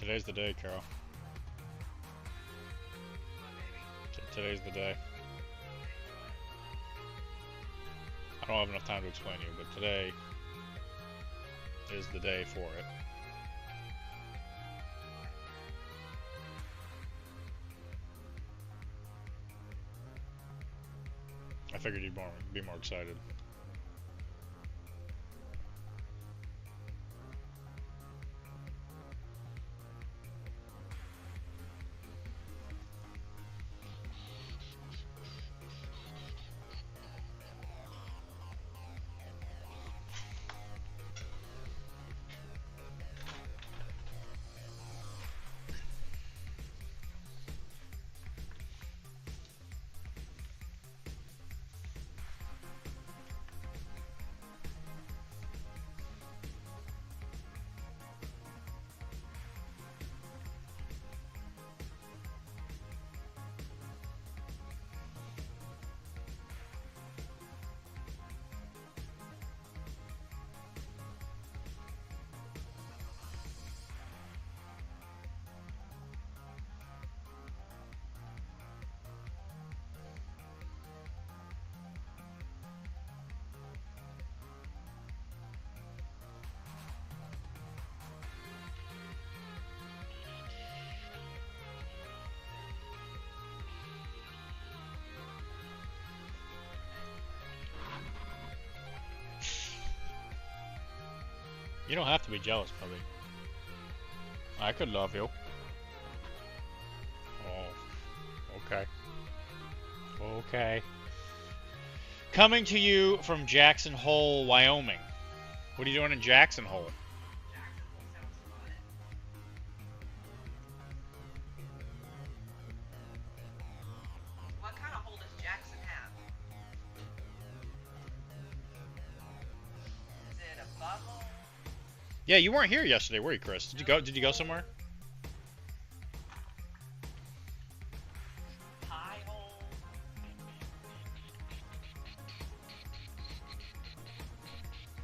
Today's the day, Carol. Today's the day. I don't have enough time to explain to you, but today is the day for it. I figured you'd be more excited. You don't have to be jealous, puppy. I could love you. Oh, okay. Okay. Coming to you from Jackson Hole, Wyoming. What are you doing in Jackson Hole? What kind of hole does Jackson have? Is it a butthole? Yeah, you weren't here yesterday, were you, Chris? Did you go? Did you go somewhere? Pie hole?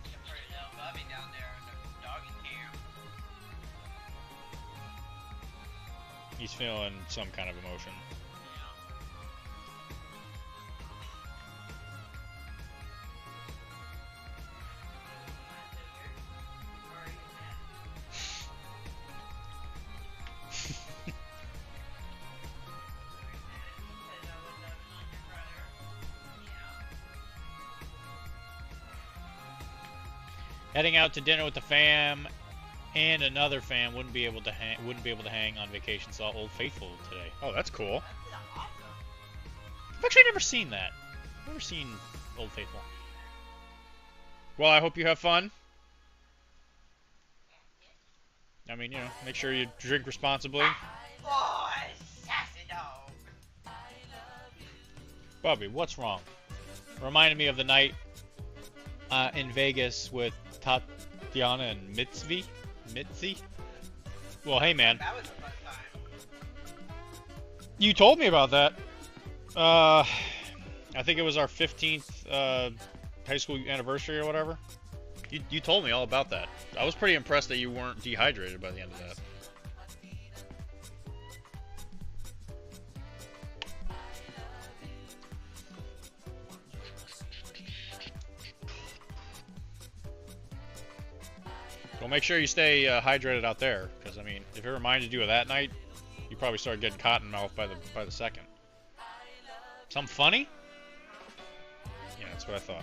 Got pretty little Bubby down there in the doggy camp. He's feeling some kind of emotion. Heading out to dinner with the fam, and another fam wouldn't be able to hang on vacation. Saw Old Faithful today. Oh, that's cool. I've actually never seen that. Never seen Old Faithful. Well, I hope you have fun. I mean, you know, make sure you drink responsibly. Boy, sassy dog. Bubby, what's wrong? Reminded me of the night in Vegas with Tatiana and Mitzi. Well, hey, man. That was a fun time. You told me about that. I think it was our 15th high school anniversary or whatever. You told me all about that. I was pretty impressed that you weren't dehydrated by the end of that. Well, make sure you stay hydrated out there, because I mean, if it reminded you of that night, you probably started getting cotton mouth by the second. Something funny? Yeah, that's what I thought.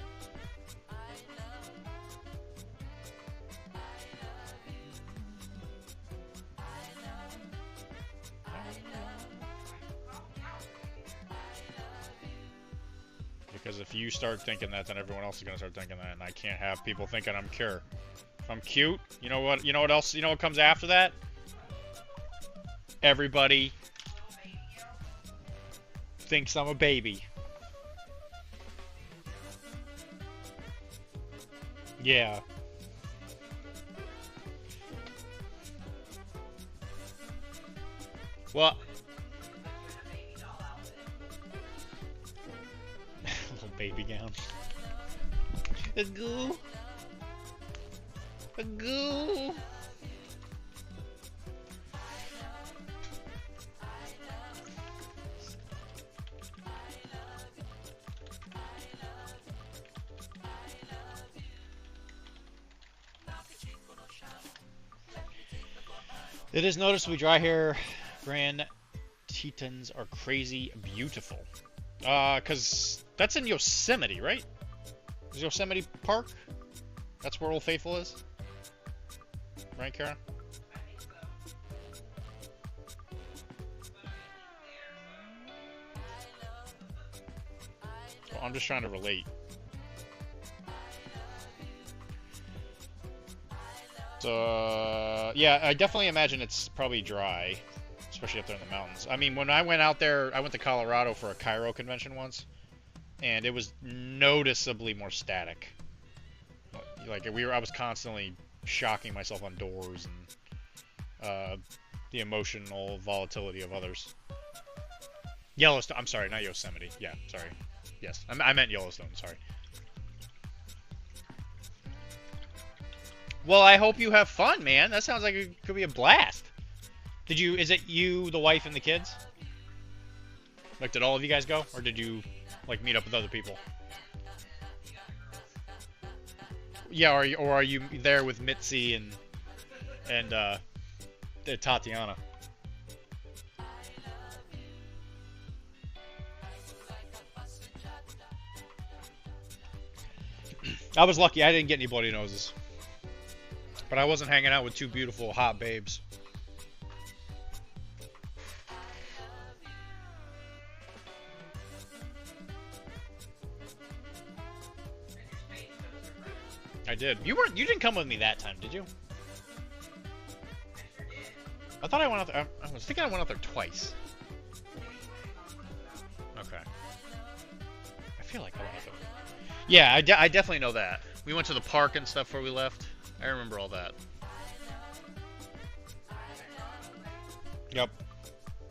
Because if you start thinking that, then everyone else is gonna start thinking that, and I can't have people thinking I'm cute. If I'm cute, you know what? You know what else? You know what comes after that? Everybody thinks I'm a baby. Yeah. Well, little baby gown. A goo. A goo. It is noticeably dry here. Grand Tetons are crazy beautiful. Cause that's in Yosemite, right? Is Yosemite Park? That's where Old Faithful is? Right, Kara? Well, I'm just trying to relate. So, yeah, I definitely imagine it's probably dry, especially up there in the mountains. I mean, when I went out there, I went to Colorado for a Cairo convention once, and it was noticeably more static. Like, I was constantly shocking myself on doors and the emotional volatility of others. Yellowstone, I'm sorry, not Yosemite. Yeah, sorry. Yes, I meant Yellowstone, sorry. Well, I hope you have fun, man. That sounds like it could be a blast. Is it you, the wife, and the kids? Like, did all of you guys go? Or did you, like, meet up with other people? Yeah, or are you there with Mitzi and Tatiana? I was lucky. I didn't get any bloody noses. But I wasn't hanging out with two beautiful, hot babes. I did. You didn't come with me that time, did you? I thought I went out there. I was thinking I went out there twice. Okay. I feel like I went out there. Yeah, I definitely know that. We went to the park and stuff before we left. I remember all that. Yep.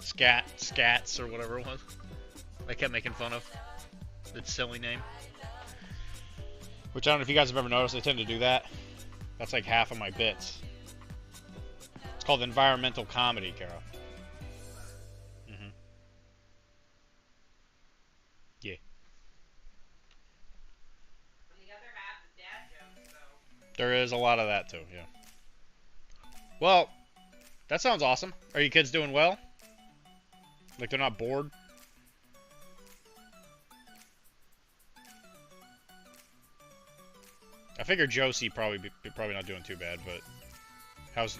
Scats or whatever it was. They kept making fun of. Its silly name. Which I don't know if you guys have ever noticed, I tend to do that. That's like half of my bits. It's called environmental comedy, Carol. Mm-hmm. Yeah. The other half is dad jokes, so. There is a lot of that too, yeah. Well, that sounds awesome. Are you kids doing well? Like they're not bored? I figured Josie probably not doing too bad, but how's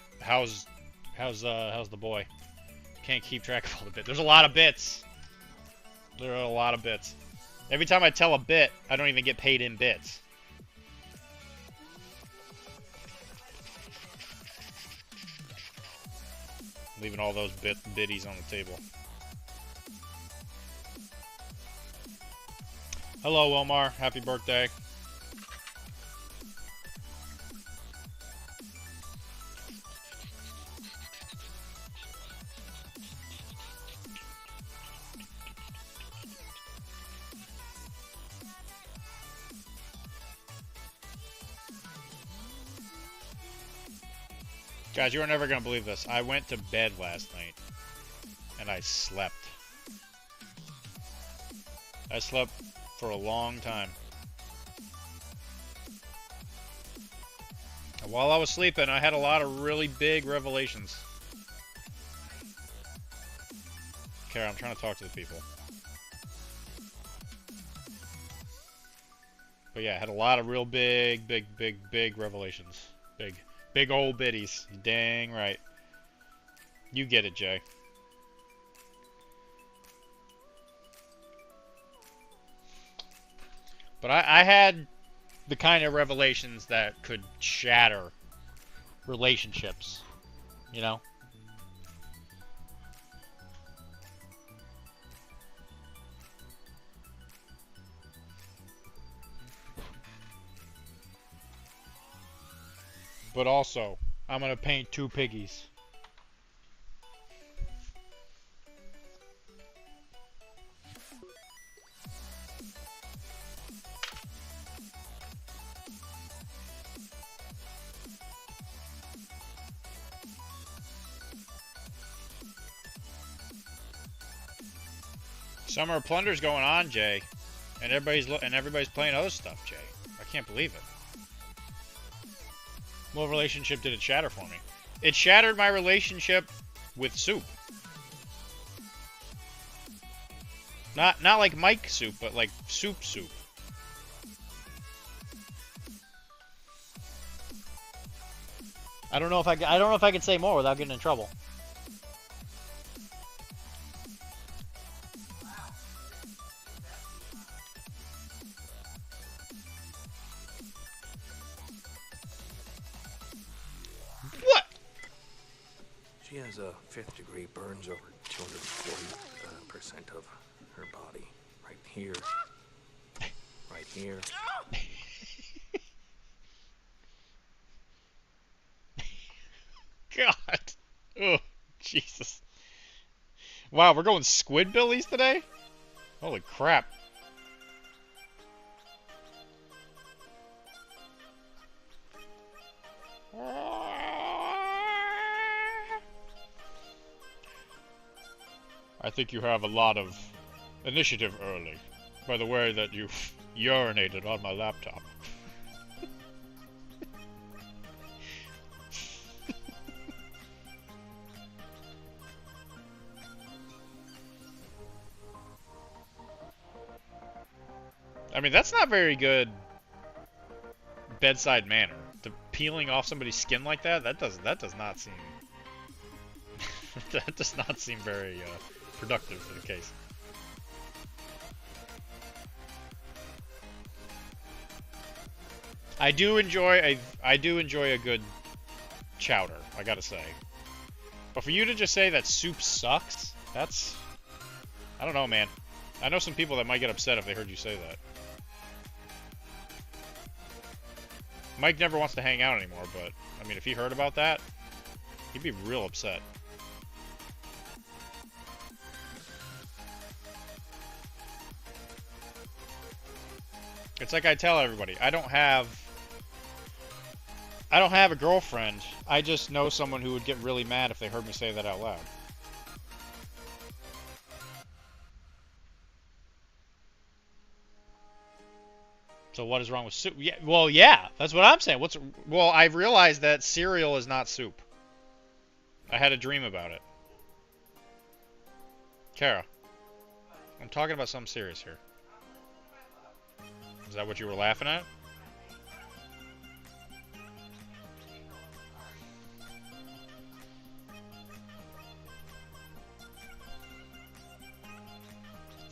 the boy? Can't keep track of all the bits. There's a lot of bits. There are a lot of bits. Every time I tell a bit, I don't even get paid in bits. Leaving all those biddies on the table. Hello, Wilmar. Happy birthday. Guys, you are never going to believe this. I went to bed last night, and I slept. I slept for a long time. And while I was sleeping, I had a lot of really big revelations. Kara, I'm trying to talk to the people. But yeah, I had a lot of real big revelations. Big old biddies. Dang right. You get it, Jay. But I had the kind of revelations that could shatter relationships. You know? But also, I'm gonna paint two piggies. Summer of Plunder's going on, Jay, and everybody's playing other stuff, Jay. I can't believe it. What relationship did it shatter for me? It shattered my relationship with soup. Not like Mike soup, but like soup. I don't know if I don't know if I can say more without getting in trouble. What? She has a 5th-degree burns over 240% of her body. Right here. Right here. God. Oh, Jesus. Wow, we're going Squidbillies today? Holy crap. I think you have a lot of initiative early, by the way that you urinated on my laptop. I mean, that's not very good bedside manner. The peeling off somebody's skin like that, that does not seem that does not seem very productive for the case. I do enjoy a good chowder, I gotta say. But for you to just say that soup sucks, that's... I don't know, man. I know some people that might get upset if they heard you say that. Mike never wants to hang out anymore, but, I mean, if he heard about that, he'd be real upset. It's like I tell everybody, I don't have a girlfriend. I just know someone who would get really mad if they heard me say that out loud. So what is wrong with soup? Yeah, well, yeah, that's what I'm saying. Well, I've realized that cereal is not soup. I had a dream about it. Kara, I'm talking about something serious here. Is that what you were laughing at?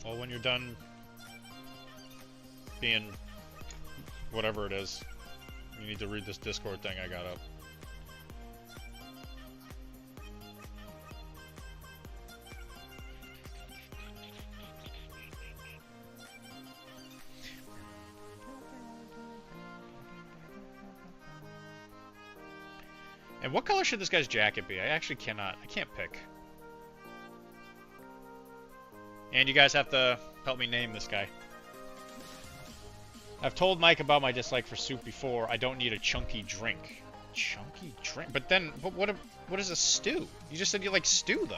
Well, when you're done being whatever it is, you need to read this Discord thing I got up. And what color should this guy's jacket be? I can't pick. And you guys have to help me name this guy. I've told Mike about my dislike for soup before. I don't need a chunky drink. Chunky drink? But what is a stew? You just said you like stew, though.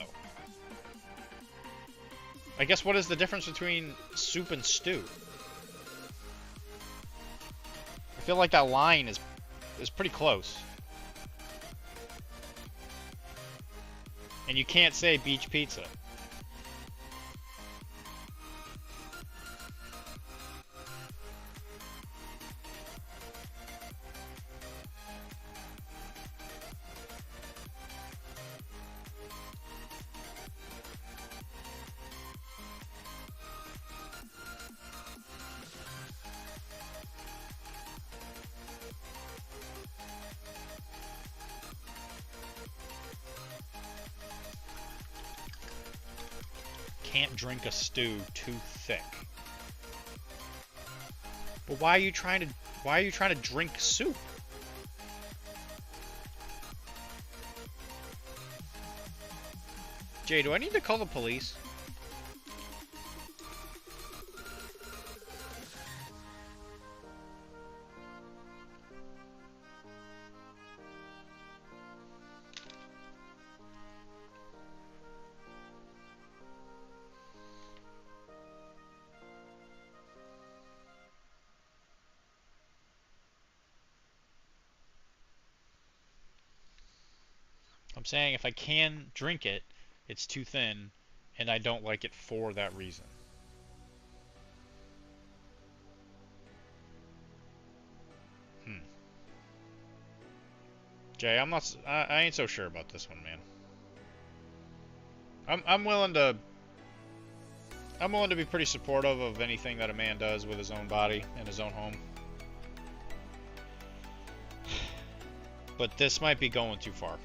I guess what is the difference between soup and stew? I feel like that line is pretty close. And you can't say beach pizza. Can't drink a stew too thick. But why are you trying to drink soup? Jay, do I need to call the police? I'm saying if I can drink it, it's too thin, and I don't like it for that reason. Jay, I ain't so sure about this one, man. I'm willing to be pretty supportive of anything that a man does with his own body in his own home. But this might be going too far.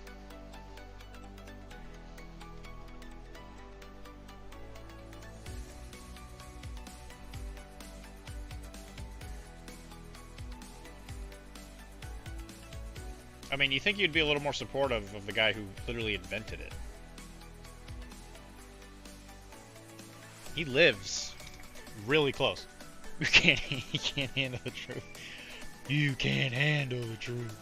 I mean, you think you'd be a little more supportive of the guy who literally invented it. He lives really close. You can't handle the truth. You can't handle the truth.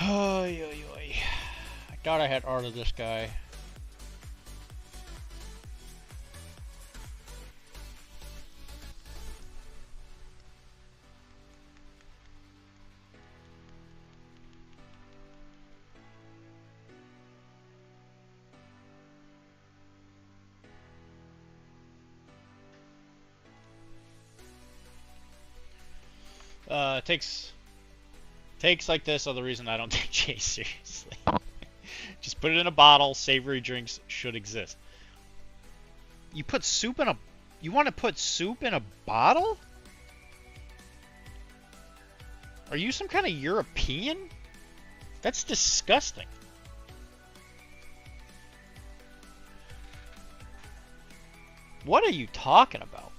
Oy, oy, oy. I thought I had art of this guy. Takes like this are the reason I don't take Jay seriously. Just put it in a bottle. Savory drinks should exist. You put soup in a... You want to put soup in a bottle? Are you some kind of European? That's disgusting. What are you talking about?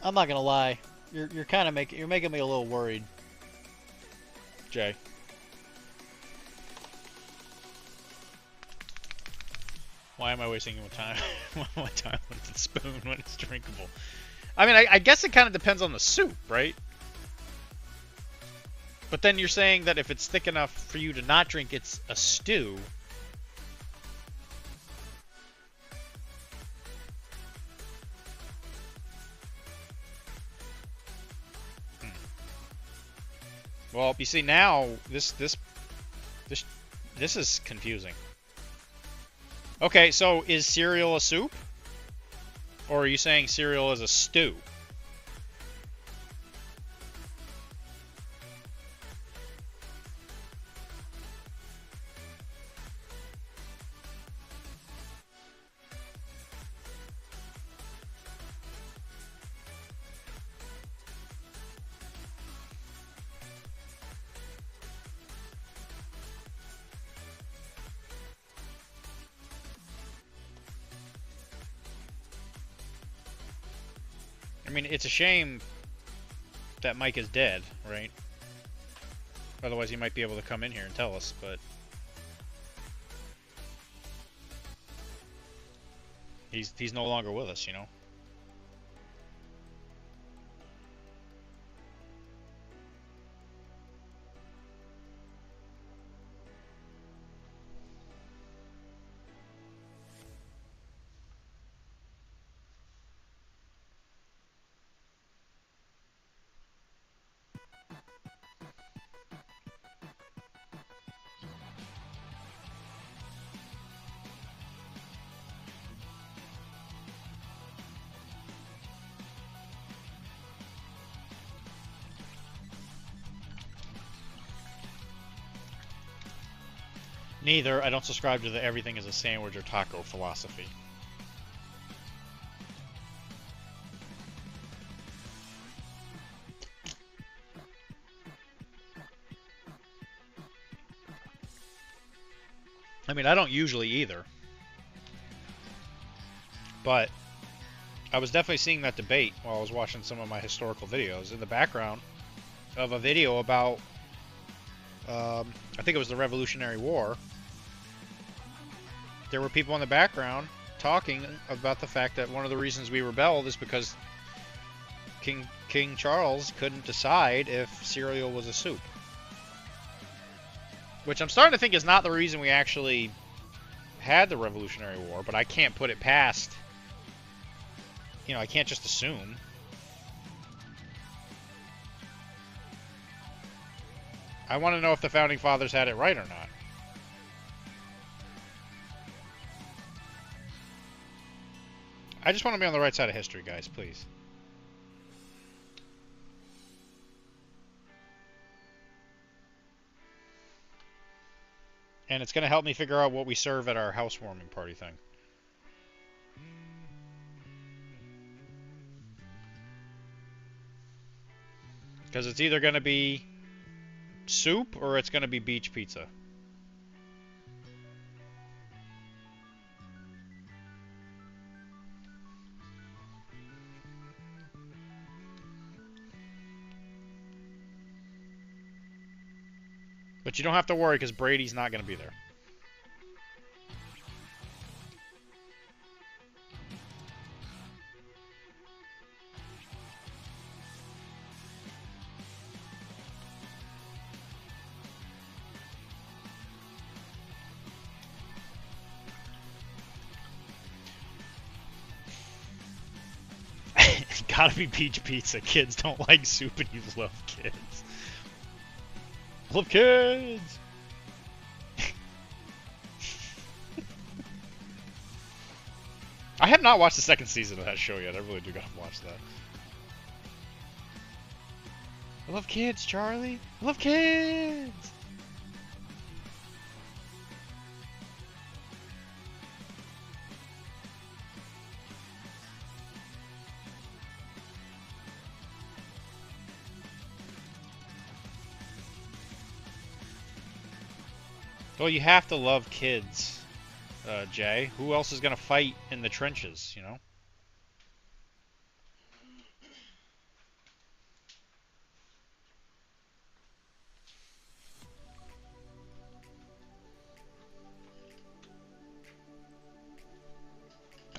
I'm not gonna lie. You're kind of making me a little worried, Jay. Why am I wasting my time? My time with the spoon when it's drinkable. I mean, I guess it kind of depends on the soup, right? But then you're saying that if it's thick enough for you to not drink, it's a stew. Well, you see now this is confusing. Okay, so is cereal a soup? Or are you saying cereal is a stew? I mean, it's a shame that Mike is dead, right? Otherwise, he might be able to come in here and tell us, but... He's no longer with us, you know? Neither. I don't subscribe to the everything is a sandwich or taco philosophy. I mean, I don't usually either. But I was definitely seeing that debate while I was watching some of my historical videos in the background of a video about, I think it was the Revolutionary War. There were people in the background talking about the fact that one of the reasons we rebelled is because King Charles couldn't decide if cereal was a soup. Which I'm starting to think is not the reason we actually had the Revolutionary War, but I can't put it past. You know, I can't just assume. I want to know if the Founding Fathers had it right or not. I just want to be on the right side of history, guys, please. And it's going to help me figure out what we serve at our housewarming party thing. Because it's either going to be soup or it's going to be beach pizza. But you don't have to worry because Brady's not going to be there. Gotta be beach pizza. Kids don't like soup and you love kids. Love kids! I have not watched the second season of that show yet. I really do gotta watch that. I love kids, Charlie. I love kids! Well, you have to love kids, Jay. Who else is going to fight in the trenches, you know?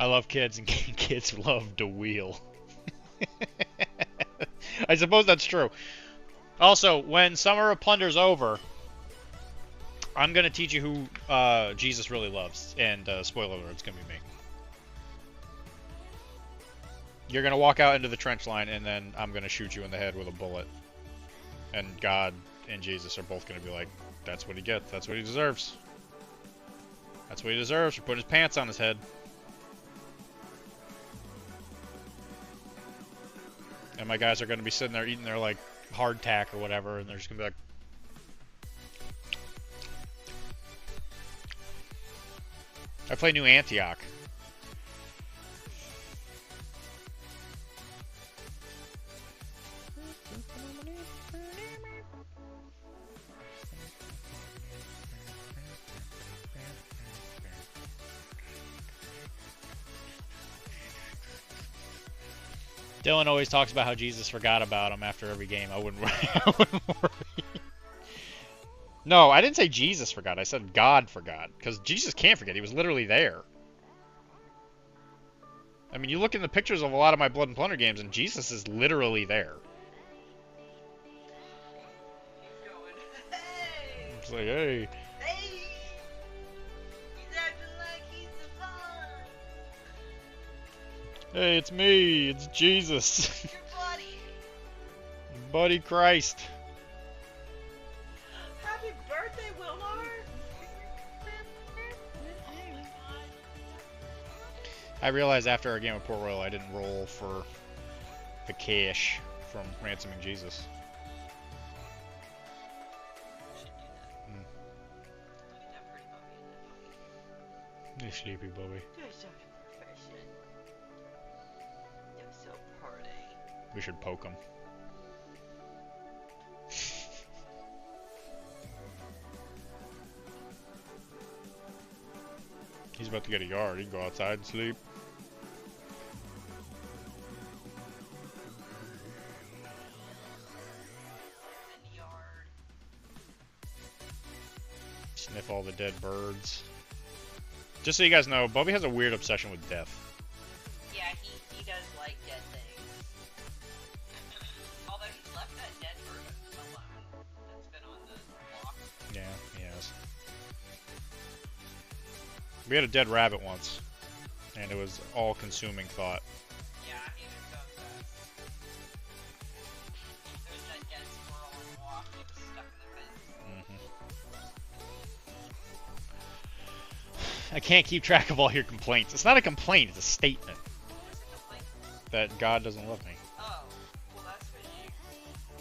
I love kids, and kids love to wheel. I suppose that's true. Also, when Summer of Plunder's over, I'm going to teach you who Jesus really loves. And spoiler alert, it's going to be me. You're going to walk out into the trench line, and then I'm going to shoot you in the head with a bullet. And God and Jesus are both going to be like, that's what he gets. That's what he deserves. That's what he deserves for putting his pants on his head. And my guys are going to be sitting there eating their, like, hardtack or whatever, and they're just going to be like, I play New Antioch. Dylan always talks about how Jesus forgot about him after every game. I wouldn't worry. No, I didn't say Jesus forgot. I said God forgot. Because Jesus can't forget. He was literally there. I mean, you look in the pictures of a lot of my Blood and Plunder games, and Jesus is literally there. He's going, hey! It's like, hey. Hey! He's acting like he's the fun! Hey, it's me. It's Jesus. Your buddy! Buddy Christ. Happy birthday, Willard! I realized after our game of Port Royal, I didn't roll for the cash from ransoming Jesus. Should do that. Look at that pretty puppy in that doggy. You sleepy, Bobby. You're such a profession. You're so pretty. We should poke him. about to get a yard. He can go outside and sleep. In the yard. Sniff all the dead birds. Just so you guys know, Bubby has a weird obsession with death. Yeah, he does like dead things. Although he's left that dead bird alone. That's been on the walk. Yeah, he has. We had a dead rabbit once, and it was all-consuming thought. Yeah, he was so obsessed. There's that dead squirrel on the walk. He was stuck in the fence. I can't keep track of all your complaints. It's not a complaint, it's a statement. What's the complaint? That God doesn't love me. Oh, well that's because you...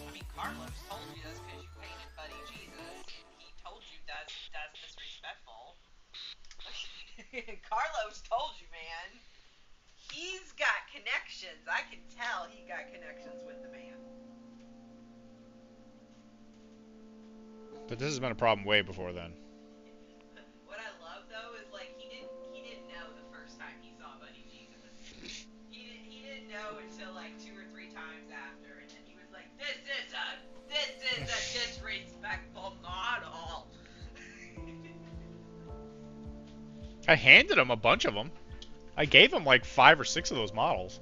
I mean, Carlos told you that's because you hated Buddy Jesus. He told you that's disrespectful. Carlos told you, man. He's got connections. I can tell he got connections with the man. But this has been a problem way before then. What I love though is like he didn't know the first time he saw Buddy Jesus. He didn't know until like 2 or 3 times after, and then he was like, this is a disrespectful model. I handed him a bunch of them. I gave him like 5 or 6 of those models.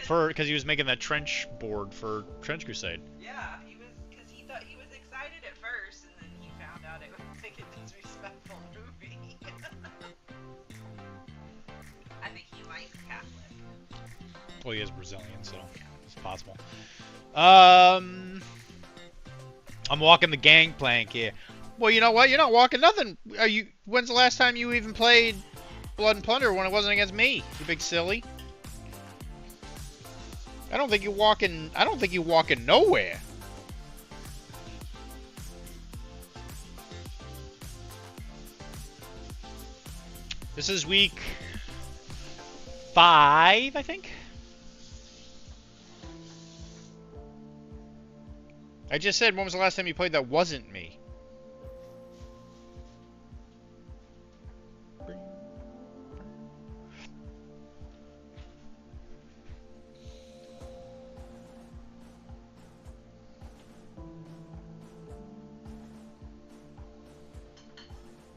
Because he was making that trench board for Trench Crusade. Yeah, because he thought he was excited at first, and then he found out it was like a disrespectful movie. I think he likes Catholic. Well, he is Brazilian, so it's possible. I'm walking the gangplank here. Well, you know what? You're not walking nothing. When's the last time you even played Blood and Plunder when it wasn't against me? You big silly. I don't think you're walking nowhere. This is week 5, I think. I just said, when was the last time you played that wasn't me?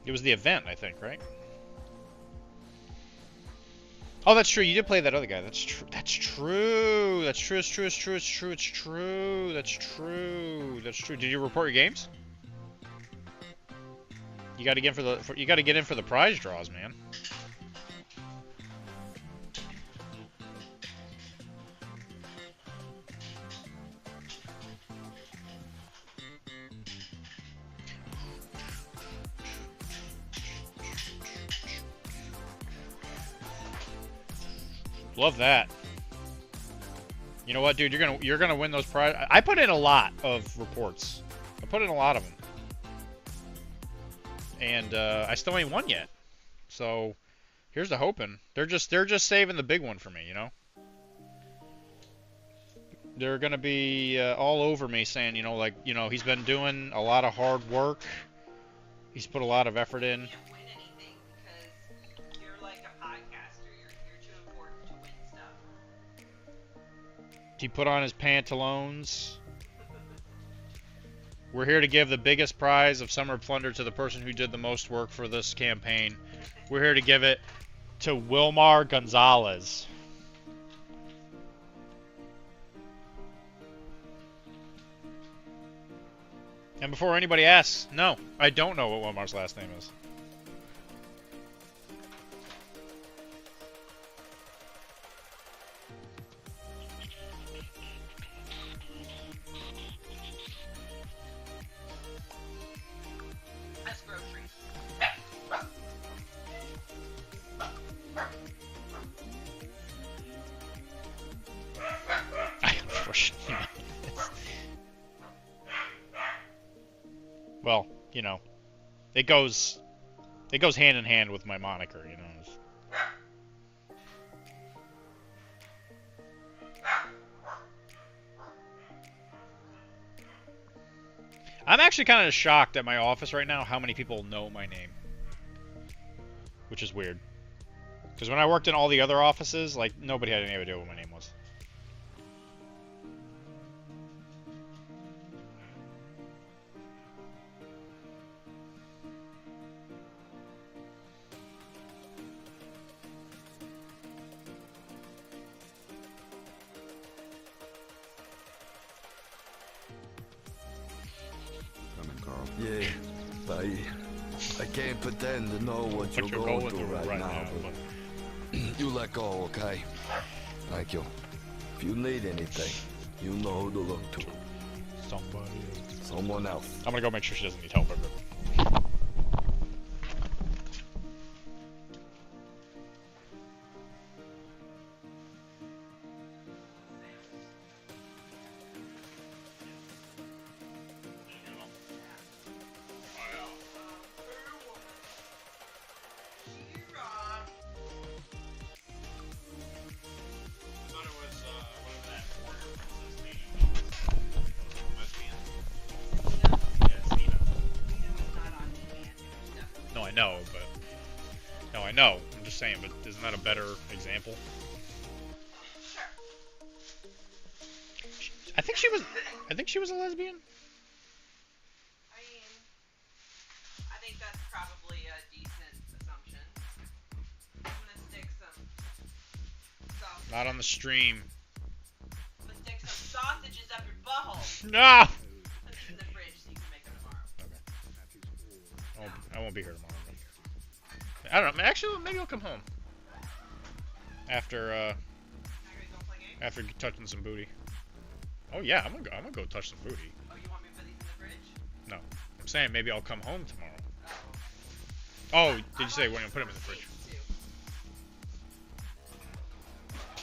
It was the event, I think, right? Oh, that's true. You did play that other guy. That's true. That's true. That's true. It's true. It's true. It's true. It's true. That's true. That's true. Did you report your games? You got to get you got to get in for the prize draws, man. Love that. You know what, dude? You're gonna win those prizes. I put in a lot of reports. I put in a lot of them, and I still ain't won yet. So here's the hoping. They're just saving the big one for me. You know. They're gonna be all over me saying, you know, like, you know, he's been doing a lot of hard work. He's put a lot of effort in. He put on his pantaloons. We're here to give the biggest prize of Summer Plunder to the person who did the most work for this campaign. We're here to give it to Wilmar Gonzalez. And before anybody asks, no, I don't know what Wilmar's last name is. Well, you know, it goes hand in hand with my moniker, you know. I'm actually kind of shocked at my office right now how many people know my name. which is weird. Because when I worked in all the other offices, like, nobody had any idea what my name was. Coming, Carl. Yeah, I can't pretend to know what you're going through right now, but you let go, okay? Thank you. If you need anything, you know who to look to. Somebody else. Someone else. I'm gonna go make sure she doesn't need help ever. No, I know, but... No, I know. I'm just saying, but isn't that a better example? Sure. I think she was a lesbian. I mean, I think that's probably a decent assumption. I'm gonna stick some sausage. Not on the stream. I'm gonna stick some sausages up your butthole. No! Put these in the fridge so you can make them tomorrow. Okay. I won't be here tomorrow. I don't know. Actually, maybe I'll come home after Now you're gonna go play games? after touching some booty. Oh yeah, I'm gonna go touch some booty. Oh, you want me to put these in the fridge? No, I'm saying maybe I'll come home tomorrow. Oh. Oh, did you say we're gonna put them in the fridge? Too.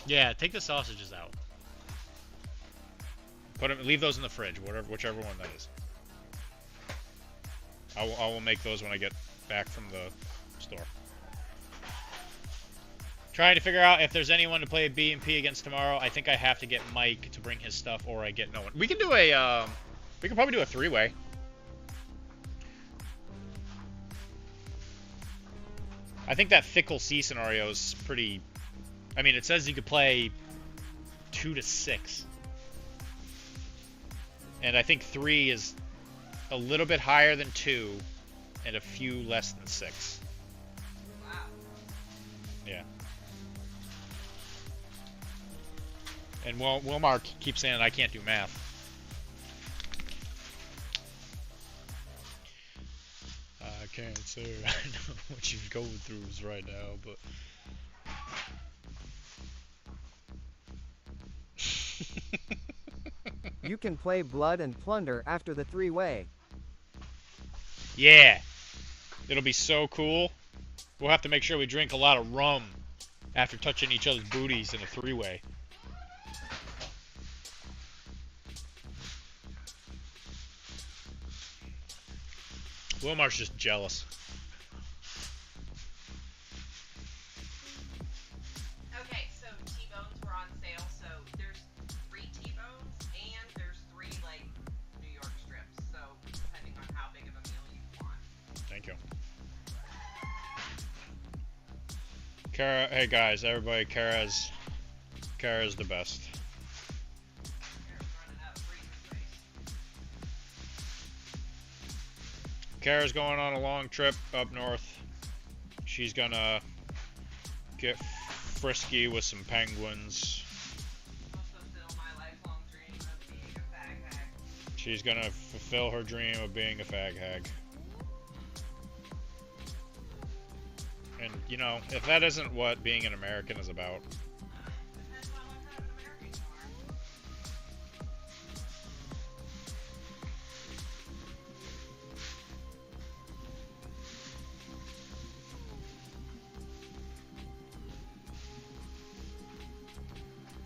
Yeah, take the sausages out. Leave those in the fridge, whichever one that is. I will make those when I get back from the store. Trying to figure out if there's anyone to play B&P against tomorrow. I think I have to get Mike to bring his stuff, or I get no one. We can do a, we can probably do a three-way. I think that Fickle C scenario is pretty... I mean, it says you could play 2 to 6. And I think 3 is a little bit higher than 2, and a few less than 6. Wow. Yeah. And Wilmar keeps saying I can't do math. I can't say I know what she's going through right now, but... You can play Blood and Plunder after the three-way. Yeah! It'll be so cool. We'll have to make sure we drink a lot of rum after touching each other's booties in a three-way. Wilmar's just jealous. Okay, so T-bones were on sale, so there's 3 T-bones, and there's 3, like, New York strips, so depending on how big of a meal you want. Thank you. Kara, hey guys, everybody, Kara's the best. They're running out of freezer space. Kara's going on a long trip up north. She's gonna get frisky with some penguins. I'll fulfill my lifelong dream of being a fag hag. She's gonna fulfill her dream of being a fag hag. And, you know, if that isn't what being an American is about. Depends on what kind of an American you are.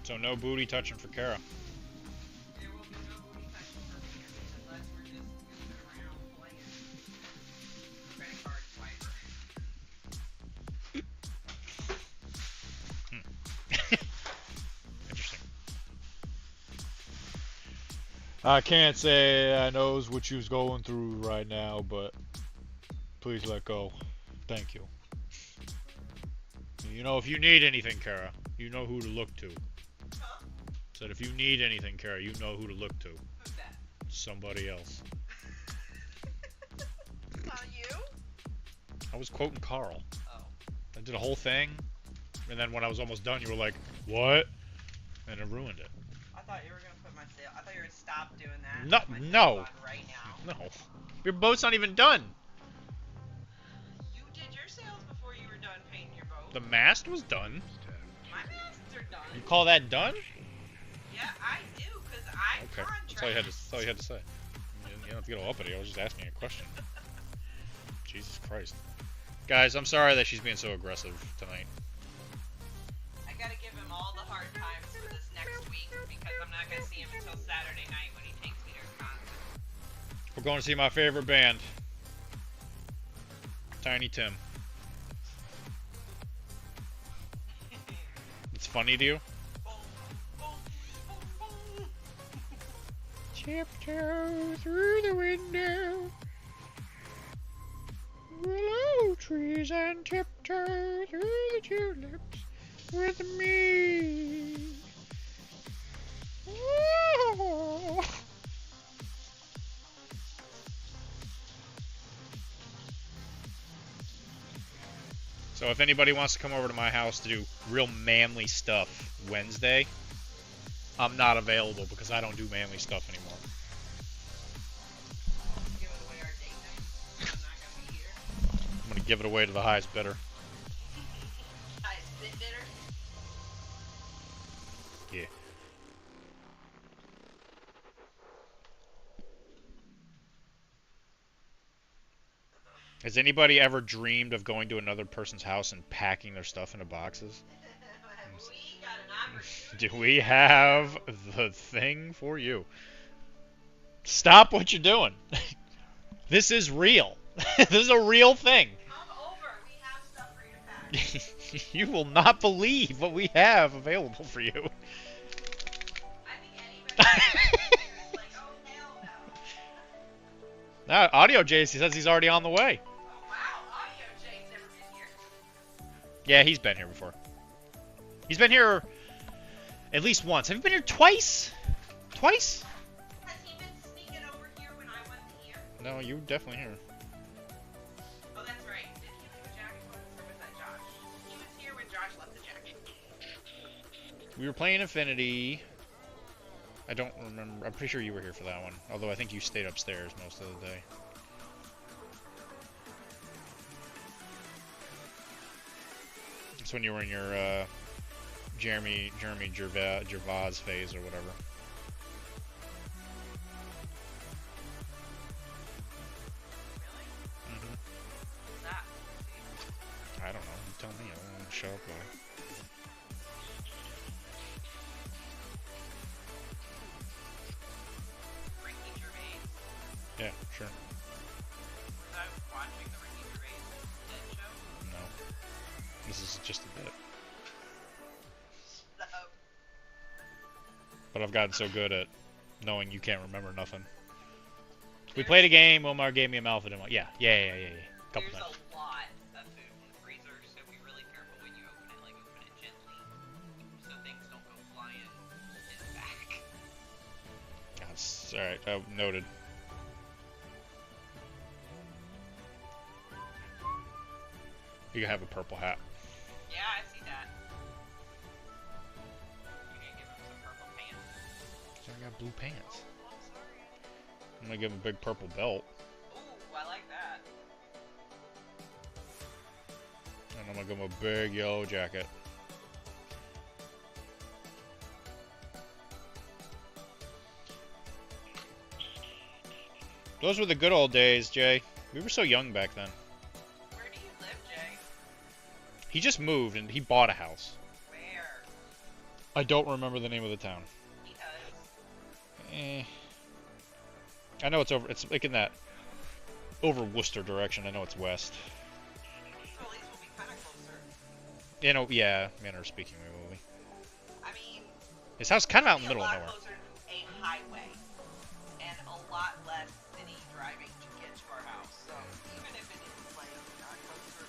So no booty touching for Kara. There will be no booty touching for me unless we're just goofing around playing credit card swiper. Interesting. I can't say I knows what you's going through right now, but please let go. Thank you. You know, if you need anything, Kara, you know who to look to. Huh? Said if you need anything, Kara, you know who to look to. Who's that? Somebody else. Not you? I was quoting Carl. Oh. I did a whole thing, and then when I was almost done, you were like, "What?" And it ruined it. I thought you were gonna put my sale. I thought you were gonna stop doing that. No, Put my no. sales on right now. No. Your boat's not even done. You did your sales before you were done painting your boat. The mast was done. My masts are done. You call that done? Yeah, I do, cause I Okay. contract. That's all you had to say. You don't have to get all uppity. I was just asking a question. Jesus Christ. Guys, I'm sorry that she's being so aggressive tonight. I gotta give him all the hard times for this next week because I'm not gonna see him until Saturday night when he takes me to his concert. We're going to see my favorite band. Tiny Tim. It's funny to you? Boom, boom, boom, boom. Tiptoe through the window. Willow trees and tiptoe through the tulips with me. Oh. So if anybody wants to come over to my house to do real manly stuff Wednesday, I'm not available because I don't do manly stuff anymore. Give it away our date night. I'm not gonna be here. I'm gonna give it away to the highest bidder. I spit bitter. Yeah. Has anybody ever dreamed of going to another person's house and packing their stuff into boxes? We got an opportunity. Do we have the thing for you? Stop what you're doing. This is real. This is a real thing. Come over. We have stuff for you to pack. You will not believe what we have available for you. I think anybody is like, oh hell no. Now, Audio Jace, he says he's already on the way. Oh wow, Audio Jay's never been here. Yeah, he's been here before. He's been here at least once. Have you been here twice? Twice? Has he been sneaking over here when I wasn't here? No, you were definitely here. Oh, that's right. Did he leave a jacket for us, or was that Josh? He was here when Josh left the jacket. We were playing Infinity. I don't remember. I'm pretty sure you were here for that one. Although I think you stayed upstairs most of the day. That's when you were in your Jeremy Gervais phase or whatever. Really? Hmm. What's that? I don't know. You tell me. I don't want to show up with it. Ricky Gervais. Yeah, sure. Was I watching the Ricky Gervais Dead show? No. This is just a bit. No. But I've gotten so good at knowing you can't remember nothing. We played a game, Omar gave me a mouth and yeah. Couple There's times. a lot of food in the freezer, so be really careful when you open it. Like, open it gently, so things don't go flying in the back. That's alright, noted. You can have a purple hat. Yeah, I see that. You gonna give him some purple pants? I got blue pants. Oh, I'm sorry. I'm gonna give him a big purple belt. Ooh, I like that. And I'm gonna give him a big yellow jacket. Those were the good old days, Jay. We were so young back then. Where do you live, Jay? He just moved and he bought a house. Where? I don't remember the name of the town. Because I know it's over. It's like in that over Worcester direction. I know it's west. so at least we'll be kind of closer. You know, yeah, manner of speaking, we will be. I mean, His house kind of out in the it'll middle be of a lot nowhere. closer to a highway and a lot less city driving to get to our house. So even if it is like not closer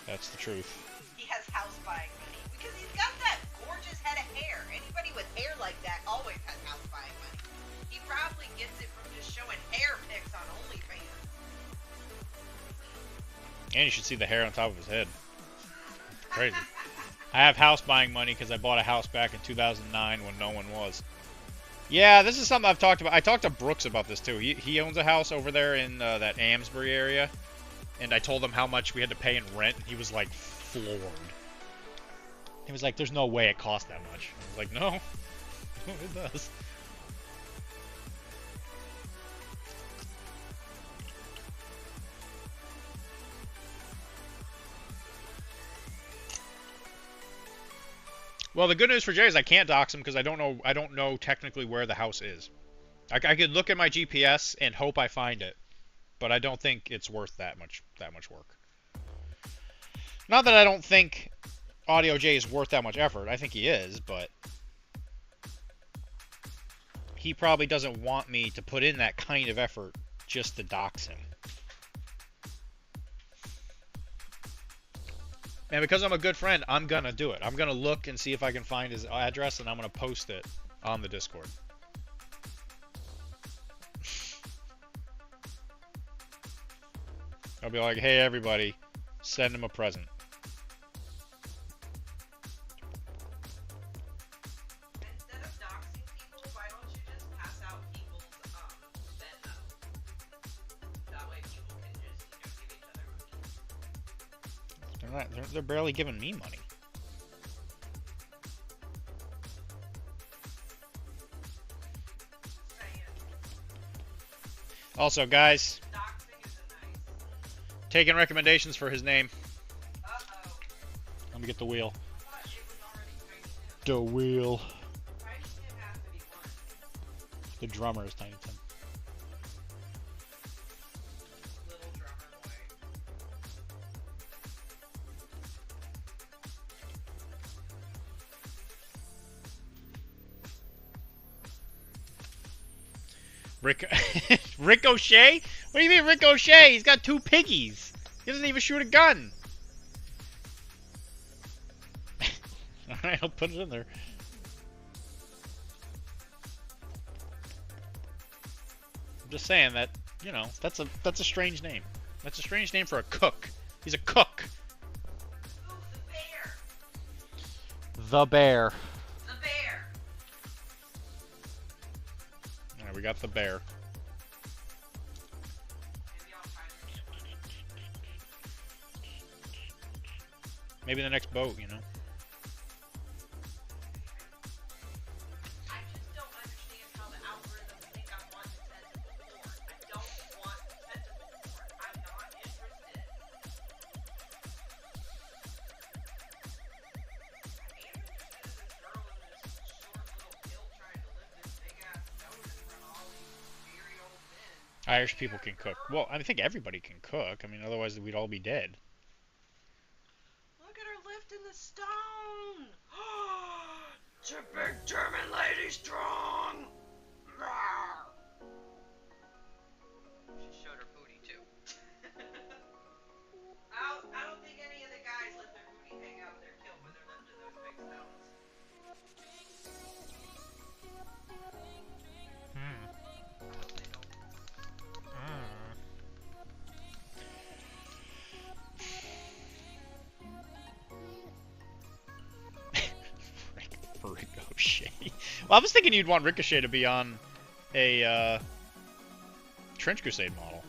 to That's the truth. He has house buying money because he's got that gorgeous head of hair. Anybody with hair like that always has house buying money. He probably gets it from just showing hair pics on OnlyFans. And you should see the hair on top of his head. Crazy. I have house buying money because I bought a house back in 2009 when no one was. Yeah, this is something I've talked about. I talked to Brooks about this too. He owns a house over there in that Amesbury area. And I told him how much we had to pay in rent. He was like floored. He was like, there's no way it cost that much. I was like, no. It does. Well, the good news for Jay is I can't dox him because I don't know technically where the house is. I could look at my GPS and hope I find it, but I don't think it's worth that much work. Not that I don't think Audio J is worth that much effort. I think he is, but he probably doesn't want me to put in that kind of effort just to dox him. And because I'm a good friend, I'm going to do it. I'm going to look and see if I can find his address, and I'm going to post it on the Discord. I'll be like, hey, everybody, send him a present. Instead of doxing people, why don't you just pass out people's Venmo? That way people can just, give each other money. They're barely giving me money. Also, guys, taking recommendations for his name. Let me get the wheel. The wheel. The drummer is Tiny Tim. Ricochet? What do you mean Ricochet? He's got 2 piggies. He doesn't even shoot a gun. Alright, I'll put it in there. I'm just saying that, that's a strange name. That's a strange name for a cook. He's a cook. Ooh, the bear. The bear. The bear. Alright, we got the bear. Maybe the next boat, I just don't understand how the algorithm think I want tentacle porn. I don't want tentacle porn. I'm not interested. I am interested in this girl in this short little kilt trying to lift this big ass stone in front of all these weary old men. Irish people can cook. Well, I think everybody can cook. I mean, otherwise we'd all be dead. Look at her lifting the stone! It's a big German lady strong! She showed her booty too. I don't think any of the guys let their booty hang out of their kilt when they're lifting those big stones. Ricochet. Well, I was thinking you'd want Ricochet to be on a Trench Crusade model.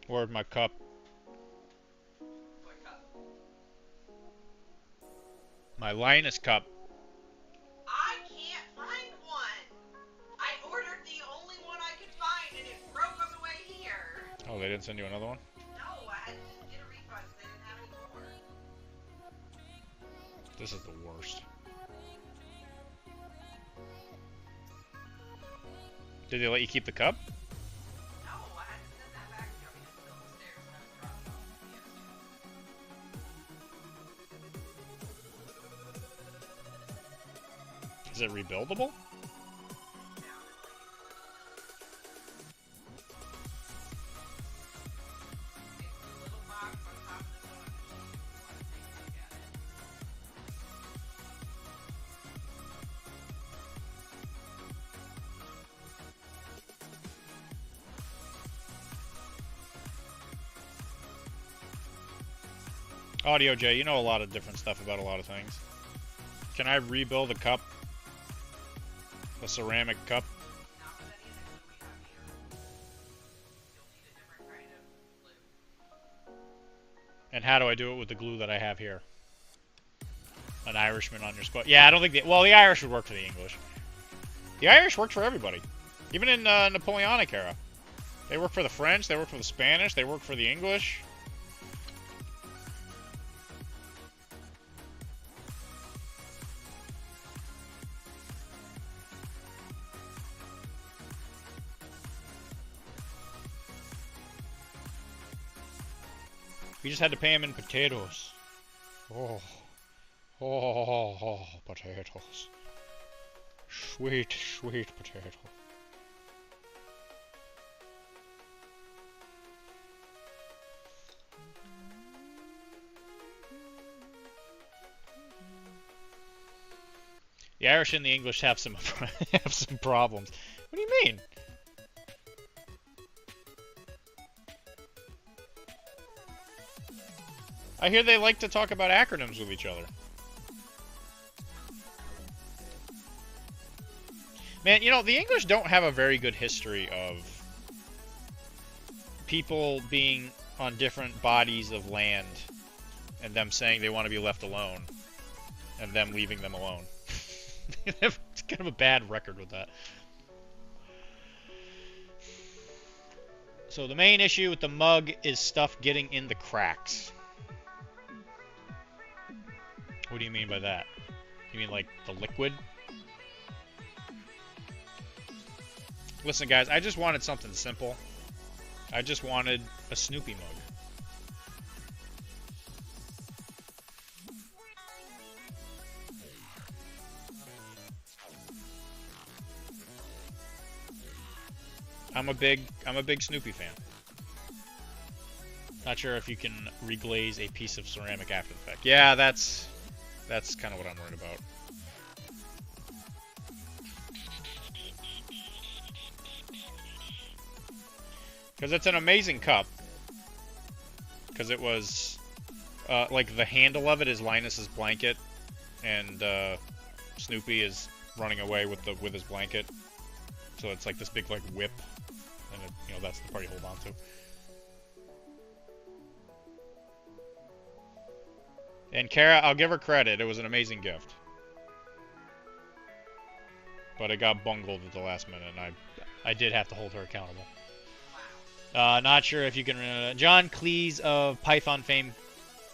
Where's my cup? What cup? My Linus cup. Oh, they didn't send you another one? No, I had to just get a refund because they didn't have any more. This is the worst. Did they let you keep the cup? No, I had to send that back to them. It's still upstairs and I dropped it off at the DSU. Is it rebuildable? Audio J, you know a lot of different stuff about a lot of things. Can I rebuild a cup? A ceramic cup? Not with any of the glue we have here. You'll need a different kind of glue. And how do I do it with the glue that I have here? An Irishman on your spot. Yeah, I don't think well, the Irish would work for the English. The Irish worked for everybody. Even in Napoleonic era. They worked for the French, they worked for the Spanish, they worked for the English. We just had to pay him in potatoes. Oh. Oh, potatoes. Sweet, sweet potato. The Irish and the English have some have some problems. What do you mean? I hear they like to talk about acronyms with each other. Man, you know, the English don't have a very good history of people being on different bodies of land and them saying they want to be left alone and them leaving them alone. They have kind of a bad record with that. So the main issue with the mug is stuff getting in the cracks. What do you mean by that? You mean like the liquid? Listen, guys, I just wanted something simple. I just wanted a Snoopy mug. I'm a big Snoopy fan. Not sure if you can reglaze a piece of ceramic after the fact. Yeah, that's kind of what I'm worried about. Because it's an amazing cup. Because it was, like, the handle of it is Linus's blanket, and Snoopy is running away with his blanket. So it's like this big, like, whip, and it, you know, that's the part you hold on to. And Kara, I'll give her credit. It was an amazing gift. But it got bungled at the last minute, and I did have to hold her accountable. Not sure if you can... John Cleese of Python fame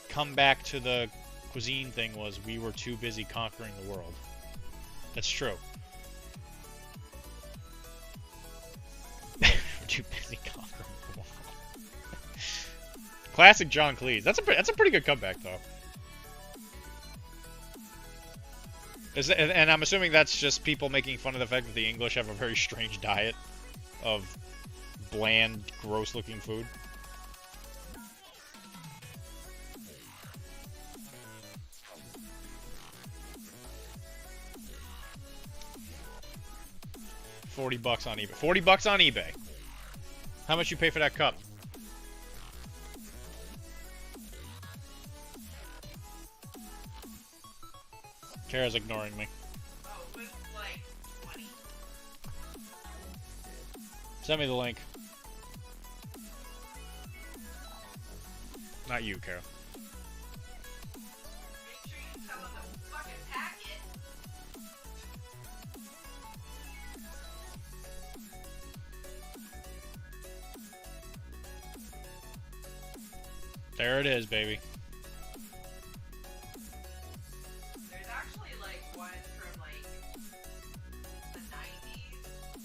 come back to the cuisine thing was, we were too busy conquering the world. That's true. We're too busy conquering the world. Classic John Cleese. That's a pretty good comeback, though. And I'm assuming that's just people making fun of the fact that the English have a very strange diet of bland, gross-looking food. $40 on eBay. $40 on eBay. How much you pay for that cup? Kara's ignoring me. Oh, it was like 20. Send me the link. Not you, Kara. Make sure you tell them to fucking pack it. There it is, baby. There's actually like one from like the 90s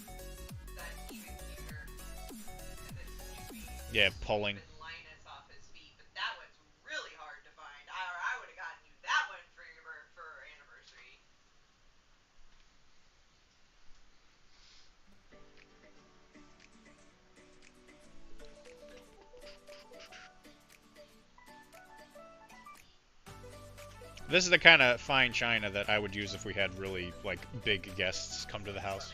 that's even cuter because it's Snoopy. Yeah, pulling. And Linus off his feet, but that one's really hard to find. I would have gotten you that one for our anniversary. This is the kind of fine china that I would use if we had really, like, big guests come to the house.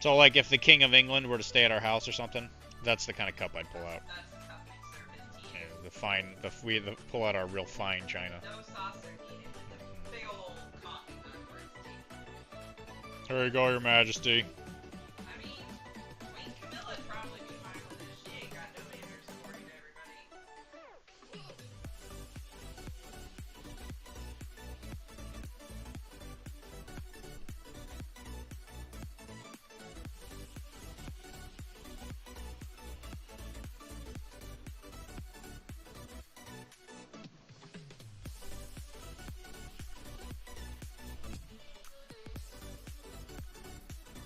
So, like, if the King of England were to stay at our house or something, that's the kind of cup I'd pull out. That's the cup you serve in tea. Yeah, the fine, we pull out our real fine china. No saucer needed. Just a big old coffee mug for his tea. Here you go, Your Majesty. I mean, Queen Camilla'd probably be fine with this. She ain't got no manners according to everybody.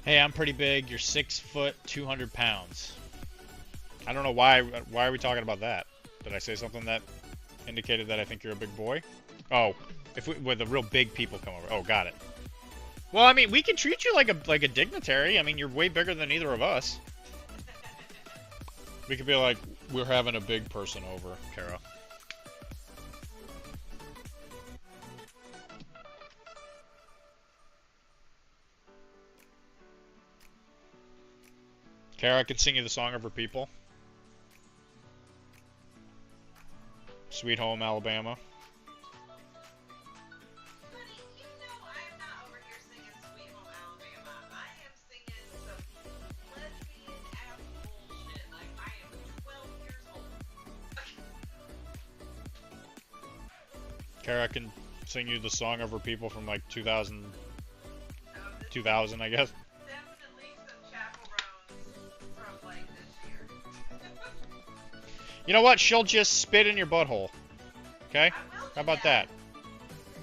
Hey, I'm pretty big. You're 6 foot, 200 pounds. I don't know why. Why are we talking about that? Did I say something that indicated that I think you're a big boy? Oh, when the real big people come over. Oh, got it. Well, I mean, we can treat you like a dignitary. I mean, you're way bigger than either of us. We could be like, we're having a big person over, Kara. Kara, I could sing you the song of her people. Sweet Home Alabama. Honey, you know I'm not over here singing Sweet Home Alabama. I am singing some lesbian ass bullshit like I am 12 years old. Kara, I can sing you the song of her people from like 2000, This 2000, I guess. is definitely some chaperones from like this year. You know what? She'll just spit in your butthole. Okay? I will do How about that?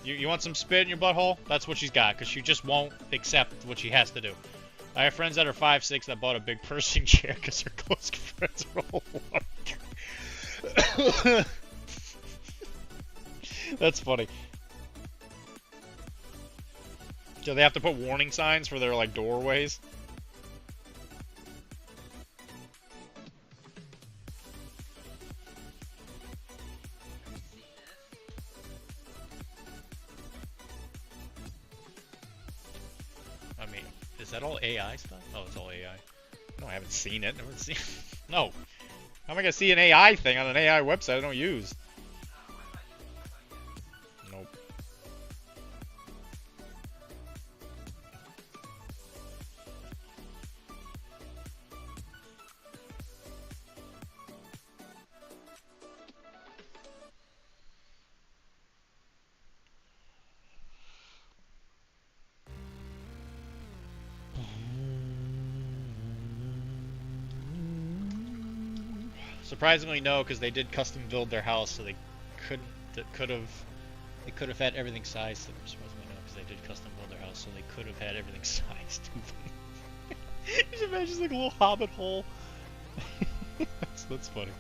You want some spit in your butthole? That's what she's got, because she just won't accept what she has to do. I have friends that are 5'6" that bought a big pursing chair because their close friends are all white. That's funny. Do they have to put warning signs for their, like, doorways? I mean, is that all AI stuff? Oh, it's all AI. No, I haven't seen it. Never seen. No. How am I gonna see an AI thing on an AI website I don't use? Nope. Surprisingly, no, because they did custom build their house, so they could have had everything sized to them. Surprisingly, no, because they did custom build their house, so they could have had everything sized to them. Just imagine like a little hobbit hole. That's funny.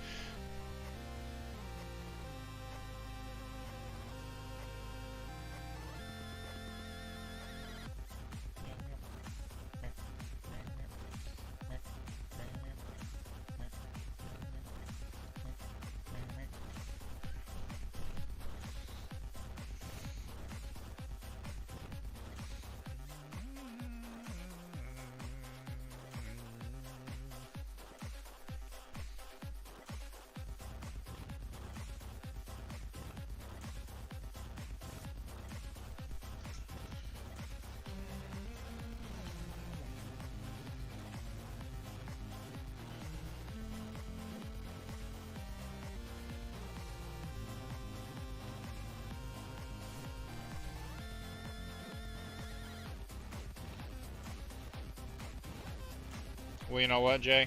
Well, you know what, Jay?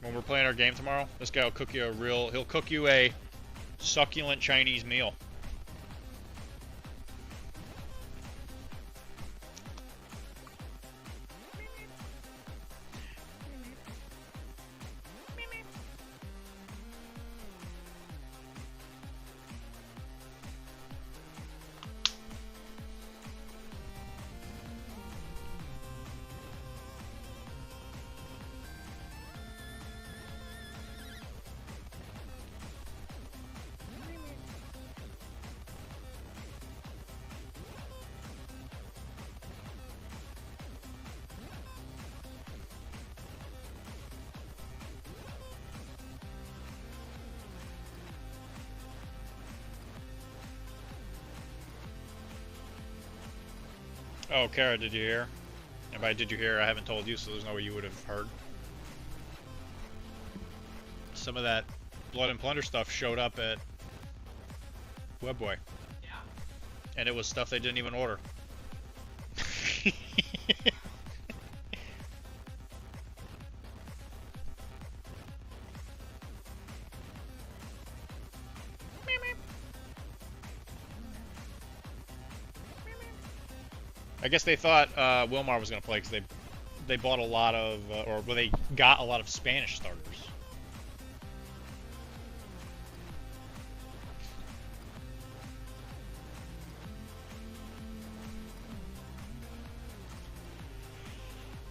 When we're playing our game tomorrow, this guy will cook you he'll cook you a succulent Chinese meal. Oh, Kara, did you hear? If I did you hear, I haven't told you, so there's no way you would have heard. Some of that Blood and Plunder stuff showed up at Webboy. Yeah. And it was stuff they didn't even order. I guess they thought Wilmar was going to play because they bought a lot of, they got a lot of Spanish starters.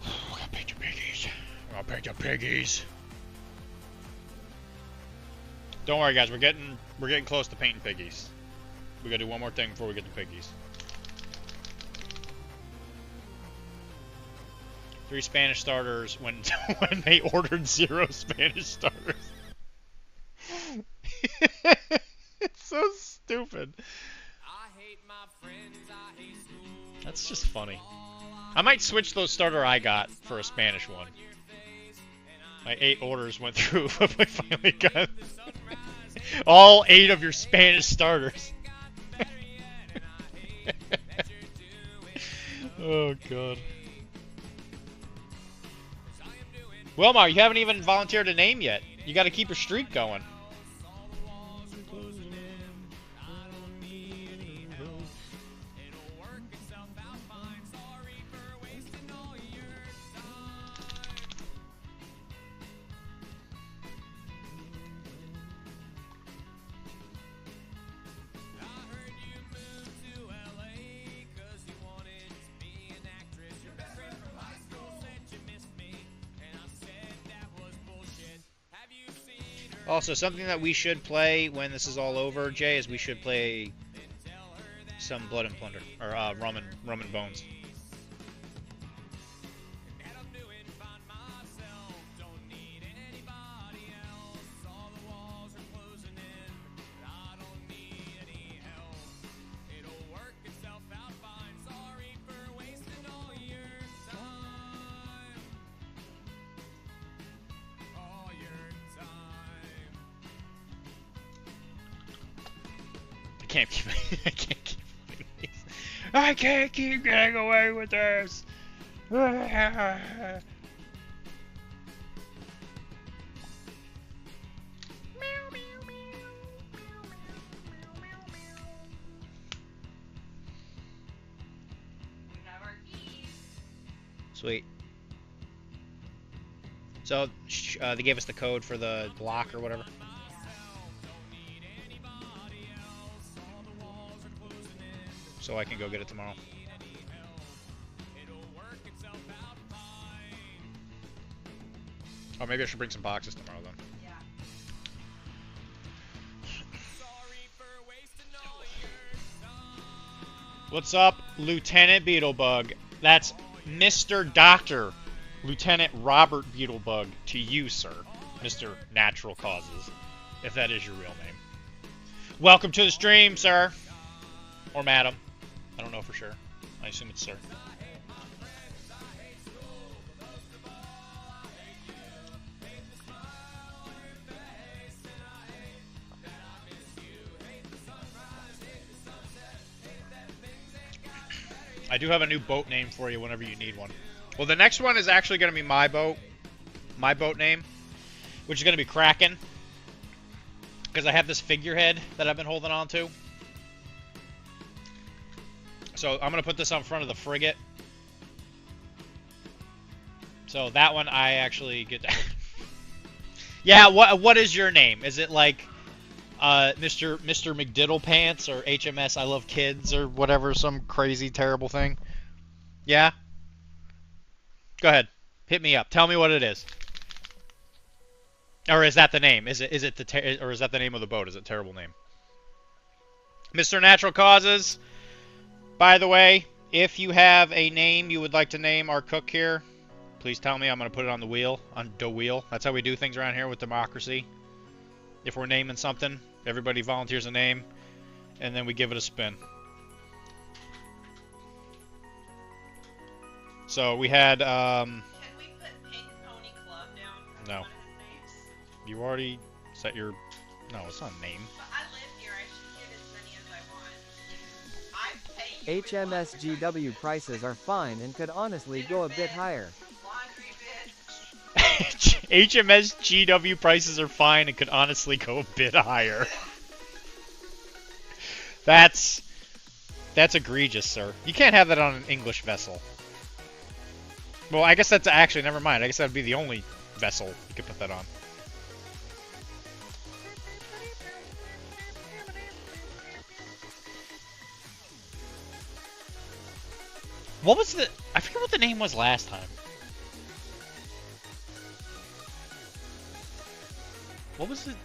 We're gonna paint your piggies. We're gonna paint your piggies. Don't worry, guys. We're getting close to painting piggies. We gotta do one more thing before we get to piggies. 3 Spanish starters when when they ordered 0 Spanish starters. It's so stupid. That's just funny. I might switch those starter I got for a Spanish one. My 8 orders went through, but I finally got all 8 of your Spanish starters. Oh god. Wilmar, you haven't even volunteered a name yet. You got to keep your streak going. Also, something that we should play when this is all over, Jay, is we should play some Blood and Plunder, or Rum and Bones. I can't keep getting away with this. Sweet. So they gave us the code for the block or whatever. So I can go get it tomorrow. Oh, maybe I should bring some boxes tomorrow then. Yeah. What's up, Lieutenant Beetlebug? That's Mr. Doctor, Lieutenant Robert Beetlebug to you, sir. Mr. Natural Causes, if that is your real name. Welcome to the stream, sir. Or madam. I don't know for sure. I assume it's sir. I do have a new boat name for you whenever you need one. Well, the next one is actually going to be my boat. My boat name. which is going to be Kraken, because I have this figurehead that I've been holding on to. So I'm going to put this on front of the frigate. So that one I actually get to... Yeah, what is your name? Is it like Mr. McDiddle Pants or HMS I Love Kids or whatever, some crazy terrible thing? Yeah? Go ahead. Hit me up. Tell me what it is. Or is that the name? Is it or is that the name of the boat? Is it a terrible name? Mr. Natural Causes. By the way, if you have a name you would like to name our cook here, please tell me. I'm going to put it on the wheel. On the wheel. That's how we do things around here with democracy. If we're naming something, everybody volunteers a name, and then we give it a spin. So we had, Can we put Pink Pony Club down as No. one of his names? You already set your... No, it's not a name. But I live here. I should get as many as I want. I pay you with HMSGW prices are fine and could honestly go a bit higher. laundry bits. HMS GW prices are fine and could honestly go a bit higher. That's egregious, sir. You can't have that on an English vessel. Well, I guess that's actually, never mind. I guess that would be the only vessel you could put that on. What was the... I forget what the name was last time. What was his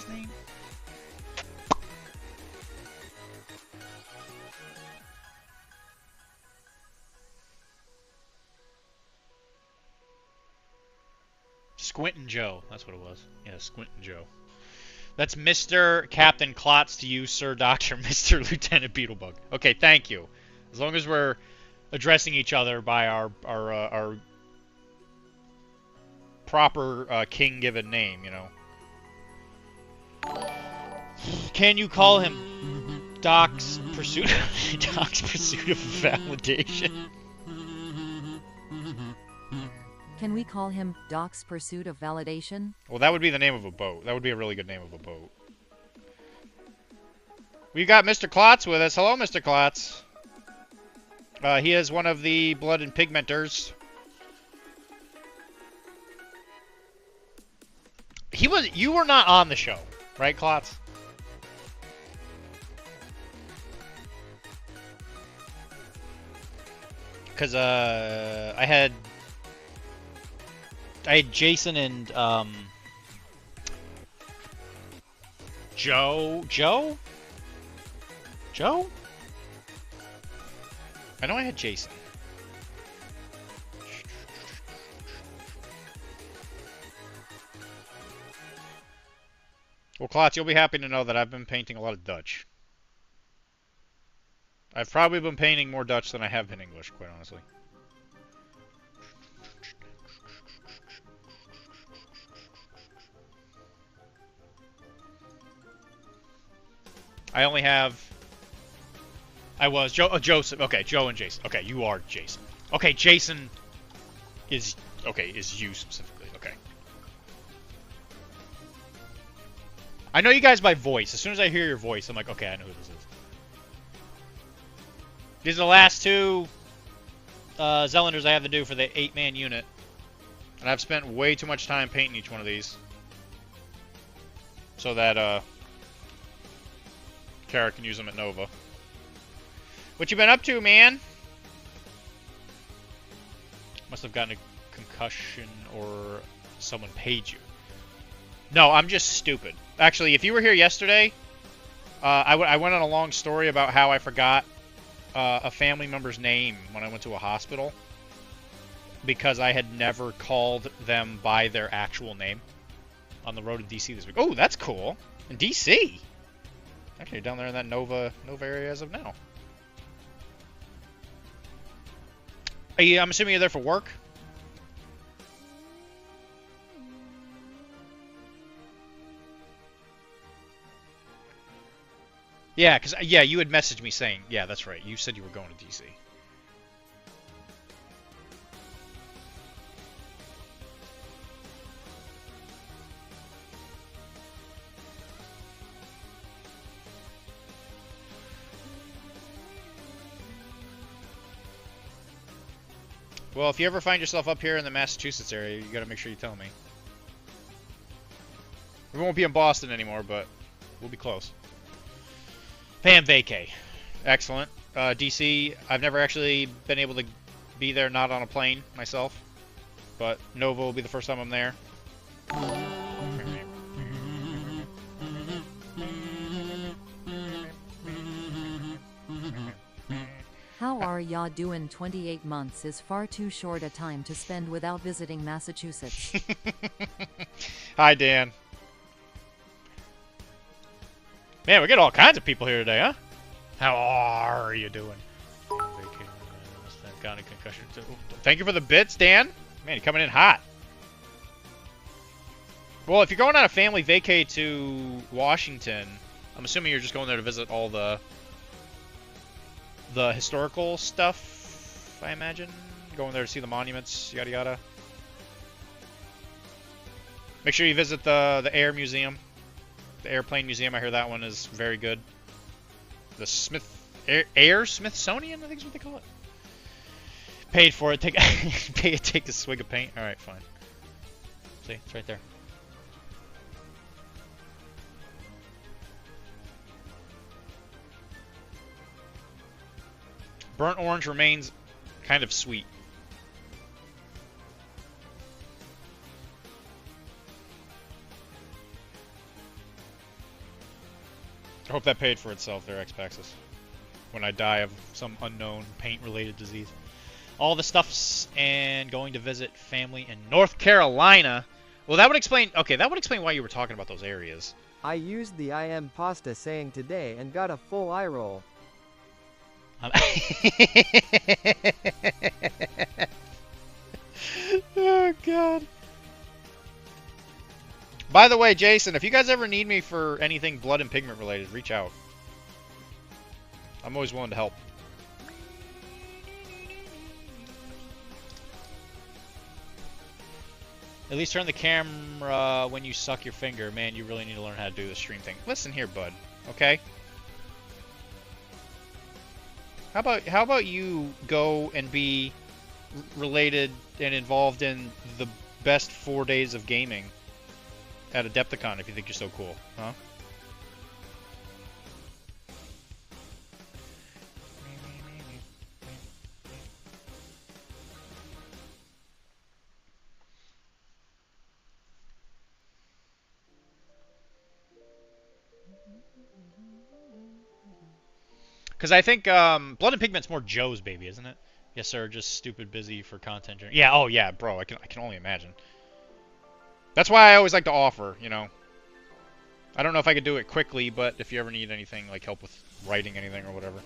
name? Squintin' Joe. That's what it was. Yeah, Squintin' Joe. That's Mr. Captain Klotz to you, Sir Doctor, Mr. Lieutenant Beetlebug. Okay, thank you. As long as we're addressing each other by our proper king-given name, you know. Can you call him Doc's Pursuit Doc's Pursuit of Validation? Can we call him Doc's Pursuit of Validation? Well, that would be the name of a boat. That would be a really good name of a boat. We've got Mr. Klotz with us. Hello, Mr. Klotz. He is one of the blood and pigmenters. You were not on the show, right, Klotz? Because I had Jason and Joe? I know I had Jason. Well, Klotz, you'll be happy to know that I've been painting a lot of Dutch. I've probably been painting more Dutch than I have been English, quite honestly. I only have... Joseph. Okay, Joe and Jason. Okay, you are Jason. Okay, Jason is... Okay, is you specifically. Okay. I know you guys by voice. As soon as I hear your voice, I'm like, okay, I know who this is. These are the last two Zelanders I have to do for the 8-man unit. And I've spent way too much time painting each one of these. So that, Kara can use them at Nova. What you been up to, man? Must have gotten a concussion or someone paid you. No, I'm just stupid. Actually, if you were here yesterday, I went on a long story about how I forgot a family member's name when I went to a hospital because I had never called them by their actual name on the road to DC this week. Oh, that's cool. In DC? Okay, down there in that Nova area as of now. I'm assuming you're there for work? Yeah, because, yeah, you had messaged me saying, yeah, that's right, you said you were going to DC. Well, if you ever find yourself up here in the Massachusetts area, you gotta make sure you tell me. We won't be in Boston anymore, but we'll be close. Fam vacay. Excellent. DC, I've never actually been able to be there not on a plane myself. But Nova will be the first time I'm there. How are ya doing? 28 months is far too short a time to spend without visiting Massachusetts. Hi, Dan. Man, we got all kinds of people here today, huh? How are you doing? Got a concussion too. Thank you for the bits, Dan. Man, you're coming in hot. Well, if you're going on a family vacay to Washington, I'm assuming you're just going there to visit all the historical stuff, I imagine. Going there to see the monuments, yada yada. Make sure you visit the Air Museum. The Airplane Museum, I hear that one is very good. The Air Smithsonian, I think is what they call it. Paid for it. Take a swig of paint. All right, fine. See, it's right there. Burnt orange remains kind of sweet. I hope that paid for itself there, X-Paxis. When I die of some unknown paint-related disease. All the stuffs and going to visit family in North Carolina. Well, that would explain... Okay, that would explain why you were talking about those areas. I used the I am pasta saying today and got a full eye roll. Oh, God. By the way, Jason, if you guys ever need me for anything blood and pigment related, reach out. I'm always willing to help. At least turn the camera when you suck your finger. Man, you really need to learn how to do the stream thing. Listen here, bud. Okay? How about you go and be related and involved in the best 4 days of gaming at Adepticon if you think you're so cool, huh? Because I think Blood and Pigment's more Joe's baby, isn't it? Yes, sir. Just stupid busy for content. Yeah. Oh, yeah, bro. I can only imagine. That's why I always like to offer. You know. I don't know if I could do it quickly, but if you ever need anything like help with writing anything or whatever,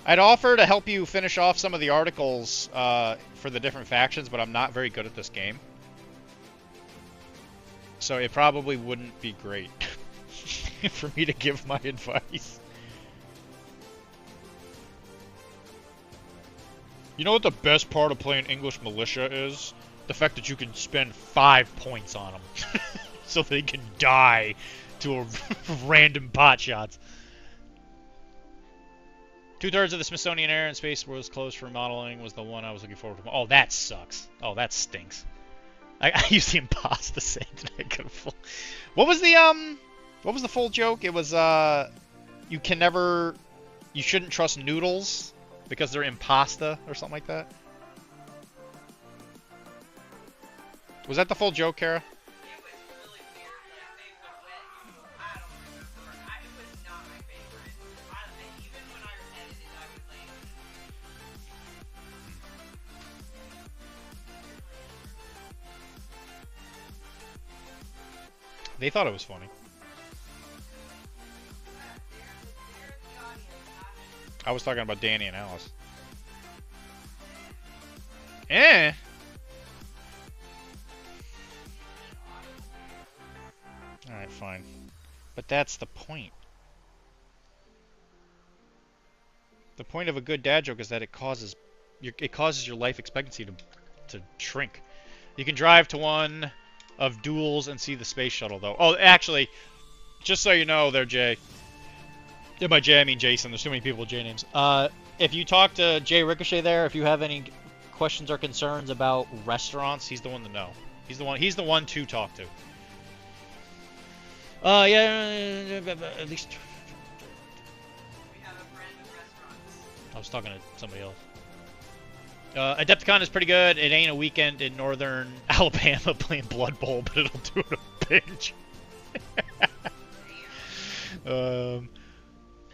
I'd offer to help you finish off some of the articles for the different factions. But I'm not very good at this game, so it probably wouldn't be great. For me to give my advice. You know what the best part of playing English Militia is? The fact that you can spend 5 points on them. So they can die to a random pot shots. 2/3 of the Smithsonian Air and Space was closed for remodeling was the one I was looking forward to. Oh, that sucks. Oh, that stinks. I used the impasta saying that I could have... What was the full joke? It was, you shouldn't trust noodles because they're impasta or something like that. Was that the full joke, Kara? It was really weird. Like, they would win. I don't remember. It was not my favorite. Even when I edited, I would like... They thought it was funny. I was talking about Danny and Alice. Eh. Alright, fine. But that's the point. The point of a good dad joke is that it causes your life expectancy to shrink. You can drive to one of duels and see the space shuttle, though. Oh, actually, just so you know there, Jay, Yeah, by Jay I mean Jason. There's too many people with J names. If you talk to Jay Ricochet there, if you have any questions or concerns about restaurants, he's the one to know. He's the one to talk to. Yeah, at least. We have a friend with restaurants. I was talking to somebody else. Adepticon is pretty good. It ain't a weekend in northern Alabama playing Blood Bowl, but it'll do it a binge.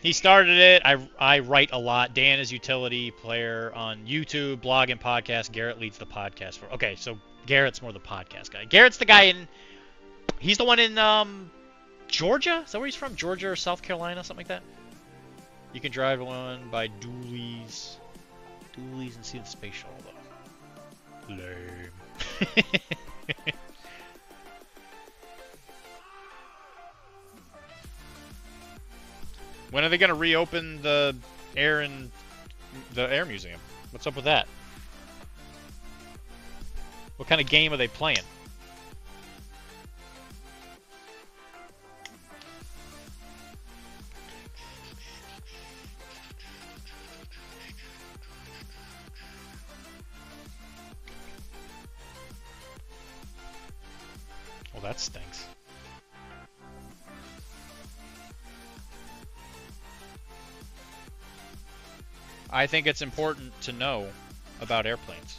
He started it. I write a lot. Dan is utility player on YouTube, blog, and podcast. Garrett leads the podcast for. Okay, so Garrett's more the podcast guy. Garrett's the guy in. He's the one in Georgia. Is that where he's from? Georgia or South Carolina, something like that. You can drive one by Dooley's and see the space shuttle though. Lame. When are they gonna reopen the air museum? What's up with that? What kind of game are they playing? Well, that stinks. I think it's important to know about airplanes.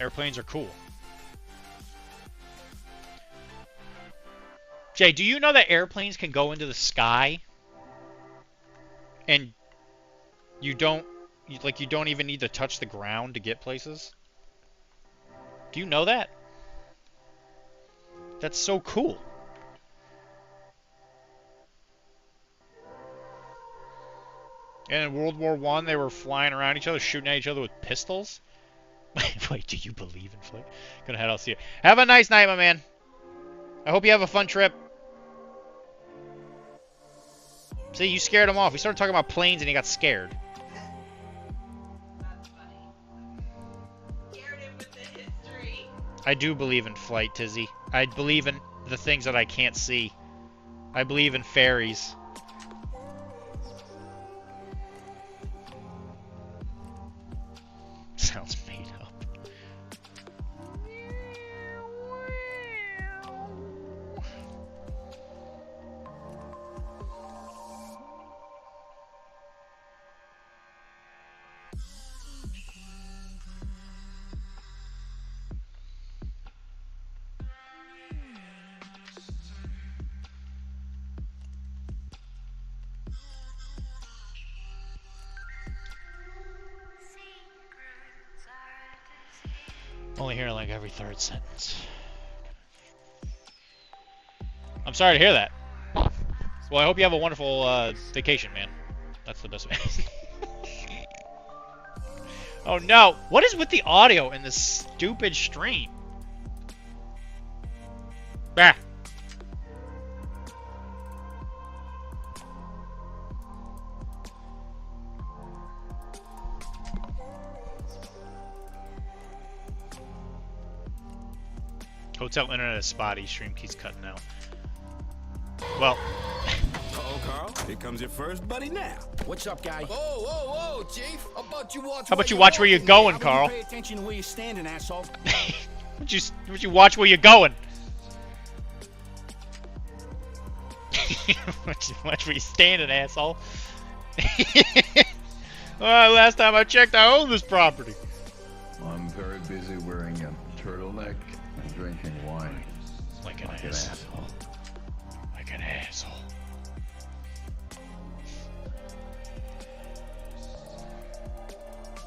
Airplanes are cool. Jay, do you know that airplanes can go into the sky and you don't even need to touch the ground to get places? Do you know that? That's so cool. And in World War I, they were flying around each other, shooting at each other with pistols? Wait, do you believe in flight? Gonna head, I'll see you. Have a nice night, my man. I hope you have a fun trip. See, you scared him off. We started talking about planes and he got scared. That's funny. Scared him with the history. I do believe in flight, Tizzy. I believe in the things that I can't see. I believe in fairies. Sounds made up. Only hearing like every third sentence. I'm sorry to hear that. Well, I hope you have a wonderful vacation, man. That's the best way. Oh no! What is with the audio in this stupid stream? Bah! Hotel internet is spotty. Stream keeps cutting out. Well. Uh-oh, Carl. Here comes your first buddy now. What's up, guy? Whoa, whoa, whoa, Chief. How about you watch How about you watch where you're going, Carl? Pay attention to where you're standing, asshole. Would you watch where you're going? Watch where you're standing, asshole. Well, last time I checked, I own this property. I'm very busy wearing a turtleneck and drinking wine. Like an asshole. Like an asshole.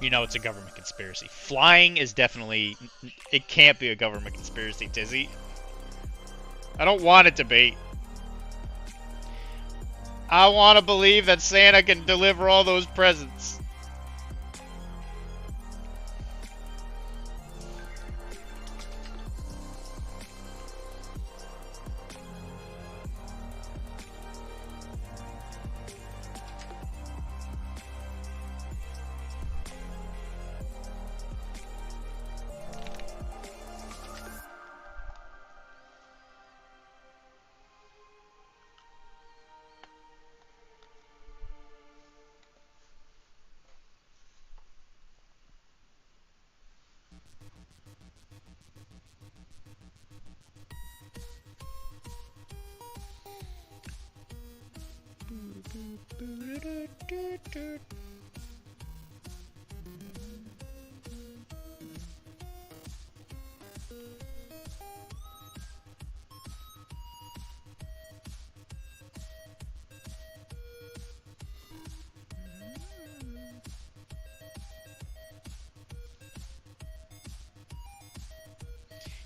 You know it's a government conspiracy. Flying is definitely... It can't be a government conspiracy, Tizzy. I don't want it to be. I want to believe that Santa can deliver all those presents.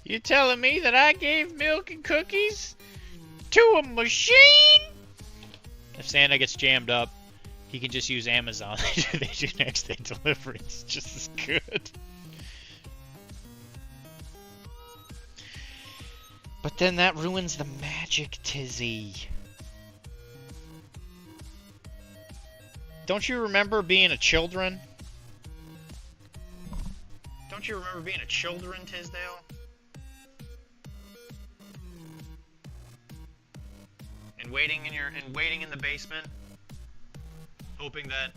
You telling me that I gave milk and cookies to a machine? If Santa gets jammed up, he can just use Amazon. They do next day delivery. It's just as good. But then that ruins the magic, Tizzy. Don't you remember being a children? Don't you remember being a children, Tisdale? And waiting in the basement, hoping that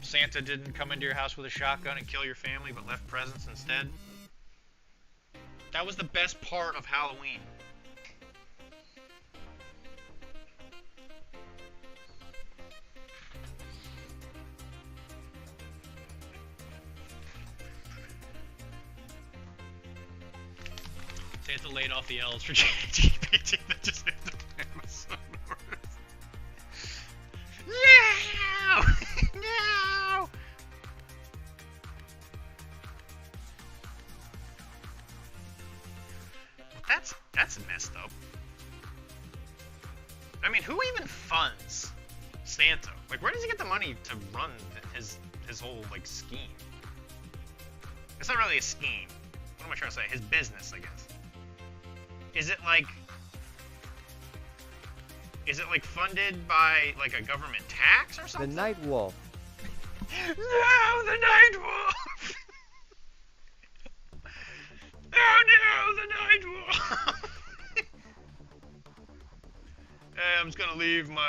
Santa didn't come into your house with a shotgun and kill your family, but left presents instead. That was the best part of Halloween. Santa laid off the elves for GPT that just hit the Amazon orders. No! No! That's messed up. I mean, who even funds Santa? Like, where does he get the money to run his whole, like, scheme? It's not really a scheme. What am I trying to say? His business, I guess. Is it like funded by like a government tax or something? The Night Wolf. No, the Night Wolf! Oh no, the Night Wolf! Hey, I'm just gonna leave my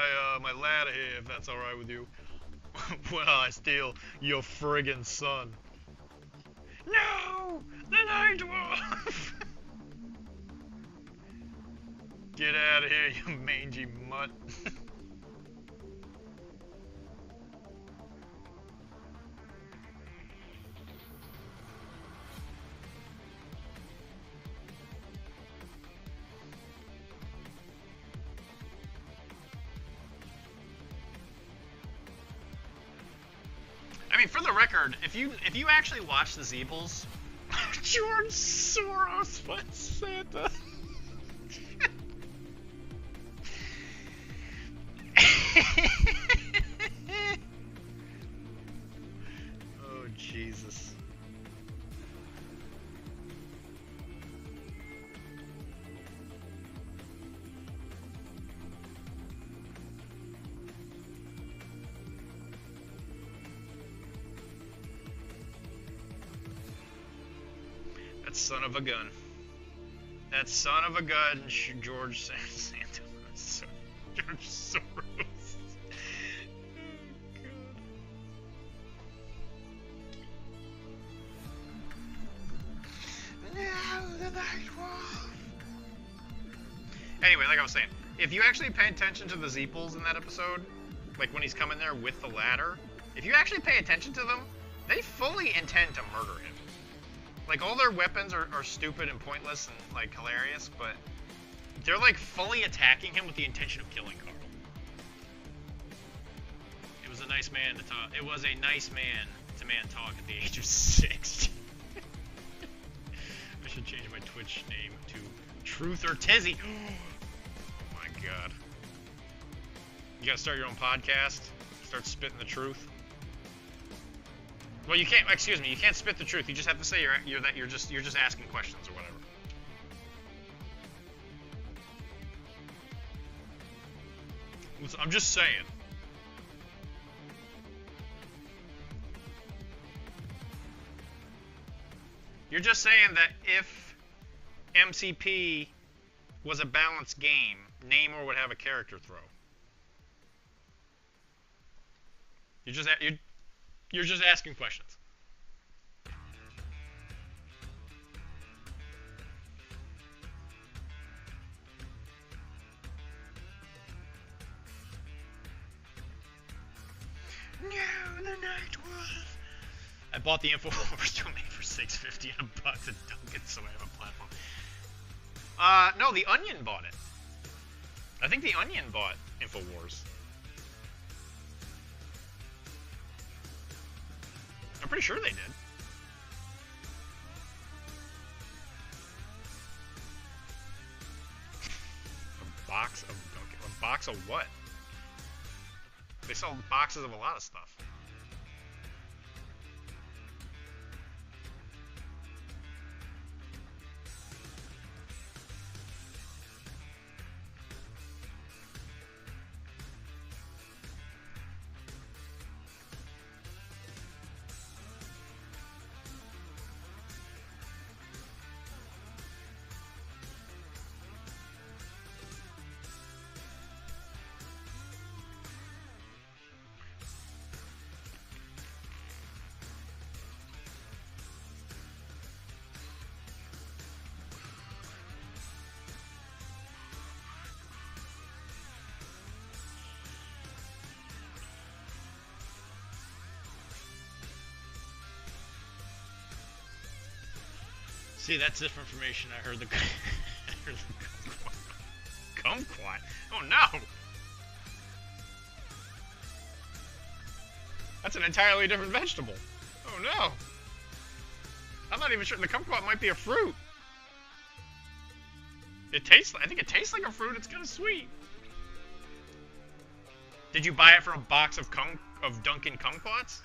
ladder here if that's alright with you. Well, I steal your friggin' son. No! The Night Wolf! Get out of here, you mangy mutt. I mean, for the record, if you actually watch the Zeebles, George Soros wants Santa. Oh, Jesus. That son of a gun. That son of a gun, George Santa. George Soros. Anyway, like I was saying, if you actually pay attention to the Zeeples in that episode, like when he's coming there with the ladder, if you actually pay attention to them, they fully intend to murder him. Like, all their weapons are stupid and pointless and, like, hilarious, but they're, like, fully attacking him with the intention of killing Carl. It was a nice man to talk. It was a nice man to man talk at the age of 6. I should change my Twitch name to Truth or Tizzy. Oh my god. You gotta start your own podcast. Start spitting the truth. Well, you can't. Excuse me. You can't spit the truth. You just have to say you're just asking questions or whatever. I'm just saying. You're just saying that if MCP was a balanced game, Namor would have a character throw. You're just asking questions. I bought the InfoWars domain for $6.50 and a box of Dunkin', so I have a platform. No, the Onion bought it. I think the Onion bought InfoWars. I'm pretty sure they did. A box of Dunkin'. A box of what? They sell boxes of a lot of stuff. See, that's different information. I heard the kumquat. Oh no! That's an entirely different vegetable. Oh no! I'm not even sure. The kumquat might be a fruit. It tastes. I think it tastes like a fruit. It's kind of sweet. Did you buy it from a box of Dunkin' kumquats?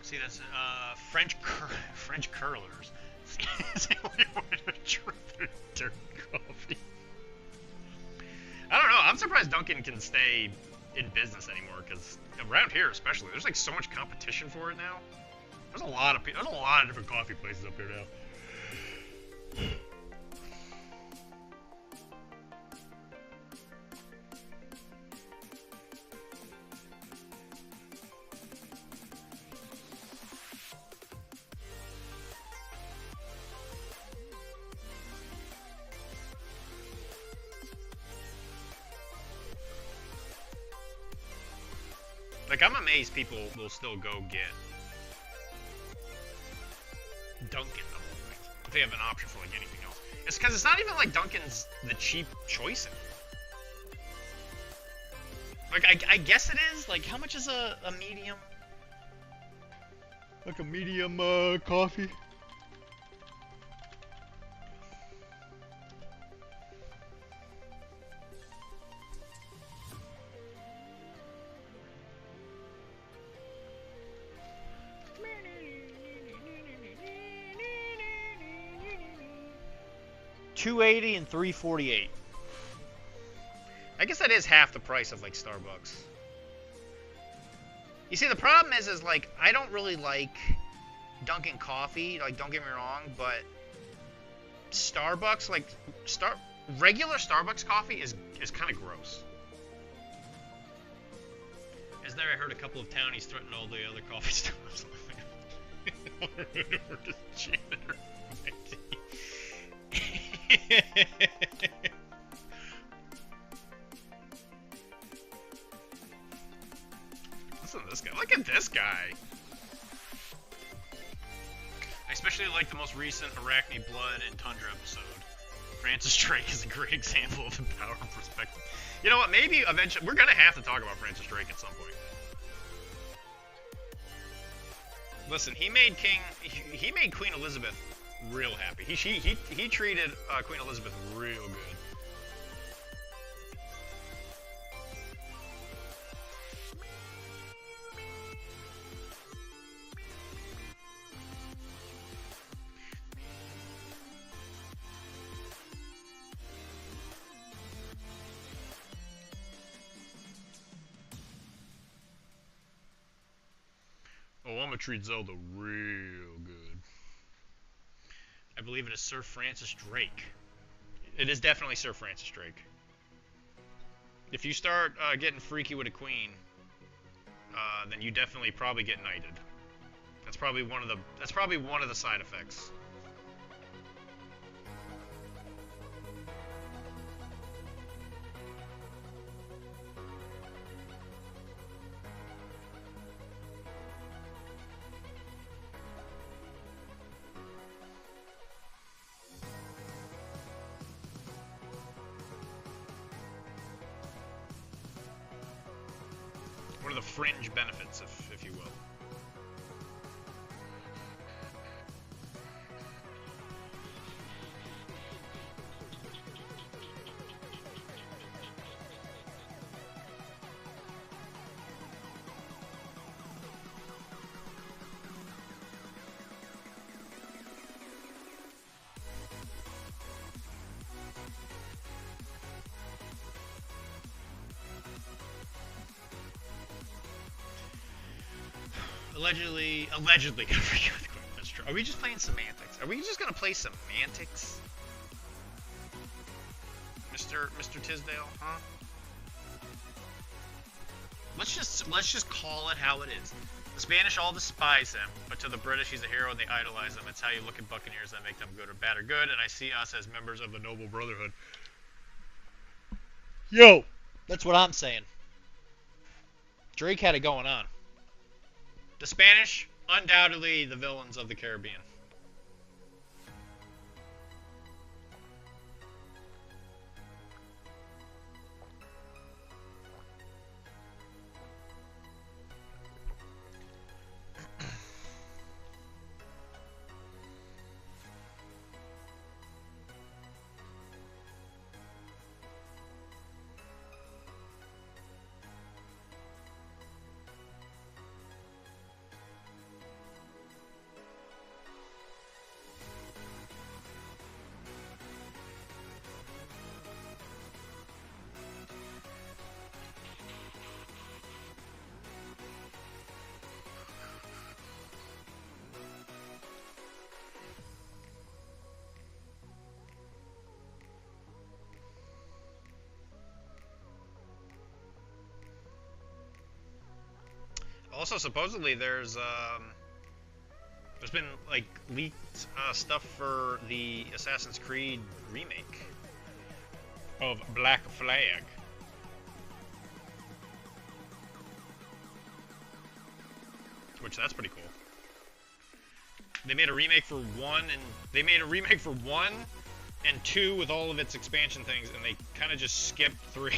See, that's French curlers. It's the only way to drink their coffee. I don't know. I'm surprised Dunkin' can stay in business anymore, because around here especially, there's like so much competition for it now. There's a lot of different coffee places up here now. Like, I'm amazed people will still go get Dunkin' the whole thing if they have an option for like anything else. It's because it's not even like Dunkin's the cheap choice anymore. Like, I guess it is. Like, how much is a medium? Like a medium coffee? $2.80 and $3.48. I guess that is half the price of like Starbucks. You see, the problem is like I don't really like Dunkin' coffee. Like, don't get me wrong, but Starbucks, like regular Starbucks coffee is kind of gross. As there, I heard a couple of townies threaten all the other coffee stores. We're just janitor. Listen to this guy. Look at this guy. I especially like the most recent Arachne Blood and Tundra episode. Francis Drake is a great example of the power of perspective. You know what? Maybe eventually we're gonna have to talk about Francis Drake at some point. Listen, he made Queen Elizabeth real happy. He treated Queen Elizabeth real good. Oh, I'm gonna treat Zelda real good. I believe it is Sir Francis Drake. It is definitely Sir Francis Drake. If you start getting freaky with a queen, then you definitely probably get knighted. That's probably one of the side effects. One of the fringe benefits, if you will. Allegedly got freaky with Queen. That's true. Are we just playing semantics? Are we just gonna play semantics, Mr. Tisdale? Huh? Let's just call it how it is. The Spanish all despise him, but to the British he's a hero and they idolize him. It's how you look at Buccaneers that make them good or bad or good, and I see us as members of the Noble Brotherhood. Yo, that's what I'm saying. Drake had it going on. The Spanish, undoubtedly the villains of the Caribbean. Also, supposedly there's been like leaked stuff for the Assassin's Creed remake of Black Flag. Which that's pretty cool. They made a remake for 1 and 2 with all of its expansion things, and they kind of just skipped 3.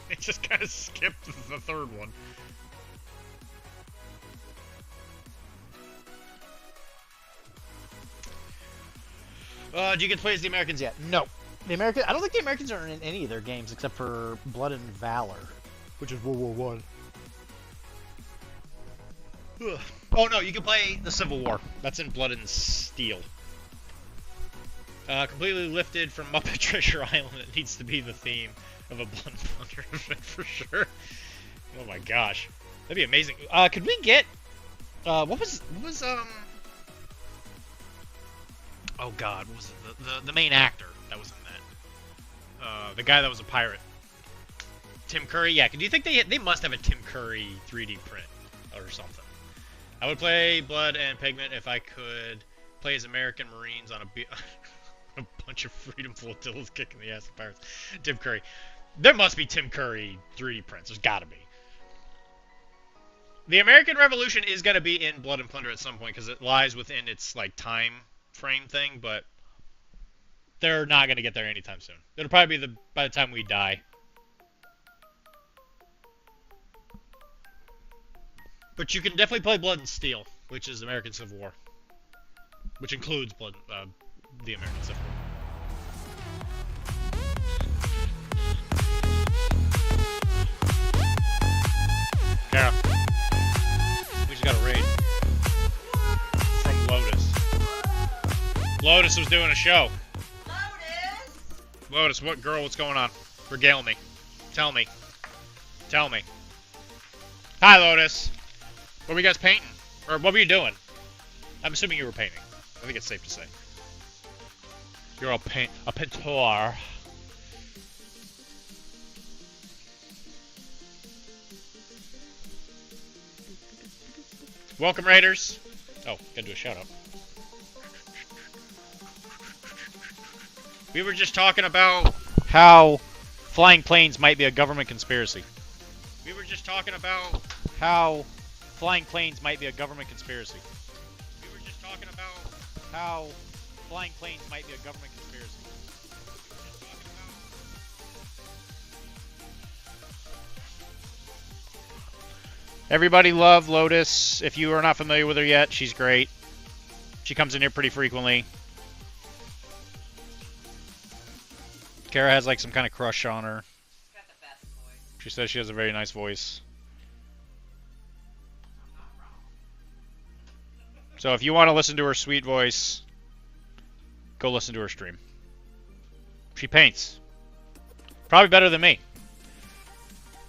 They just kind of skipped the third one. Do you get to play as the Americans yet? No. I don't think the Americans are in any of their games except for Blood and Valor, which is World War One. Oh no, you can play the Civil War. That's in Blood and Steel. Completely lifted from Muppet Treasure Island. It needs to be the theme of a Blood and Plunder event for sure. Oh my gosh, that'd be amazing. Could we get what was oh god, what was it? The main actor that was in that? The guy that was a pirate. Tim Curry. Yeah. Do you think they must have a Tim Curry 3D print or something? I would play Blood and Pigment if I could play as American Marines on a bunch of freedom flotillas kicking the ass of pirates. Tim Curry. There must be Tim Curry 3D prints. There's got to be. The American Revolution is going to be in Blood and Plunder at some point because it lies within its like time frame thing, but they're not going to get there anytime soon. It'll probably be by the time we die. But you can definitely play Blood and Steel. which is American Civil War, which includes the American Civil War. Kara, we just got a raid from Lotus. Lotus was doing a show. Lotus, what girl? What's going on? Regale me. Tell me. Tell me. Hi, Lotus. What were you guys painting? Or what were you doing? I'm assuming you were painting. I think it's safe to say. You're a painter. Welcome, Raiders. Oh, gotta do a shout out. We were just talking about how flying planes might be a government conspiracy. We were just talking about how flying planes might be a government conspiracy. We were just talking about how flying planes might be a government conspiracy. Everybody love Lotus. If you are not familiar with her yet, she's great. She comes in here pretty frequently. Kara has like some kind of crush on her. She's got the best voice. She says she has a very nice voice. I'm not wrong. So if you want to listen to her sweet voice, go listen to her stream. She paints. Probably better than me.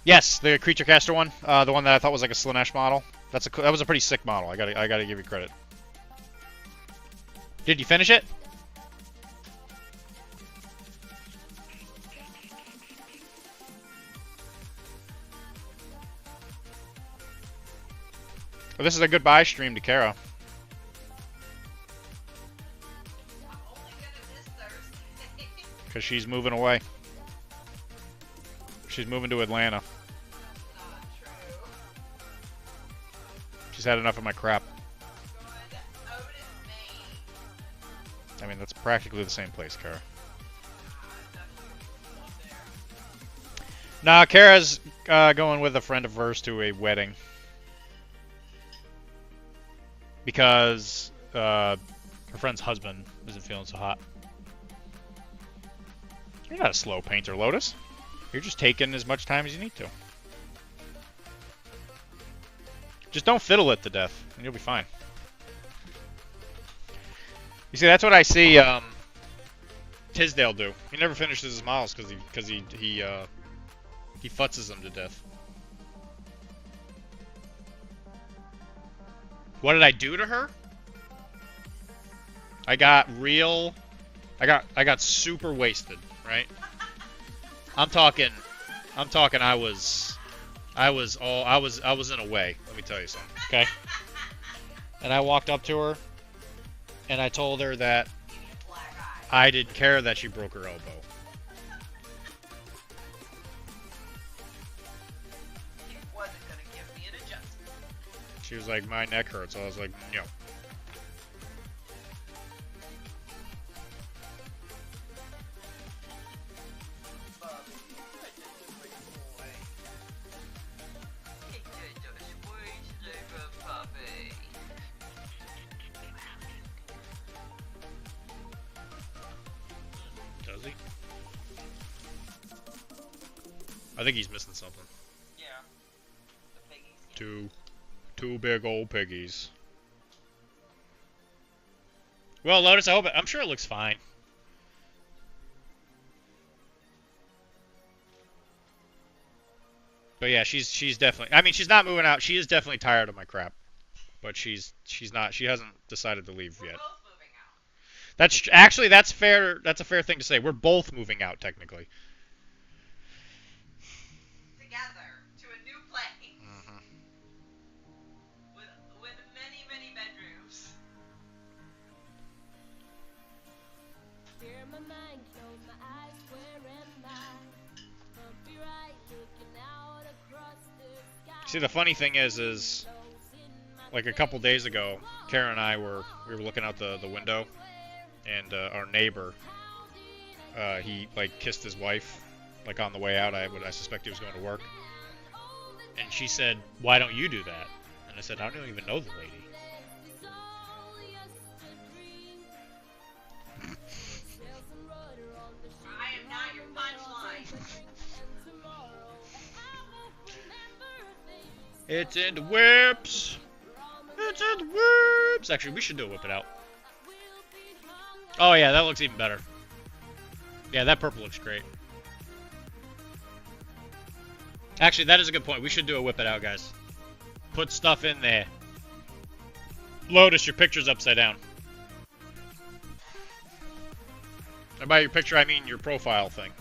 Yes, the Creature Caster one, the one that I thought was like a Slanesh model. That was a pretty sick model. I gotta give you credit. Did you finish it? Well, this is a goodbye stream to Kara. I'm only gonna miss Thursday. Because she's moving away. She's moving to Atlanta. Not true. She's had enough of my crap. Going to Otis, Maine. I mean, that's practically the same place, Kara. Nah, Kara's going with a friend of hers to a wedding. Because her friend's husband isn't feeling so hot. You're not a slow painter, Lotus. You're just taking as much time as you need to. Just don't fiddle it to death, and you'll be fine. You see, that's what I see Tisdale do. He never finishes his models because he futzes them to death. What did I do to her? I got super wasted, right? I'm talking I was in a way, let me tell you something, okay? And I walked up to her and I told her that I didn't care that she broke her elbow. He wasn't gonna give me an adjustment. She was like, my neck hurts. So I was like, no. Does he? I think he's missing something. Yeah. The piggies. Two big old piggies. Well, Lotus, I'm sure it looks fine. But yeah, she's definitely. I mean, she's not moving out. She is definitely tired of my crap. But she's not. She hasn't decided to leave yet. We're both moving out. That's fair. That's a fair thing to say. We're both moving out technically. Together to a new place. Mm-hmm. With many, many bedrooms. See, the funny thing is like a couple days ago, Kara and I were looking out the window, and our neighbor, he like kissed his wife, like on the way out. I suspect he was going to work, and she said, "Why don't you do that?" And I said, "I don't even know the lady." It's in the whips. It's in the whips. Actually, we should do a whip it out. Oh yeah, that looks even better. Yeah, that purple looks great. Actually, that is a good point. We should do a whip it out, guys. Put stuff in there. Lotus, your picture's upside down. And by your picture, I mean your profile thing.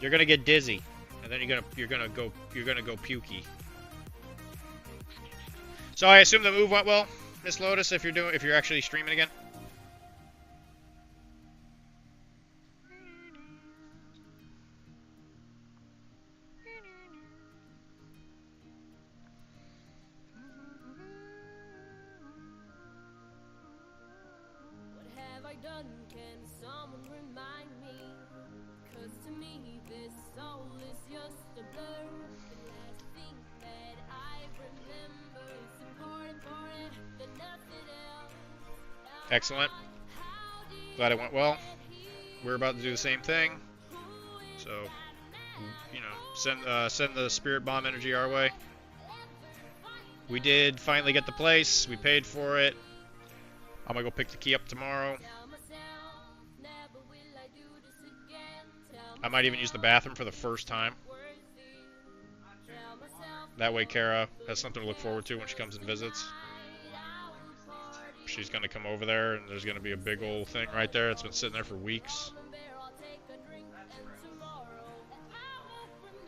You're gonna get dizzy, and then you're gonna go pukey. So I assume the move went well, Miss Lotus. If you're actually streaming again. Excellent. Glad it went well. We're about to do the same thing. So, you know, send the spirit bomb energy our way. We did finally get the place. We paid for it. I'm gonna go pick the key up tomorrow. I might even use the bathroom for the first time. That way Kara has something to look forward to when she comes and visits. She's going to come over there, and there's going to be a big old thing right there. It's been sitting there for weeks.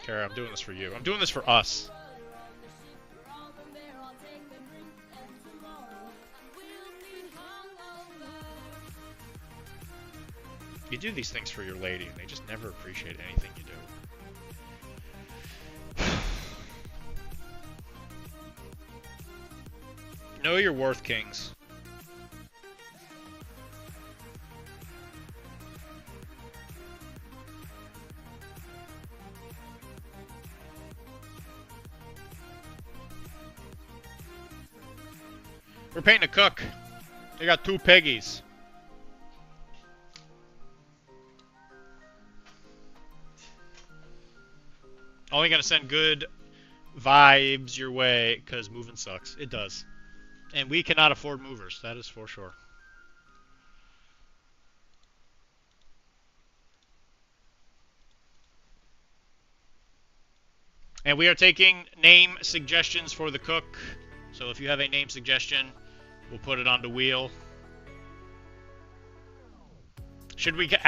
Kara, I'm doing this for you. I'm doing this for us. You do these things for your lady, and they just never appreciate anything you do. Know your worth, kings. We're paying a cook. They got 2 piggies. Only gonna send good vibes your way, because moving sucks. It does. And we cannot afford movers. That is for sure. And we are taking name suggestions for the cook. So if you have a name suggestion, we'll put it on the wheel. Should we call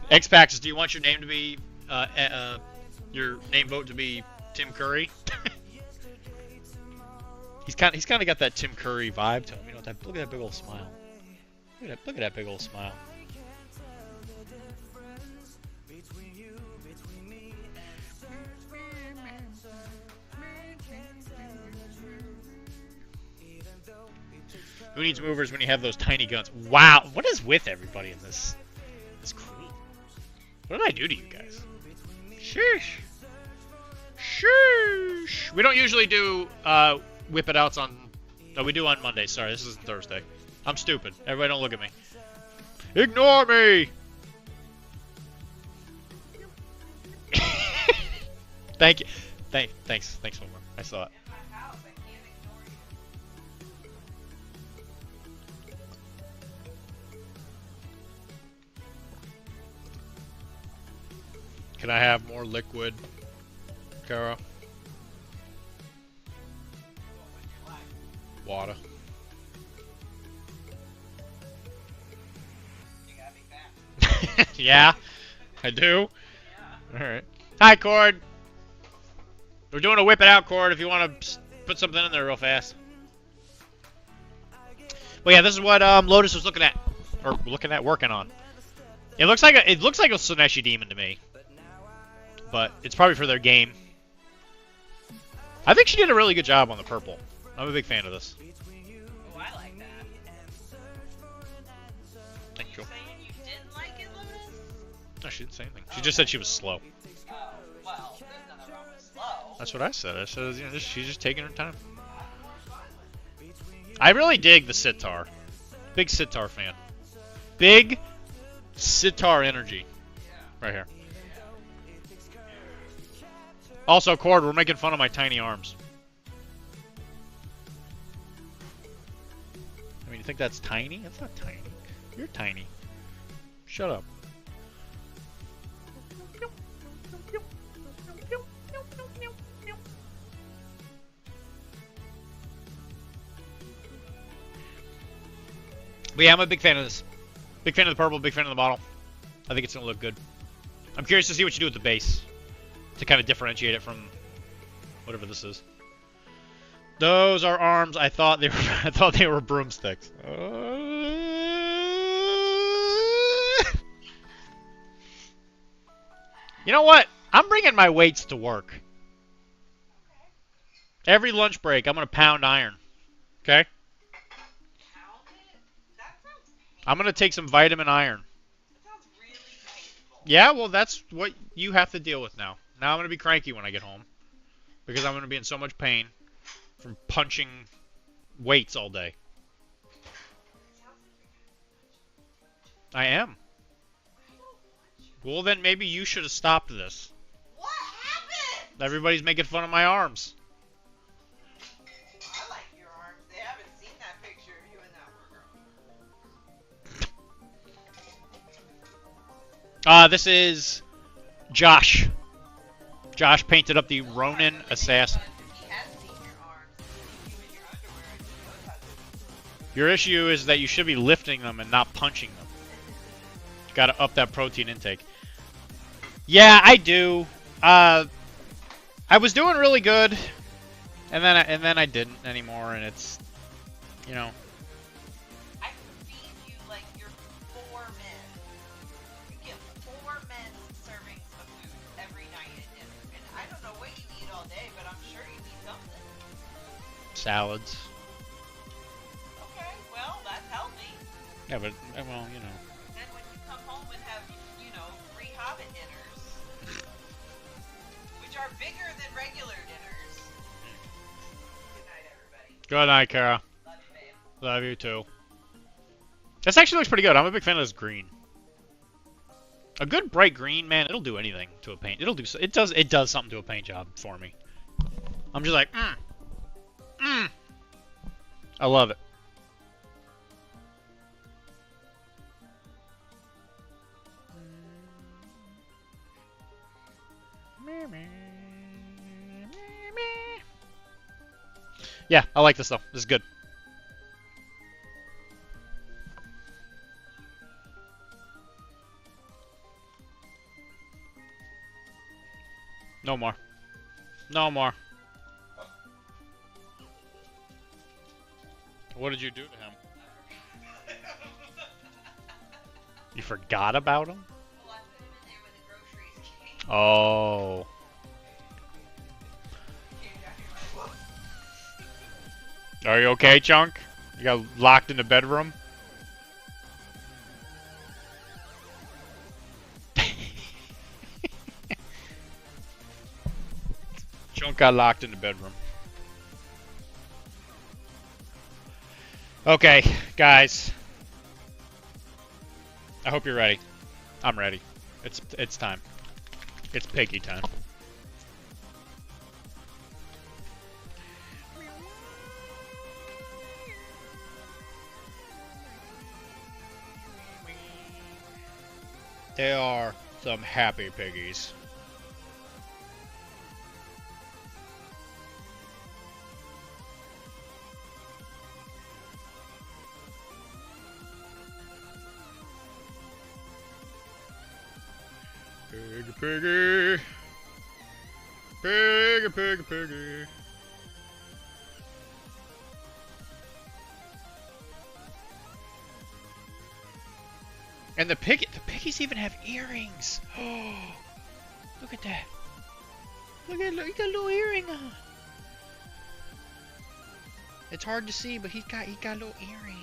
X-Paxes, do you want your name to be your name vote to be Tim Curry? he's kind of got that Tim Curry vibe to him. You know, look at that big old smile. Look at that big old smile. Who needs movers when you have those tiny guns? Wow, what is with everybody in this crew? What did I do to you guys? Sheesh. Sheesh. We don't usually do whip it outs on... No, we do on Monday. Sorry, this isn't Thursday. I'm stupid. Everybody don't look at me. Ignore me! Thank you. Thanks, Homer. I saw it. Can I have more liquid, Kara? Water. Yeah, I do. Yeah. Alright. Hi, Cord. We're doing a whip it out, Cord, if you want to put something in there real fast. Well, yeah, this is what Lotus was looking at. Or working on. It looks like a Slaneshi demon to me. But it's probably for their game. I think she did a really good job on the purple. I'm a big fan of this. Oh, I like that. Thank you. Saying you didn't like it, Lotus? No, she didn't say anything. She just said she was slow. Oh, well, there's nothing wrong with slow. That's what I said. I said, you know, she's just taking her time. I really dig the sitar. Big sitar fan. Big sitar energy. Right here. Also, Cord, we're making fun of my tiny arms. I mean, you think that's tiny? That's not tiny. You're tiny. Shut up. But yeah, I'm a big fan of this. Big fan of the purple, big fan of the bottle. I think it's going to look good. I'm curious to see what you do with the base to kind of differentiate it from whatever this is. Those are arms. I thought they were I thought they were broomsticks. You know what? I'm bringing my weights to work. Every lunch break, I'm going to pound iron. Okay? I'm going to take some vitamin iron. That sounds really painful. Yeah, well, that's what you have to deal with now. Now I'm going to be cranky when I get home. Because I'm going to be in so much pain from punching weights all day. I am. Well, then maybe you should have stopped this. What happened? Everybody's making fun of my arms. I like your arms. They haven't seen that picture of you in that workout. This is Josh. Josh painted up the Ronin Assassin. He has seen your arms. He's seen you in your underwear and he knows how to. Your issue is that you should be lifting them and not punching them. You gotta up that protein intake. Yeah, I do. I was doing really good, and then I didn't anymore, and it's, you know. I can feed you like you're 4 men. You get 4 men's servings of food every night at dinner. And I don't know what you eat all day, but I'm sure you eat something. Salads. Okay, well, that's healthy. Yeah, but, well, you know. Then when you come home and have, 3 Hobbit dinners, which are bigger than regular dinners. Good night, everybody. Good night, Kara. Love you, babe. Love you too. This actually looks pretty good. I'm a big fan of this green. A good bright green, man, it'll do anything to a paint. It does something to a paint job for me. I'm just like, I love it. Yeah, I like this though. This is good. No more. No more. What did you do to him? You forgot about him? Well, I put him in there when the groceries came. Oh. Came down here like, Are you okay, Chunk? You got locked in the bedroom? Chunk got locked in the bedroom. Okay, guys. I hope you're ready. I'm ready. It's time. It's piggy time. They are some happy piggies. Piggy, piggy. Piggy, piggy, piggy. And the piggies even have earrings. Oh, look at that. Look, he got a little earring on. It's hard to see, but he got a little earring.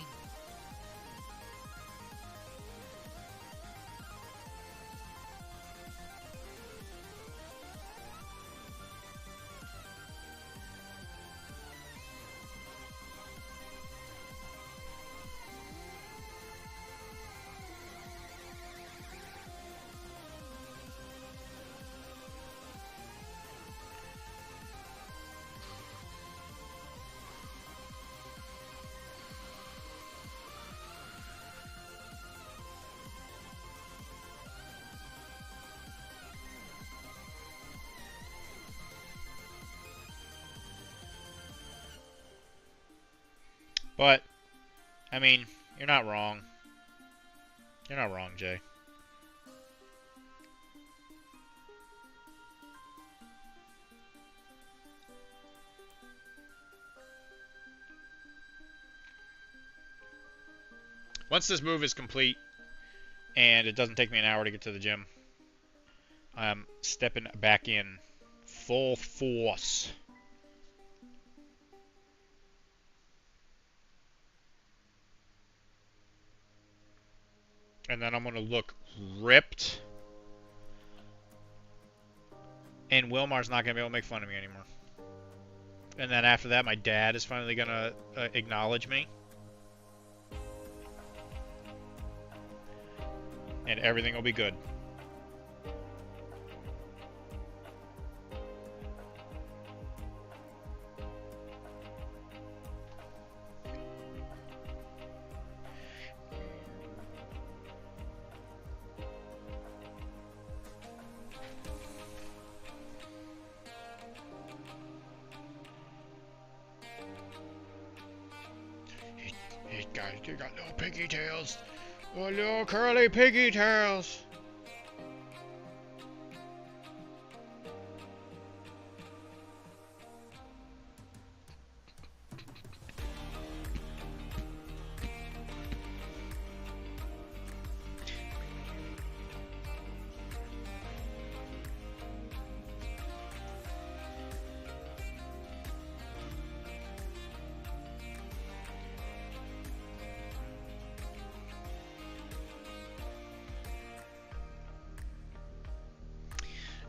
But, I mean, you're not wrong. You're not wrong, Jay. Once this move is complete, and it doesn't take me an hour to get to the gym, I'm stepping back in full force. And then I'm going to look ripped. And Wilmar's not going to be able to make fun of me anymore. And then after that, my dad is finally going to acknowledge me. And everything will be good. Hey guys, you got little piggy tails. Oh, little curly piggy tails.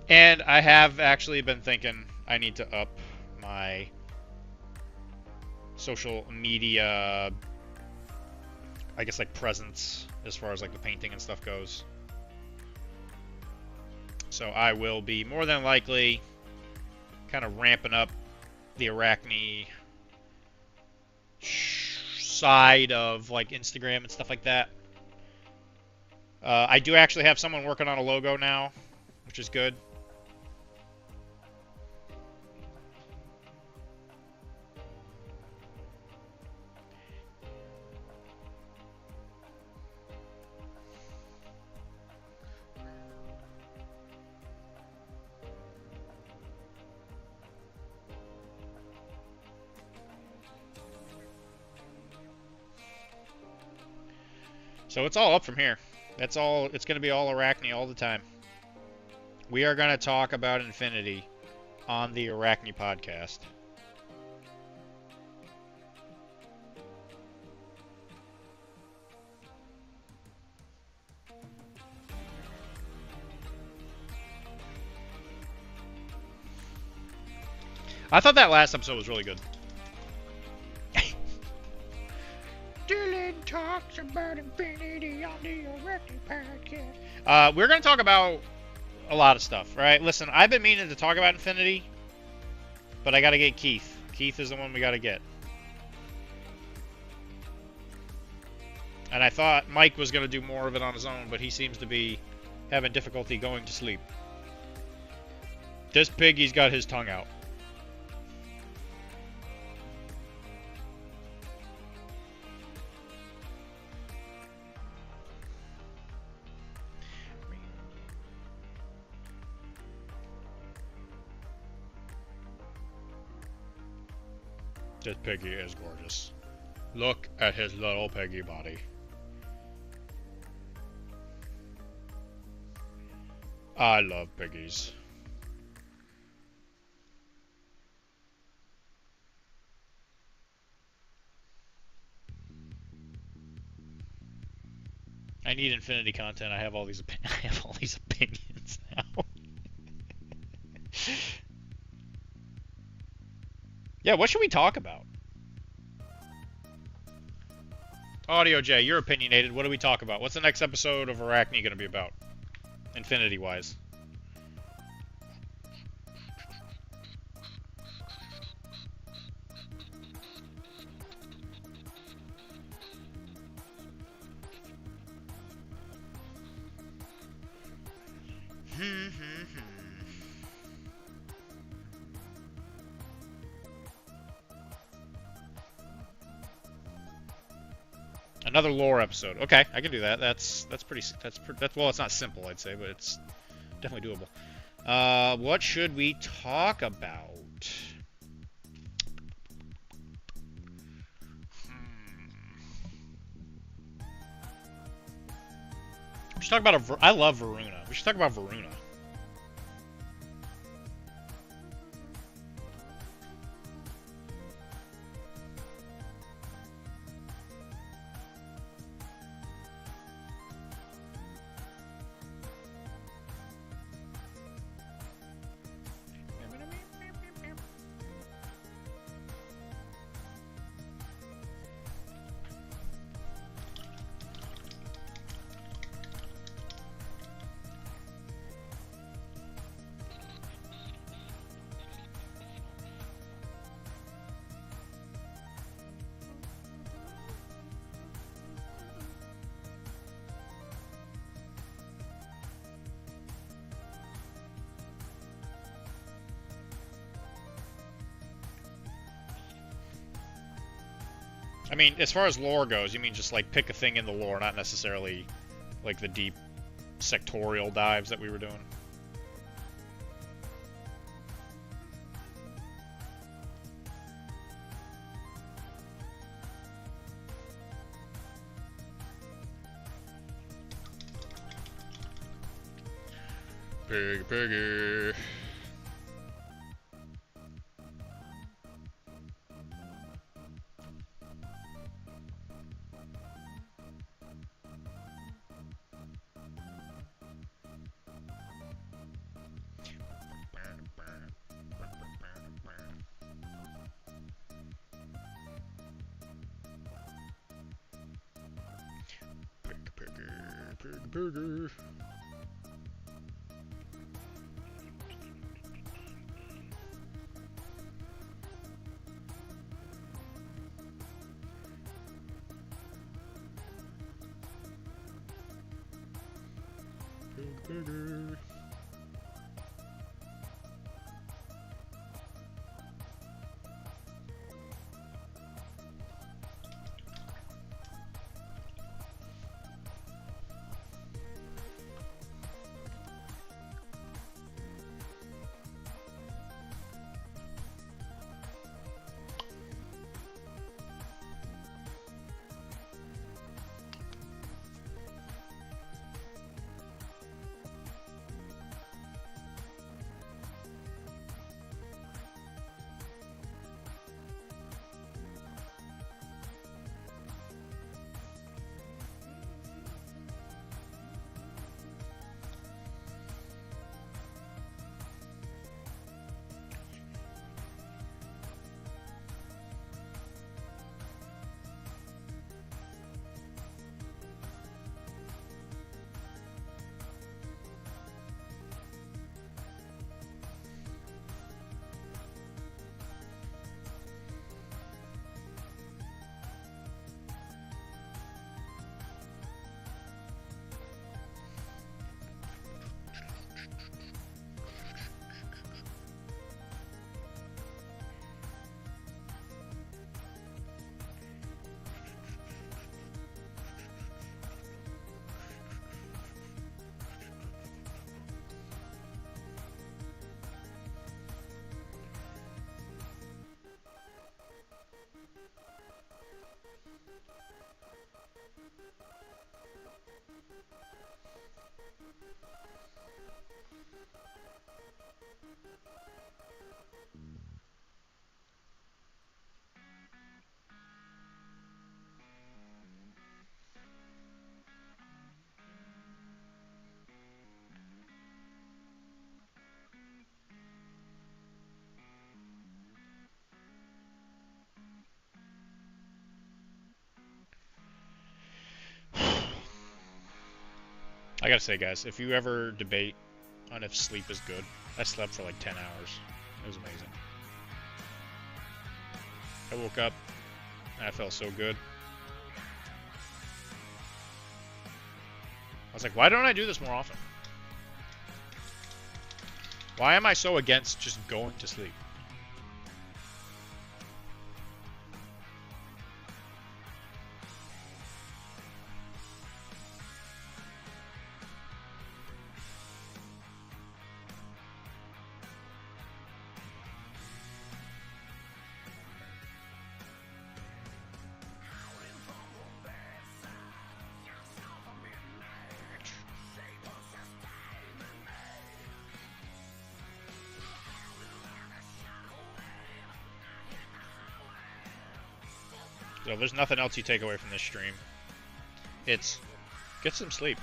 And I have actually been thinking I need to up my social media, I guess, like, presence as far as like the painting and stuff goes. So I will be more than likely kind of ramping up the Arachne side of like Instagram and stuff like that. I do actually have someone working on a logo now, which is good. So it's all up from here. That's all. It's going to be all Arachne all the time. We are going to talk about Infinity on the Arachne podcast. I thought that last episode was really good. Dylan talks about Infinity on the Arachne podcast. We're going to talk about a lot of stuff, right? Listen, I've been meaning to talk about Infinity, but I got to get Keith. Keith is the one we got to get. And I thought Mike was going to do more of it on his own, but he seems to be having difficulty going to sleep. This piggy's got his tongue out. This piggy is gorgeous. Look at his little piggy body. I love piggies. I need Infinity content. I have all these opinions now. Yeah, what should we talk about? Audio J, you're opinionated. What do we talk about? What's the next episode of Arachne going to be about? Infinity-wise. Another lore episode. Okay, I can do that. That's well, it's not simple, I'd say, but it's definitely doable. What should we talk about? We should talk about I love Varuna. We should talk about Varuna. I mean, as far as lore goes, you mean just like pick a thing in the lore, not necessarily like the deep sectorial dives that we were doing. Piggy. Burger. Burger. I gotta say, guys, if you ever debate on if sleep is good, I slept for like 10 hours. It was amazing. I woke up and I felt so good. I was like, why don't I do this more often? Why am I so against just going to sleep? So if there's nothing else you take away from this stream, it's get some sleep.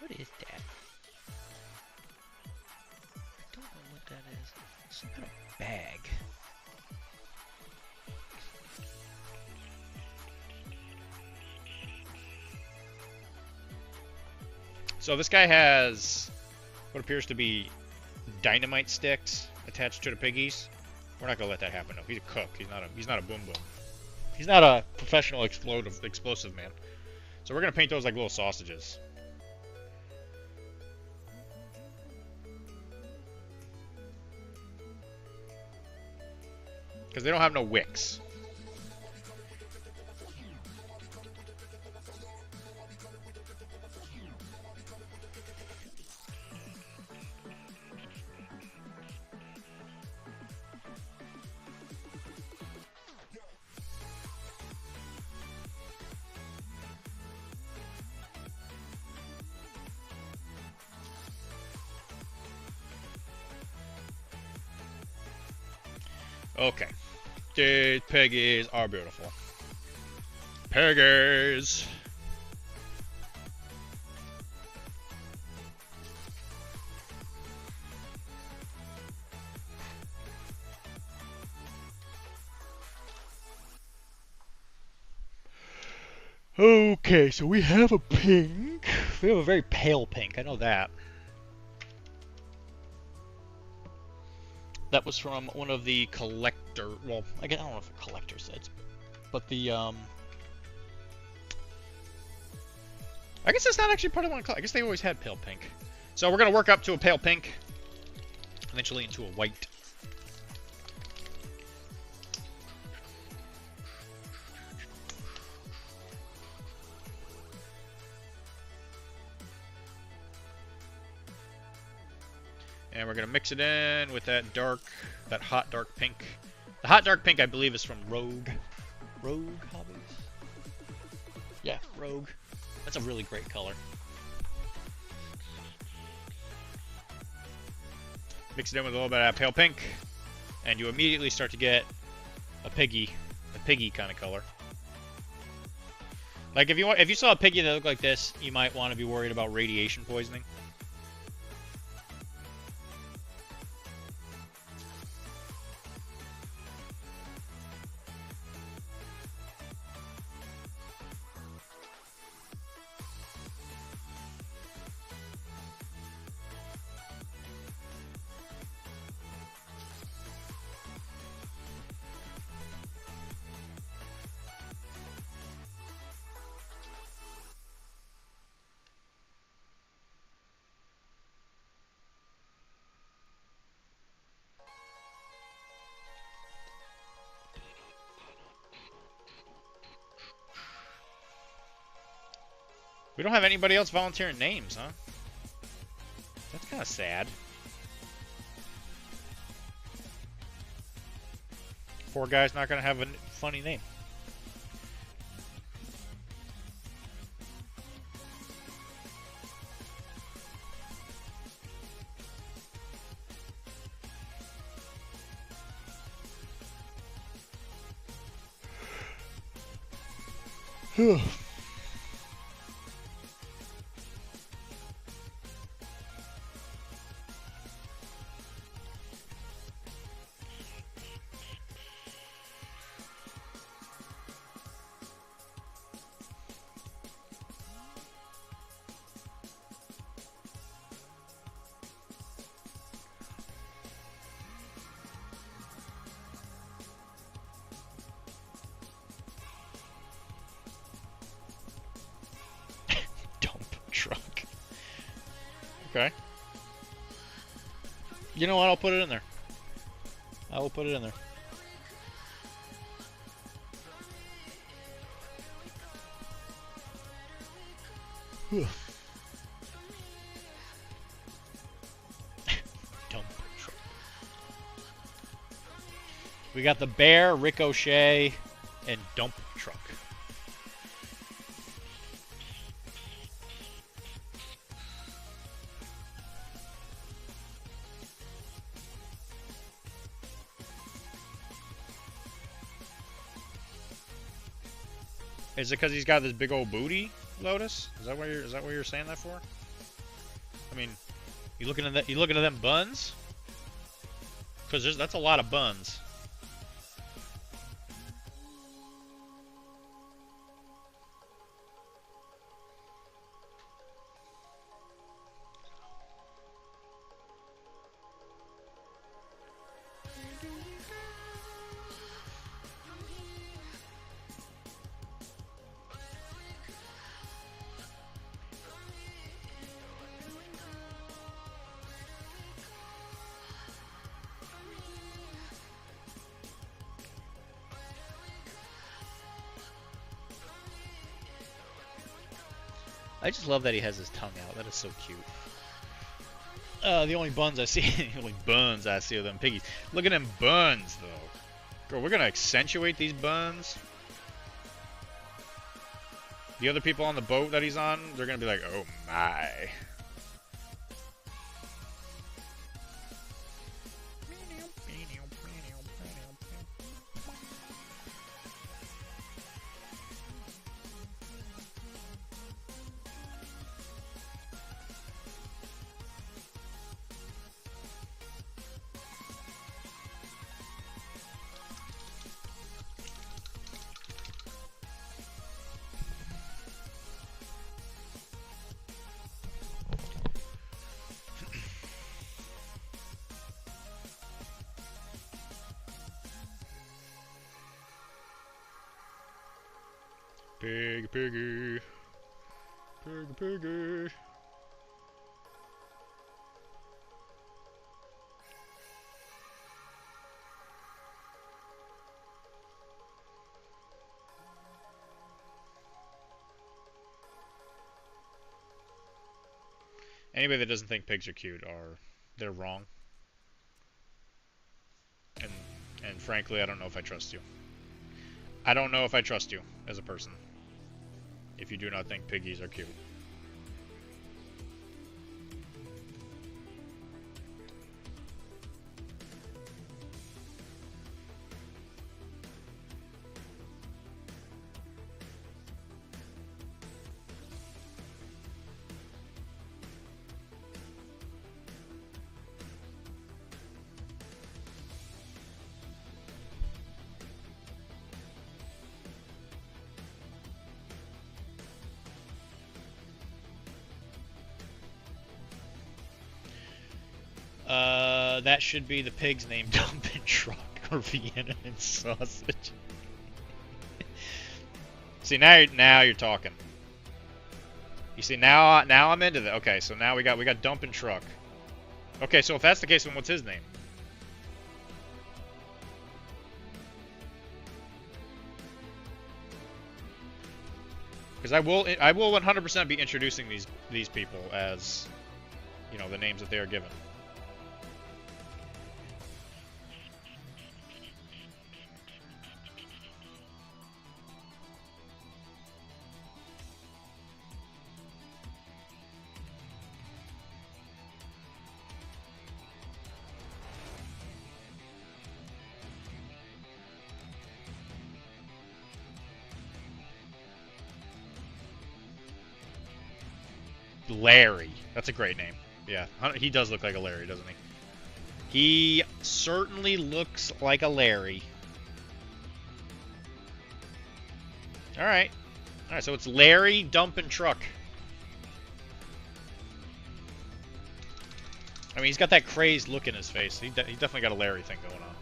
What is that? I don't know what that is. Some kind of bag. So this guy has what appears to be dynamite sticks attached to the piggies. We're not gonna let that happen though. He's a cook. He's not a boom boom. He's not a professional explosive man. So we're gonna paint those like little sausages. Because they don't have no wicks. Okay. These piggies are beautiful. Piggies! Okay, so we have a pink. We have a very pale pink, I know that. That was from one of the collector, well, I don't know if a collector sets, but the, I guess that's not actually part of one color. I guess they always had pale pink. So we're going to work up to a pale pink, eventually into a white. And we're going to mix it in with that hot dark pink. The hot dark pink, I believe, is from Rogue. Rogue Hobbies? Yeah, Rogue. That's a really great color. Mix it in with a little bit of that pale pink, and you immediately start to get a piggy kind of color. Like if you saw a piggy that looked like this, you might want to be worried about radiation poisoning. We don't have anybody else volunteering names, huh? kind of sad. Poor guy's not gonna have a funny name. Truck. Okay. You know what? I'll put it in there. I will put it in there. Dump truck. We got the bear, Ricochet, and dump truck. Is it because he's got this big old booty, Lotus? Is that what you're saying that for? I mean, you looking at that? You looking at them buns? Because that's a lot of buns. I just love that he has his tongue out. That is so cute. The only buns I see, the only buns I see are them piggies. Look at them buns, though. Girl, we're gonna accentuate these buns. The other people on the boat that he's on, they're gonna be like, oh my. Pig, piggy. Pig, piggy. Anybody that doesn't think pigs are cute they're wrong. And frankly, I don't know if I trust you. I don't know if I trust you as a person. If you do not think piggies are cute. That should be the pig's name, Dumpin' Truck, or Vienna and Sausage. See, now you're talking. You see, now I'm into that. Okay, so now we got Dumpin' Truck. Okay, so if that's the case, then what's his name? Because I will 100% be introducing these people as you know, the names that they are given. Larry. That's a great name. Yeah, he does look like a Larry, doesn't he? He certainly looks like a Larry. Alright. Alright, so it's Larry Dumpin' Truck. I mean, he's got that crazed look in his face. He definitely got a Larry thing going on.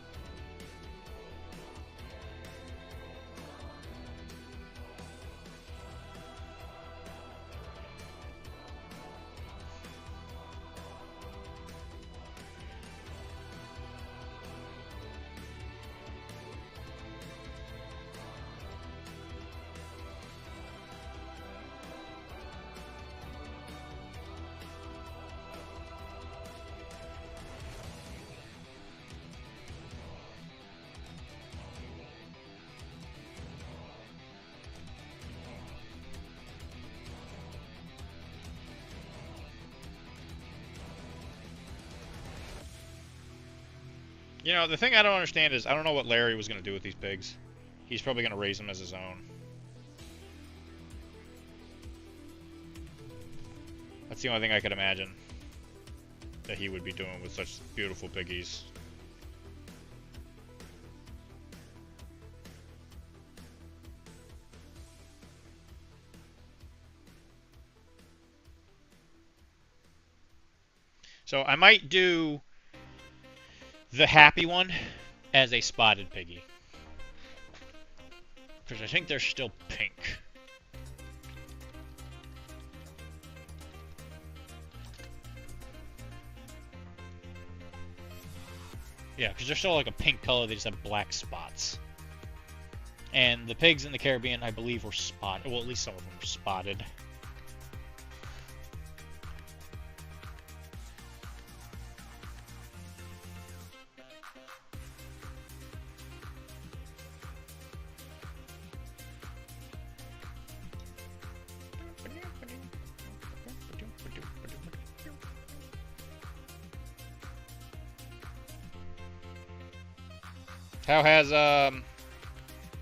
You know, the thing I don't understand is I don't know what Larry was going to do with these pigs. He's probably going to raise them as his own. That's the only thing I could imagine that he would be doing with such beautiful piggies. So I might do the happy one as a spotted piggy, because I think they're still pink. Yeah, because they're still like a pink color, they just have black spots. And the pigs in the Caribbean, I believe, were spotted. Well, at least some of them were spotted.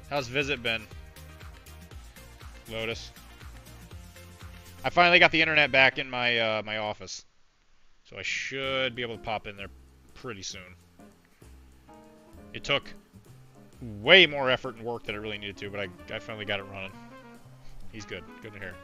How's visit been, Lotus? I finally got the internet back in my my office, so I should be able to pop in there pretty soon. It took way more effort and work than it really needed to, but I finally got it running. He's good. Good to hear.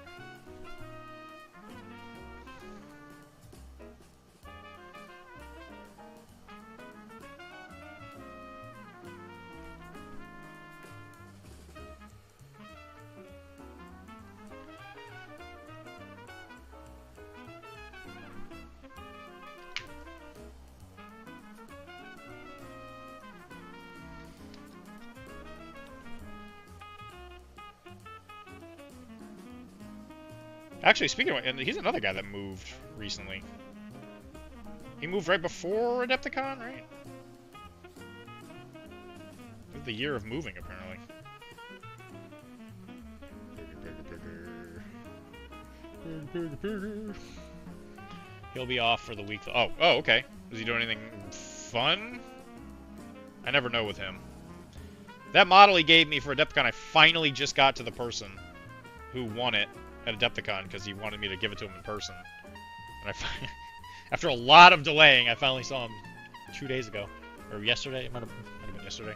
Actually, speaking of, and he's another guy that moved recently. He moved right before Adepticon, right? It was the year of moving, apparently. He'll be off for the week. Oh, okay. Is he doing anything fun? I never know with him. That model he gave me for Adepticon, I finally just got to the person who won it at Adepticon because he wanted me to give it to him in person. And after a lot of delaying, I finally saw him 2 days ago. Or yesterday. It might have been yesterday.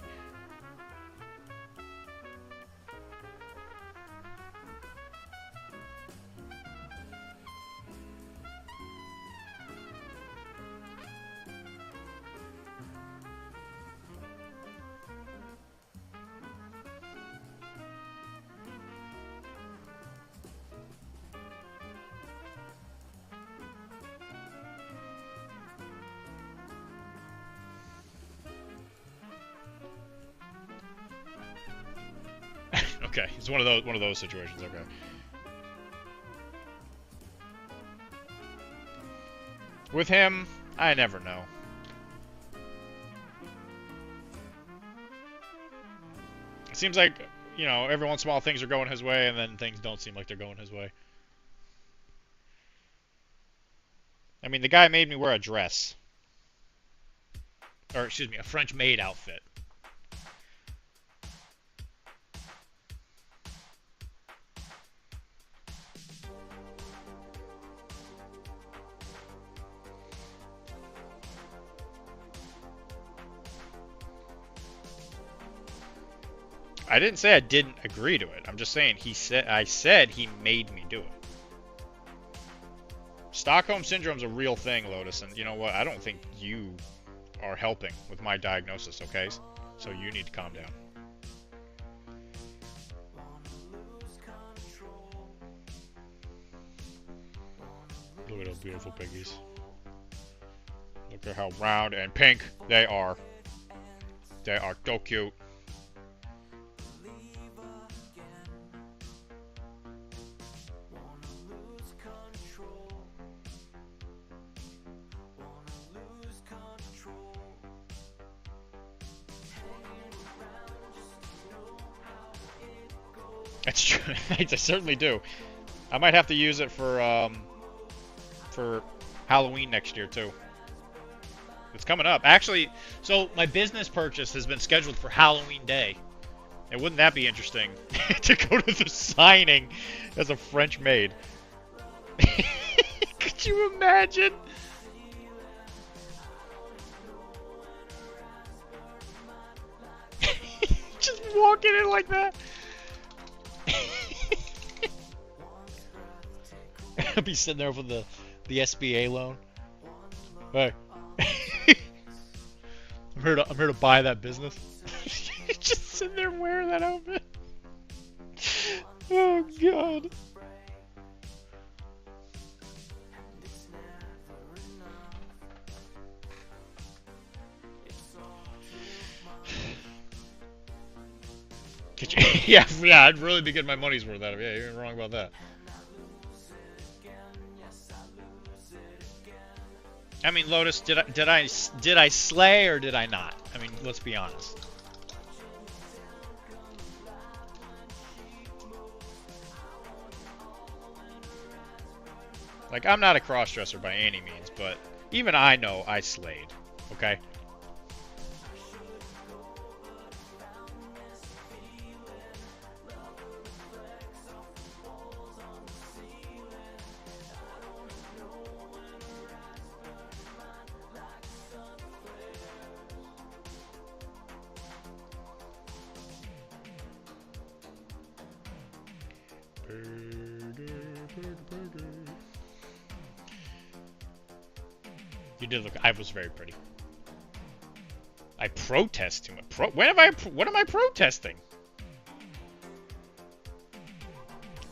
Okay, it's one of those situations. Okay. With him, I never know. It seems like, you know, every once in a while things are going his way, and then things don't seem like they're going his way. I mean, the guy made me wear a dress. Or, excuse me, a French maid outfit. I didn't say I didn't agree to it. I'm just saying I said he made me do it. Stockholm Syndrome's a real thing, Lotus, and you know what? I don't think you are helping with my diagnosis, okay? So you need to calm down. Look at those beautiful piggies. Look at how round and pink they are. They are so cute. That's true. I certainly do. I might have to use it for Halloween next year too. It's coming up. Actually, so my business purchase has been scheduled for Halloween Day. And wouldn't that be interesting to go to the signing as a French maid? Could you imagine? Just walking in like that. I'll be sitting there with the SBA loan. Hey, I'm here to buy that business. Just sitting there wearing that outfit. Oh God. Could you, yeah, I'd really be getting my money's worth out of it. Yeah, you ain't wrong about that. I mean, Lotus, did I slay or did I not? I mean, let's be honest. Like, I'm not a cross-dresser by any means, but even I know I slayed, okay? You did look. I was very pretty. I protest too much. What am I protesting?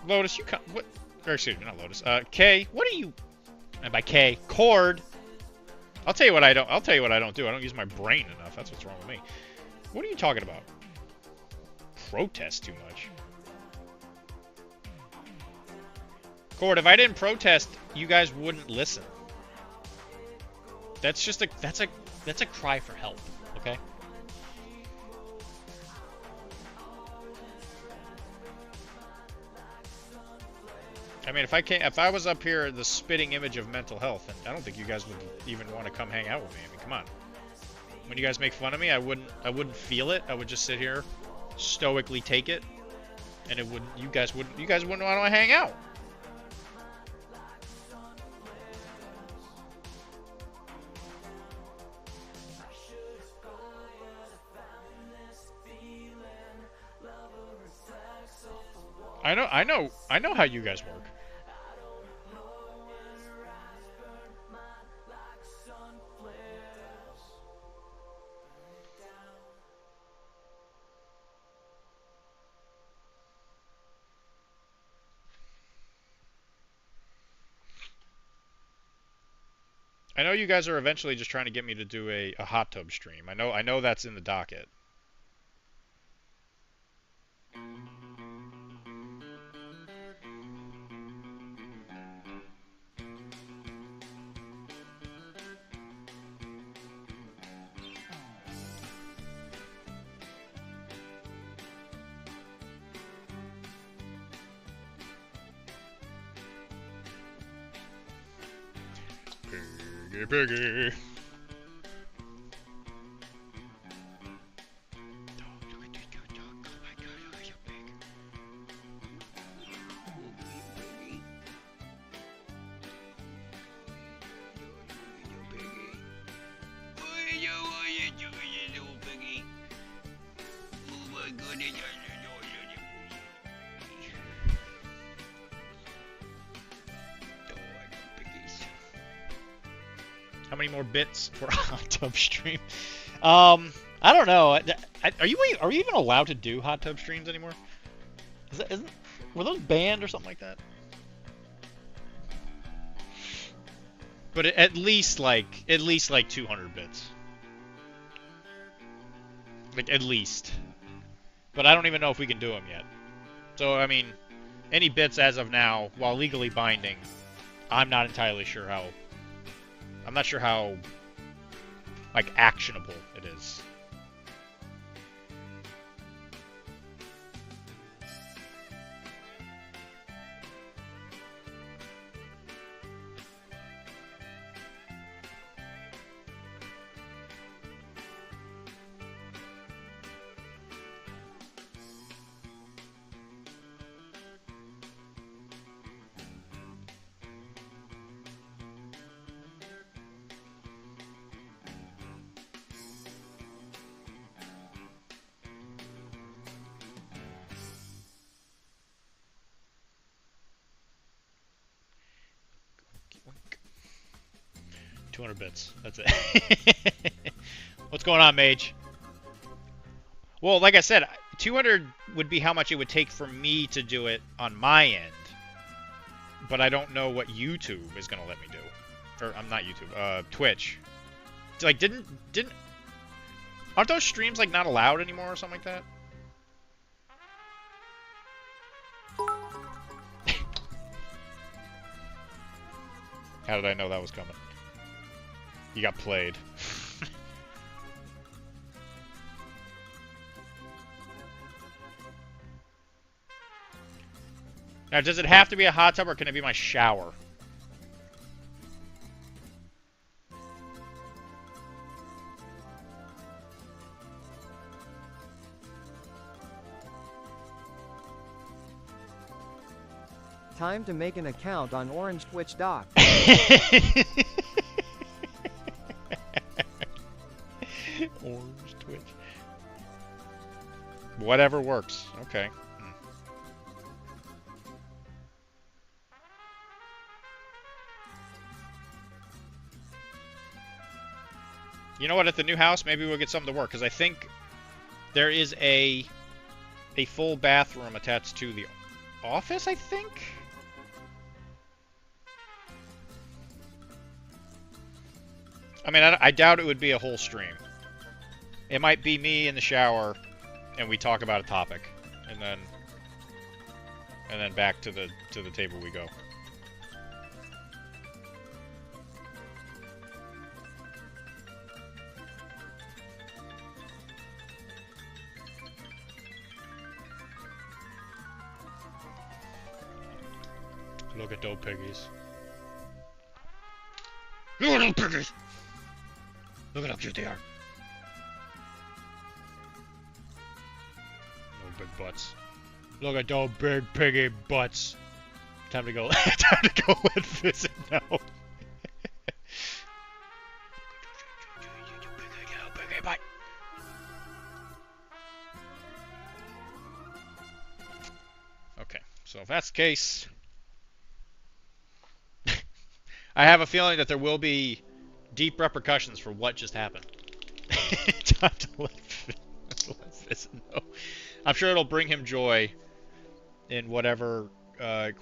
Lotus, you come. What? Or excuse me, not Lotus. K. What are you? And by K, Cord. I'll tell you what I don't. I'll tell you what I don't do. I don't use my brain enough. That's what's wrong with me. What are you talking about? Protest too much. Cord, if I didn't protest, you guys wouldn't listen. That's just that's a cry for help, okay? I mean, if I was up here the spitting image of mental health, then I don't think you guys would even want to come hang out with me. I mean, come on. When you guys make fun of me, I wouldn't feel it. I would just sit here, stoically take it, and you guys wouldn't want to hang out. I know how you guys work. I know you guys are eventually just trying to get me to do a hot tub stream. I know that's in the docket. Piggy. How many more bits for a hot tub stream? I don't know. Are we even allowed to do hot tub streams anymore? Were those banned or something like that? But at least like 200 bits. Like at least. But I don't even know if we can do them yet. So I mean, any bits as of now, while legally binding, I'm not entirely sure how. I'm not sure how, like, actionable it is. Oink. 200 bits. That's it. What's going on, Mage? Well, like I said, 200 would be how much it would take for me to do it on my end. But I don't know what YouTube is going to let me do. Or, I'm not YouTube. Twitch. Like, aren't those streams, like, not allowed anymore or something like that? How did I know that was coming? You got played. Now, does it have to be a hot tub or can it be my shower? Time to make an account on Orange Twitch Doc. Orange Twitch. Whatever works. Okay. You know what? At the new house, maybe we'll get something to work because I think there is a full bathroom attached to the office. I think. I mean, I doubt it would be a whole stream. It might be me in the shower, and we talk about a topic, and then back to the table we go. Look at those piggies. Look at those piggies! Look at how cute they are. No big butts. Look at those big piggy butts. Time to go. Time to go and visit now. Okay, so if that's the case, I have a feeling that there will be deep repercussions for what just happened. Time to let Vincent know. I'm sure it'll bring him joy in whatever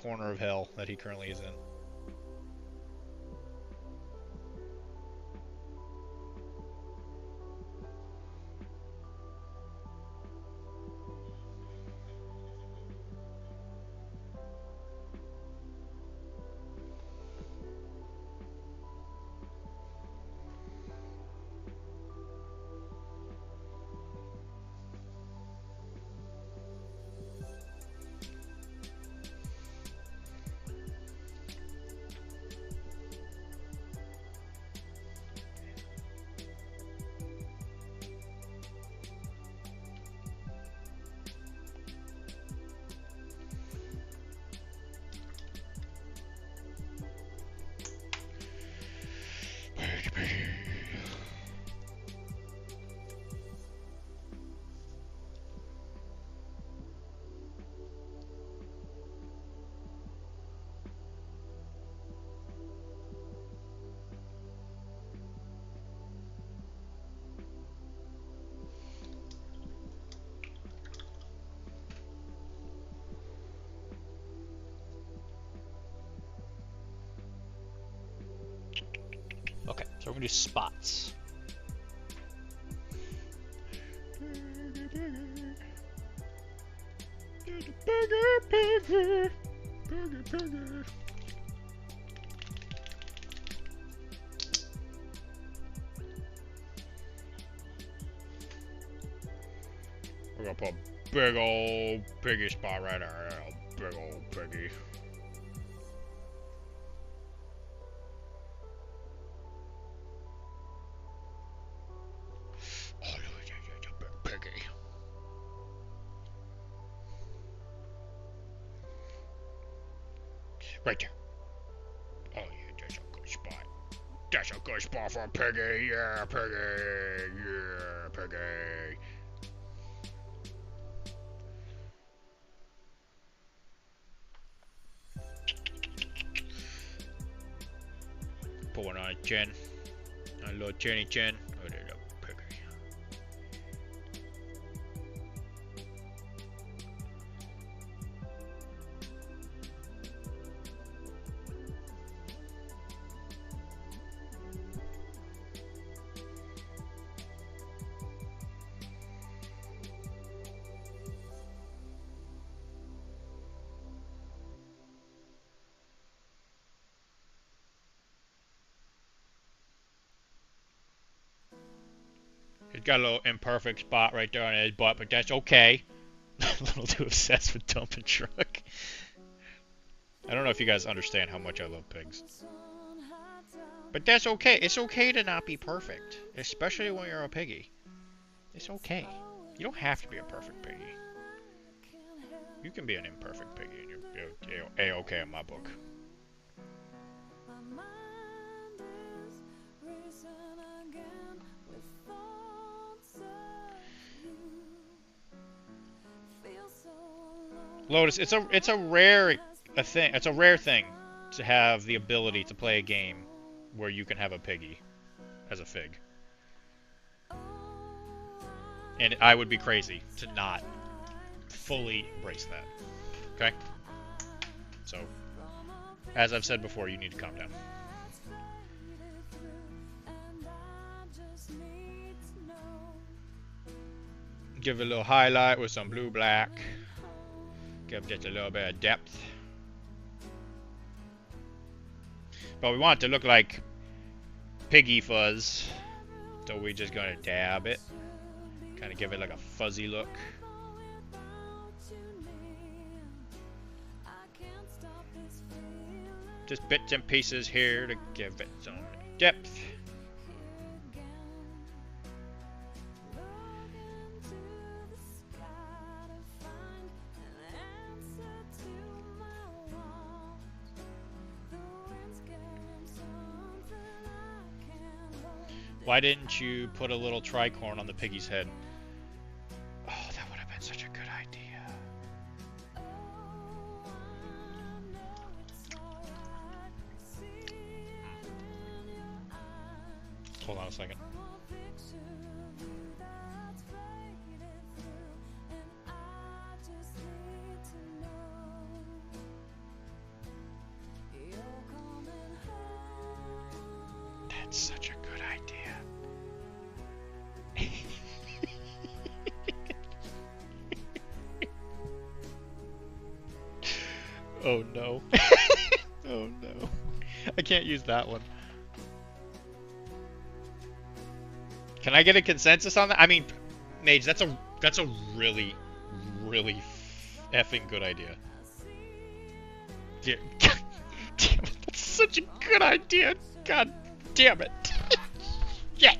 corner of hell that he currently is in. gonna do spots. We're gonna put a big old piggy spot right there. Big old piggy. Oh, yeah, big piggy. Right there. Oh yeah, that's a good spot. That's a good spot for a piggy. Yeah, piggy. Yeah, piggy. Put one on his chin. A little chinny chin. Oh, there's a piggy. He's got a little imperfect spot right there on his butt, but that's okay. A little too obsessed with dumping truck. I don't know if you guys understand how much I love pigs. But that's okay. It's okay to not be perfect. Especially when you're a piggy. It's okay. You don't have to be a perfect piggy. You can be an imperfect piggy and you're A-okay in my book. Lotus, it's a rare thing to have the ability to play a game where you can have a piggy as a fig. And I would be crazy to not fully embrace that. Okay? So, as I've said before, you need to calm down. Give it a little highlight with some blue black. Give just a little bit of depth. But we want it to look like piggy fuzz. So we're just gonna dab it. Kind of give it like a fuzzy look. Just bits and pieces here to give it some depth. Why didn't you put a little tricorn on the piggy's head? Oh, that would have been such a good idea. Hold on a second. That's such a good idea. Oh no. Oh no. I can't use that one. Can I get a consensus on that? I mean, Mage, that's a really, really effing good idea. Damn it, that's such a good idea. God damn it. Yeah.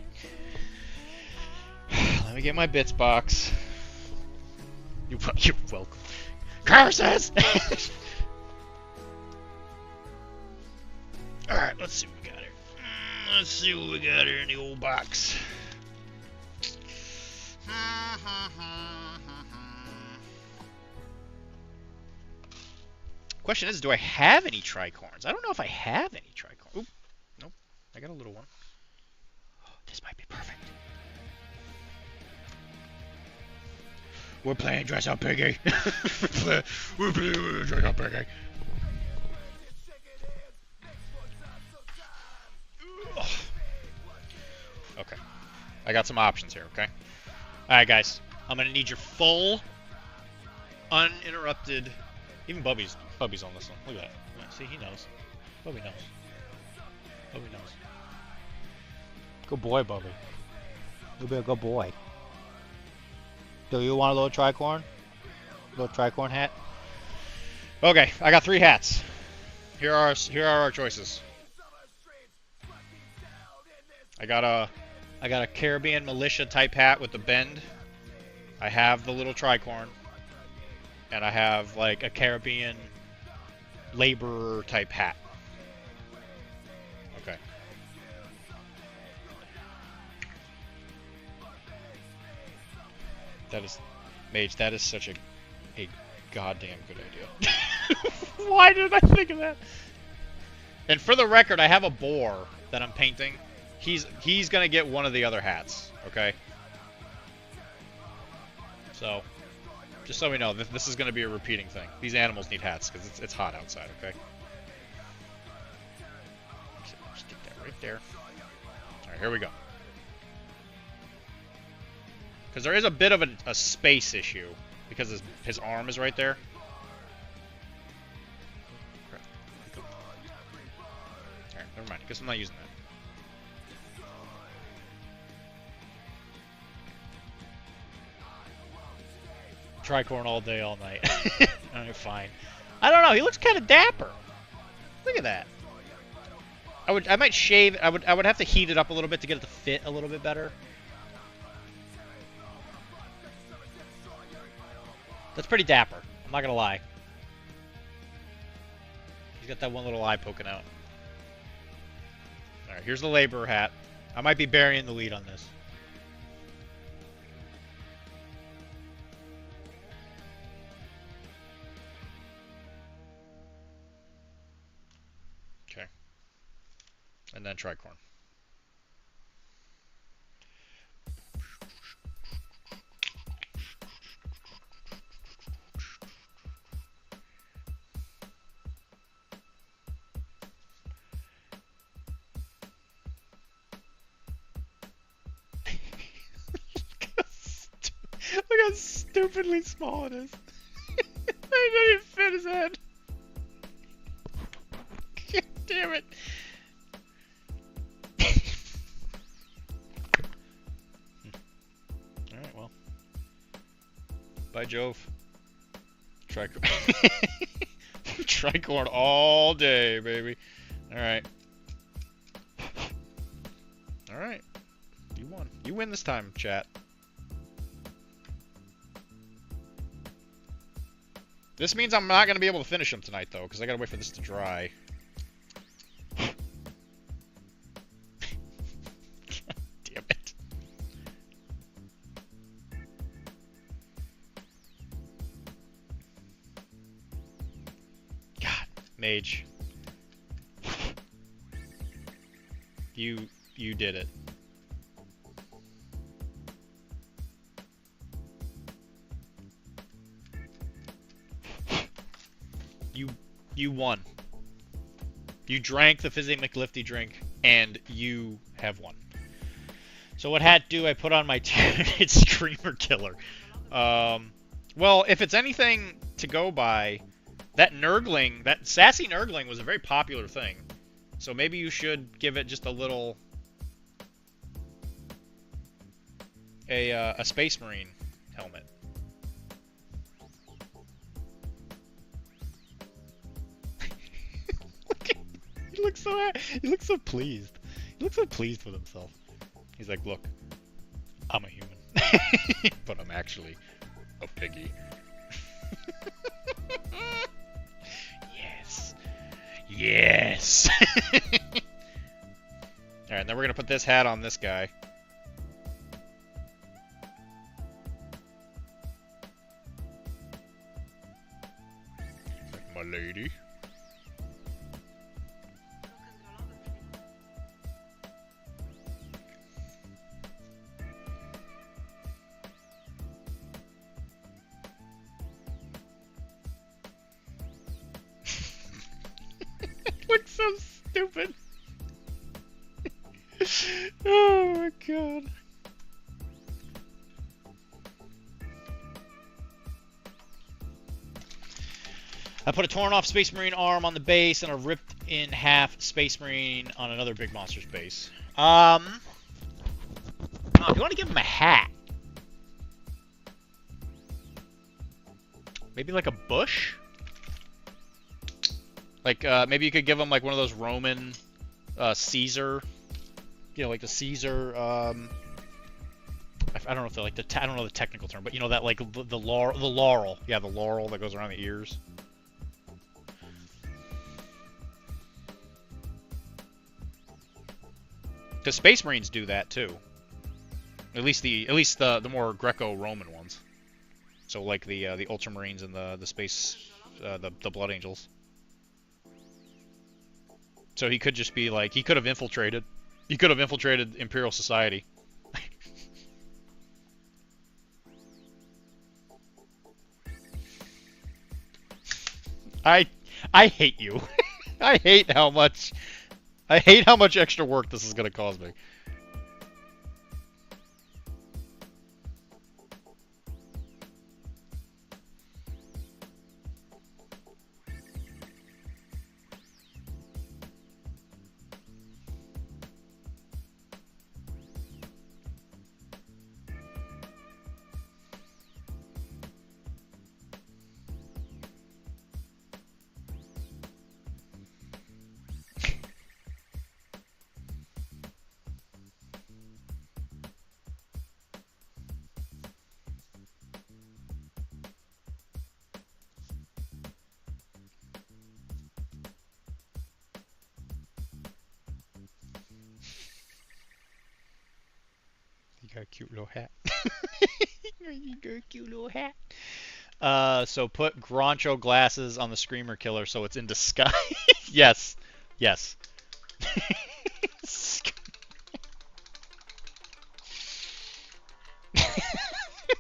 Let me get my bits box. You're welcome. Curses! Alright, let's see what we got here. Let's see what we got here in the old box. Question is, do I have any tricorns? I don't know if I have any tricorns. Oop, nope, I got a little one. Oh, this might be perfect. We're playing dress up piggy. We're playing dress up piggy. I got some options here, okay? Alright, guys. I'm gonna need your full, uninterrupted... Even Bubby's on this one. Look at that. Yeah, see, he knows. Bubby knows. Bubby knows. Good boy, Bubby. You'll be a good boy. Do you want a little tricorn? Little tricorn hat? Okay, I got 3 hats. Here are our choices. I got a Caribbean militia type hat with the bend. I have the little tricorn. And I have like a Caribbean laborer type hat. Okay. That is, Mage, that is such a goddamn good idea. Why did I think of that? And for the record, I have a boar that I'm painting. He's gonna get one of the other hats, okay? So, just so we know, this is gonna be a repeating thing. These animals need hats because it's hot outside, okay? Stick that right there. All right, here we go. Because there is a bit of a space issue because his arm is right there. Alright, never mind. Guess I'm not using that. Tricorn all day, all night. Alright, fine. I don't know. He looks kind of dapper. Look at that. I might shave. I would have to heat it up a little bit to get it to fit a little bit better. That's pretty dapper. I'm not gonna lie. He's got that one little eye poking out. Alright, here's the laborer hat. I might be burying the lead on this. Okay. And then tricorn. Look how stupidly small it is. It didn't even fit his head. God damn it. Alright, well. By Jove. Tricorn. Tricorn all day, baby. Alright. Alright. You won. You win this time, chat. This means I'm not going to be able to finish them tonight, though, because I got to wait for this to dry. God damn it. God, Mage. You did it. You won. You drank the Fizzy McLifty drink, and you have won. So what hat do I put on my Tyranid Screamer Killer? Well, if it's anything to go by, that Nurgling, that sassy Nurgling was a very popular thing. So maybe you should give it just a little... a Space Marine helmet. He looks so pleased. He looks so pleased with himself. He's like, look, I'm a human. But I'm actually a piggy. Yes. Yes. Alright, and then we're going to put this hat on this guy. My lady. Looks so stupid. Oh my god. I put a torn off Space Marine arm on the base and a ripped in half Space Marine on another big monster's base. Oh, do you want to give him a hat? Maybe like a bush? Like, maybe you could give him like one of those Roman, Caesar, you know, like the Caesar, I don't know if they're like I don't know the technical term, but you know that like the laurel, yeah, the laurel that goes around the ears. Because Space Marines do that too. At least the more Greco-Roman ones. So like the Ultramarines and the space the Blood Angels. So he could just be like he could have infiltrated. He could have infiltrated Imperial Society. I hate you. I hate how much extra work this is gonna cause me. You got a cute little hat. You got a cute little hat. So put Groncho glasses on the Screamer Killer so it's in disguise. Yes. Yes.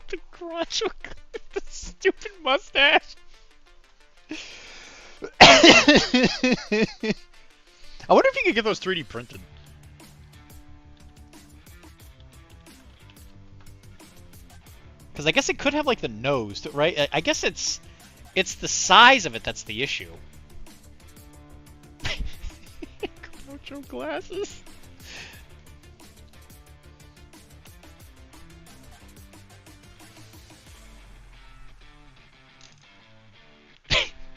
The Groncho, the stupid mustache. I wonder if you could get those 3D printed. Because I guess it could have like the nose, right? I guess it's the size of it that's the issue. Groucho glasses.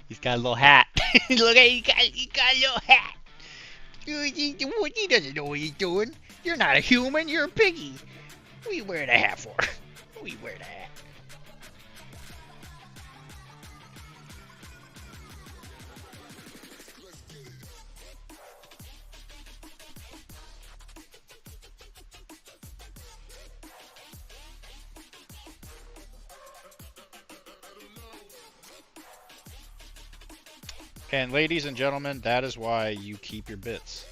He's got a little hat. Look at he got a little hat. He doesn't know what he's doing. You're not a human. You're a piggy. What are you wearing a hat for? We wear that. And ladies and gentlemen, that is why you keep your bits.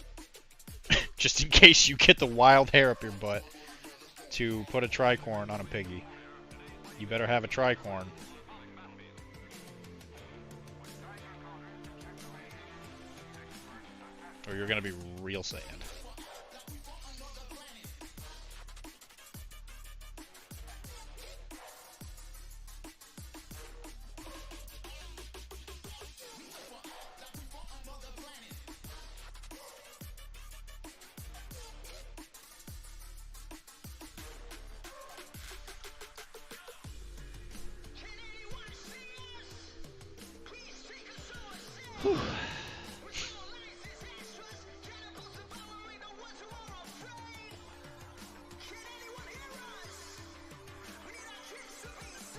Just in case you get the wild hair up your butt to put a tricorn on a piggy. You better have a tricorn. Or you're gonna be real sad.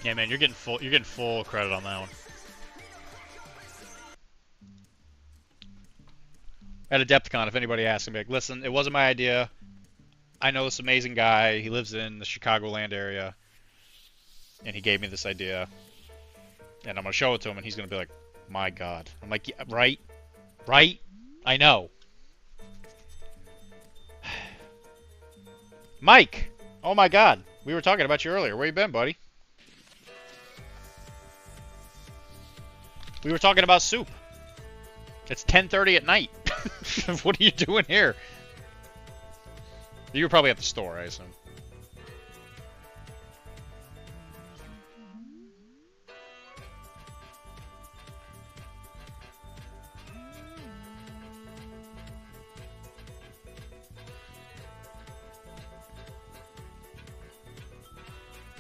Yeah, man, you're getting full credit on that one. At Adepticon, if anybody asks me, like, listen, it wasn't my idea. I know this amazing guy. He lives in the Chicagoland area, and he gave me this idea, and I'm gonna show it to him, and he's gonna be like, "My God." I'm like, yeah, right, right. I know. Mike, oh my God, we were talking about you earlier. Where you been, buddy? We were talking about soup. It's 10:30 at night. What are you doing here? You were probably at the store, I assume.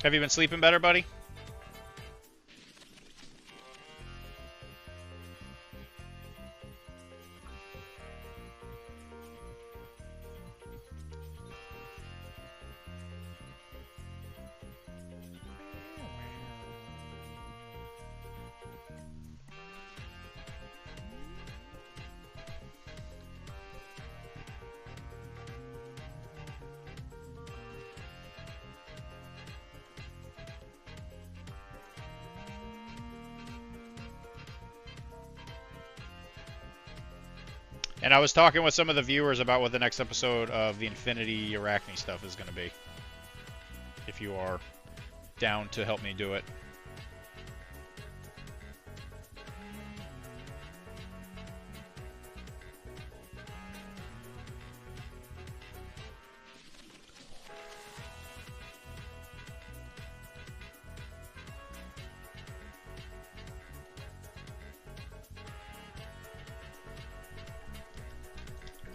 Have you been sleeping better, buddy? And I was talking with some of the viewers about what the next episode of the Infinity Arachne stuff is going to be. If you are down to help me do it.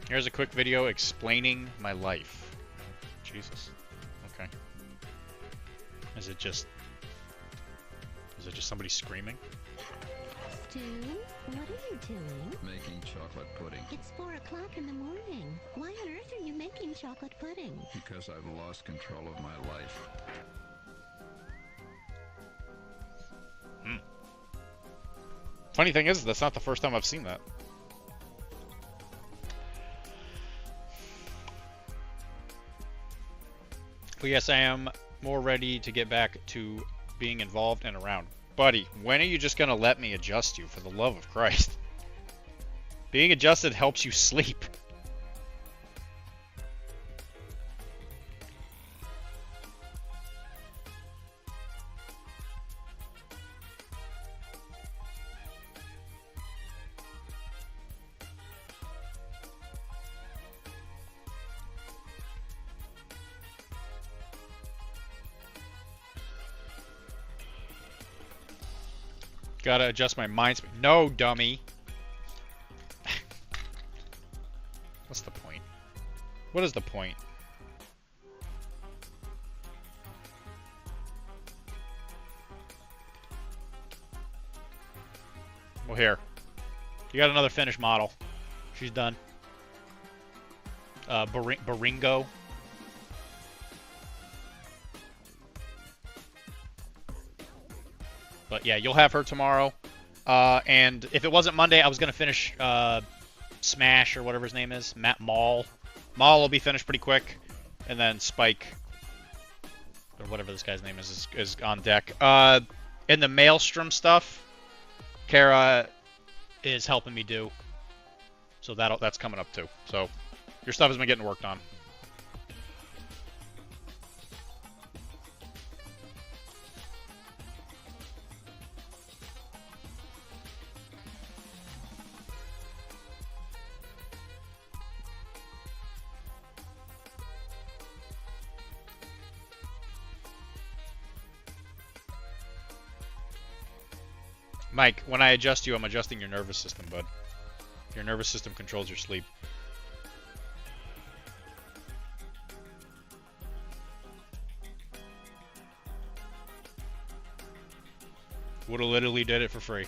Here's a quick video explaining my life. Jesus. Okay. Is it just somebody screaming? Stu, what are you doing? Making chocolate pudding. It's 4 o'clock in the morning. Why on earth are you making chocolate pudding? Because I've lost control of my life. Funny thing is, that's not the first time I've seen that. But yes, I am more ready to get back to being involved and around. Buddy, when are you just going to let me adjust you, for the love of Christ? Being adjusted helps you sleep. Gotta adjust my mind speed. No, dummy. What's the point? What is the point? Well, here. You got another finished model. She's done. Baringo. But yeah, you'll have her tomorrow. And if it wasn't Monday, I was going to finish Smash or whatever his name is. Maul. Maul will be finished pretty quick. And then Spike, or whatever this guy's name is on deck. In the Maelstrom stuff, Kara is helping me do. So that's coming up too. So your stuff has been getting worked on. Mike, when I adjust you, I'm adjusting your nervous system, bud. Your nervous system controls your sleep. Woulda literally did it for free.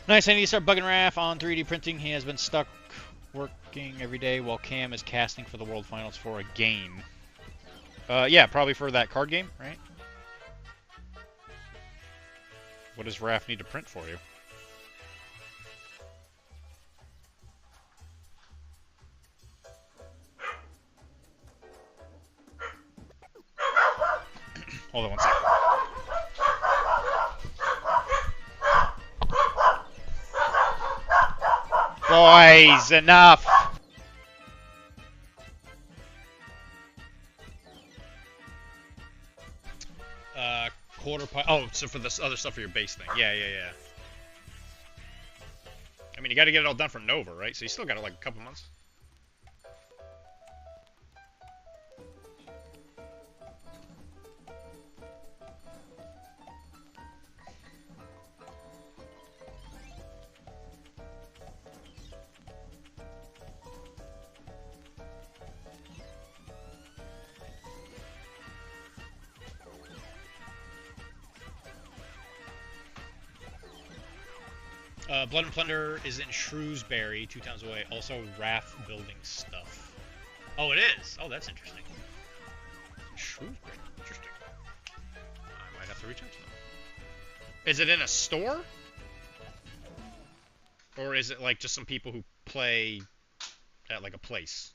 Nice, I need to start bugging Raph on 3D printing. He has been stuck working every day while Cam is casting for the World Finals for a game. Yeah, probably for that card game, right? What does Raph need to print for you? Hold on one second. Boys, enough! Quarter pipe. Oh, so for this other stuff for your base thing. Yeah. mean, you got to get it all done for Nova, right? So you still got like a couple months. Blood and Plunder is in Shrewsbury, 2 towns away. Also, Wrath building stuff. Oh, it is? Oh, that's interesting. Shrewsbury. Interesting. I might have to reach out to them. Is it in a store? Or is it like just some people who play at like a place?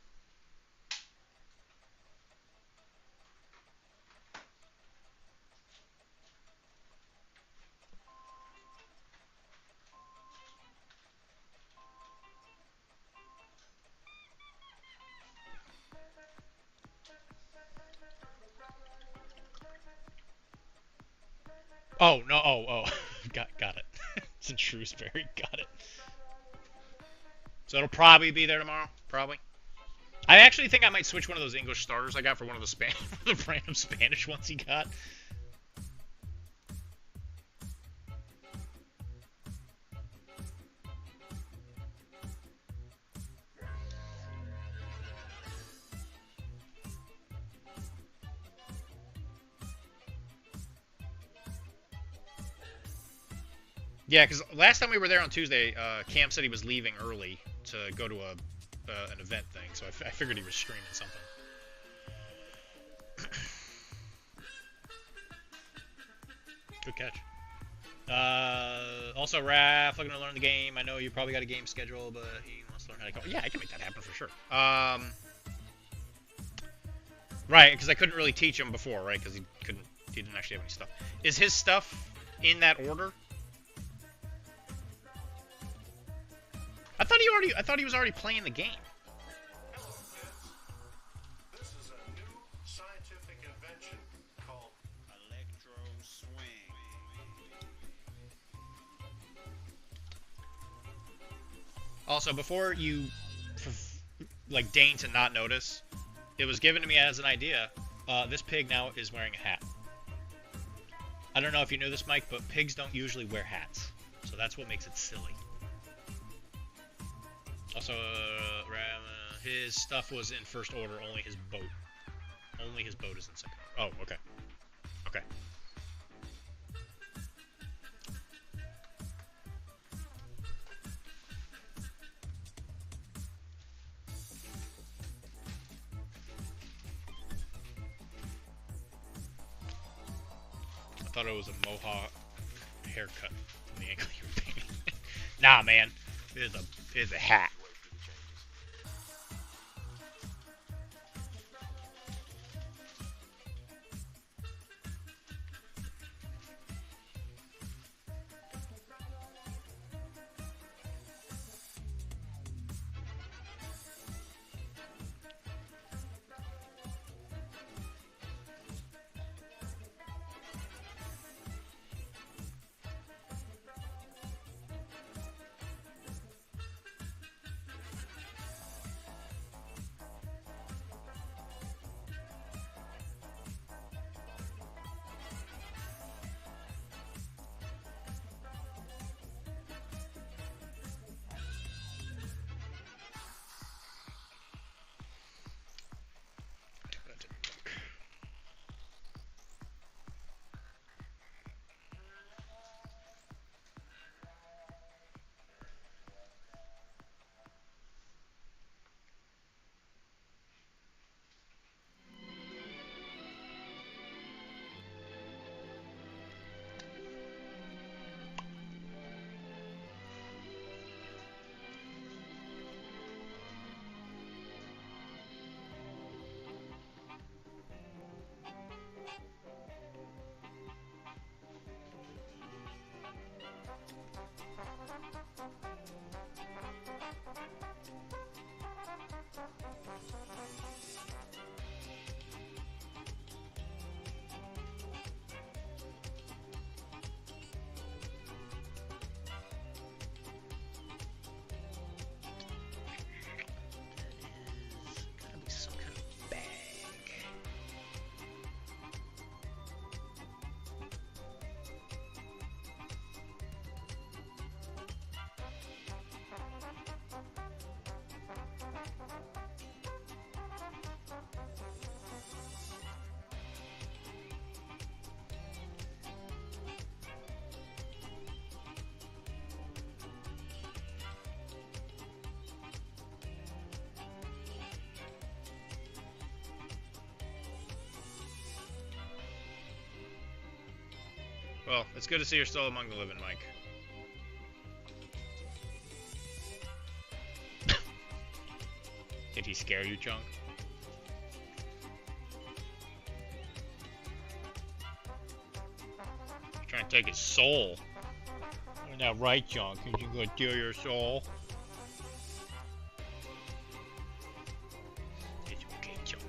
Oh, no, oh. got it. It's in Shrewsbury, got it. So it'll probably be there tomorrow, probably. I actually think I might switch one of those English starters I got for one of the the random Spanish ones he got. Yeah, because last time we were there on Tuesday, Cam said he was leaving early to go to an event thing, so I figured he was streaming something. Good catch. Also, Raph, looking to learn the game. I know you probably got a game schedule, but he wants to learn how to code. Yeah, I can make that happen for sure. Right, because I couldn't really teach him before, right? Because he didn't actually have any stuff. Is his stuff in that order? I thought he was already playing the game. This is a new scientific invention called electro swing. Also, before you like deign to not notice, it was given to me as an idea. This pig now is wearing a hat. I don't know if you knew this, Mike, but pigs don't usually wear hats, so that's what makes it silly. Also, his stuff was in first order, only his boat. Only his boat is in second order. Oh, okay. Okay. I thought it was a mohawk haircut from the angle you were painting. Nah, man. It is a hat. Well, it's good to see you're still among the living, Mike. Did he scare you, Chunk? He's trying to take his soul. Isn't that right, Chunk? Is you gonna steal your soul? It's okay, Chunk.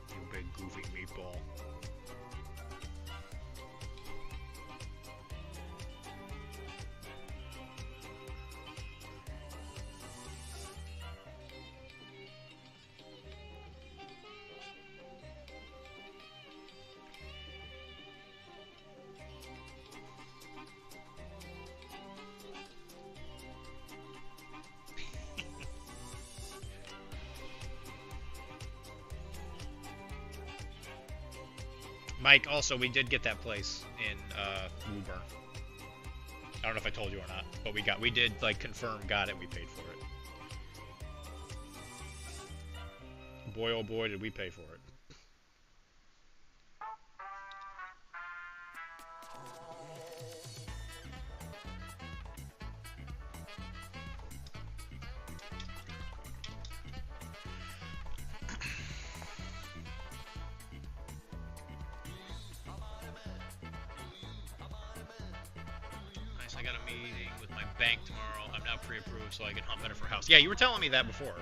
You big goofy meatball. Mike, also, we did get that place in Woburn. I don't know if I told you or not, but we did like confirm got it. We paid for it. Boy, oh boy, did we pay for it. I got a meeting with my bank tomorrow. I'm now pre-approved, so I can hump better for a house. Yeah, you were telling me that before.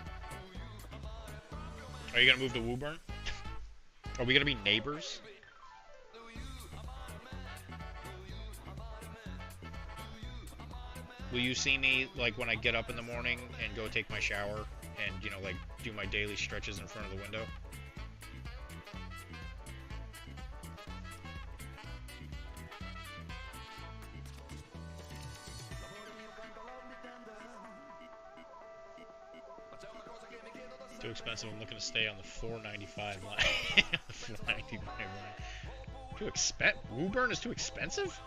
Are you gonna move to Woburn? Are we gonna be neighbors? Will you see me like when I get up in the morning and go take my shower and, you know, like do my daily stretches in front of the window? Too expensive. I'm looking to stay on the 495 line. The 495 line. Too expensive? Woburn is too expensive?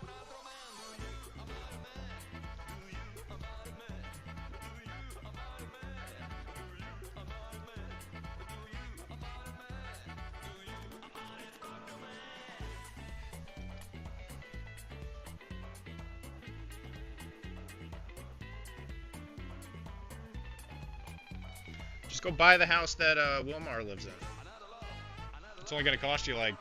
Just go buy the house that Wilmar lives in. It's only going to cost you like,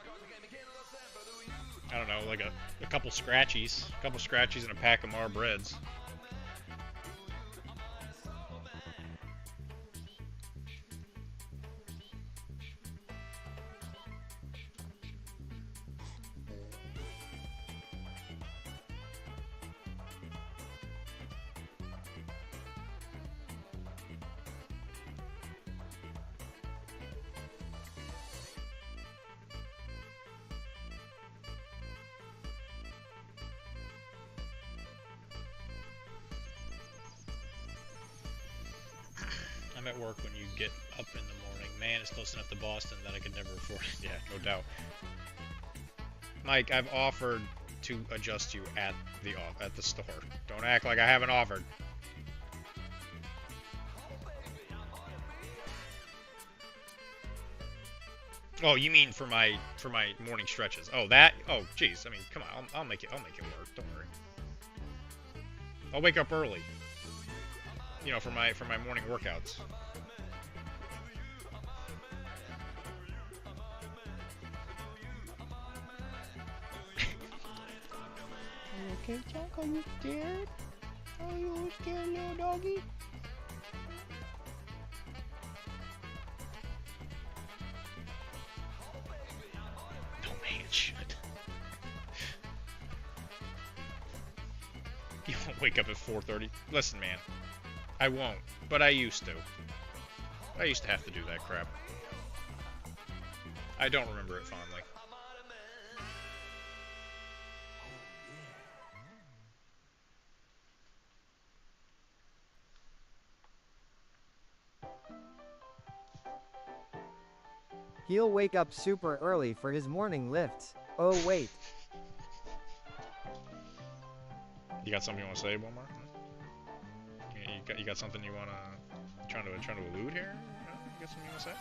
I don't know, like a couple scratchies. A couple scratchies and a pack of Mar breads. I'm at work when you get up in the morning. Man, it's close enough to Boston that I could never afford it. Yeah, no doubt. Mike, I've offered to adjust you at the store. Don't act like I haven't offered. Oh, you mean for my morning stretches? Oh, that? Oh, jeez. I mean, come on. I'll make it work. Don't worry. I'll wake up early. You know, for my morning workouts. Okay, Chuck, are you scared? Are you scared, little doggy? No, man, shit. You won't wake up at 4:30. Listen, man. I won't, but I used to. I used to have to do that crap. I don't remember it fondly. He'll wake up super early for his morning lifts. Oh wait. You got something you want to say, Wilmar? You got something you want to trying to allude here? You got something you want to say?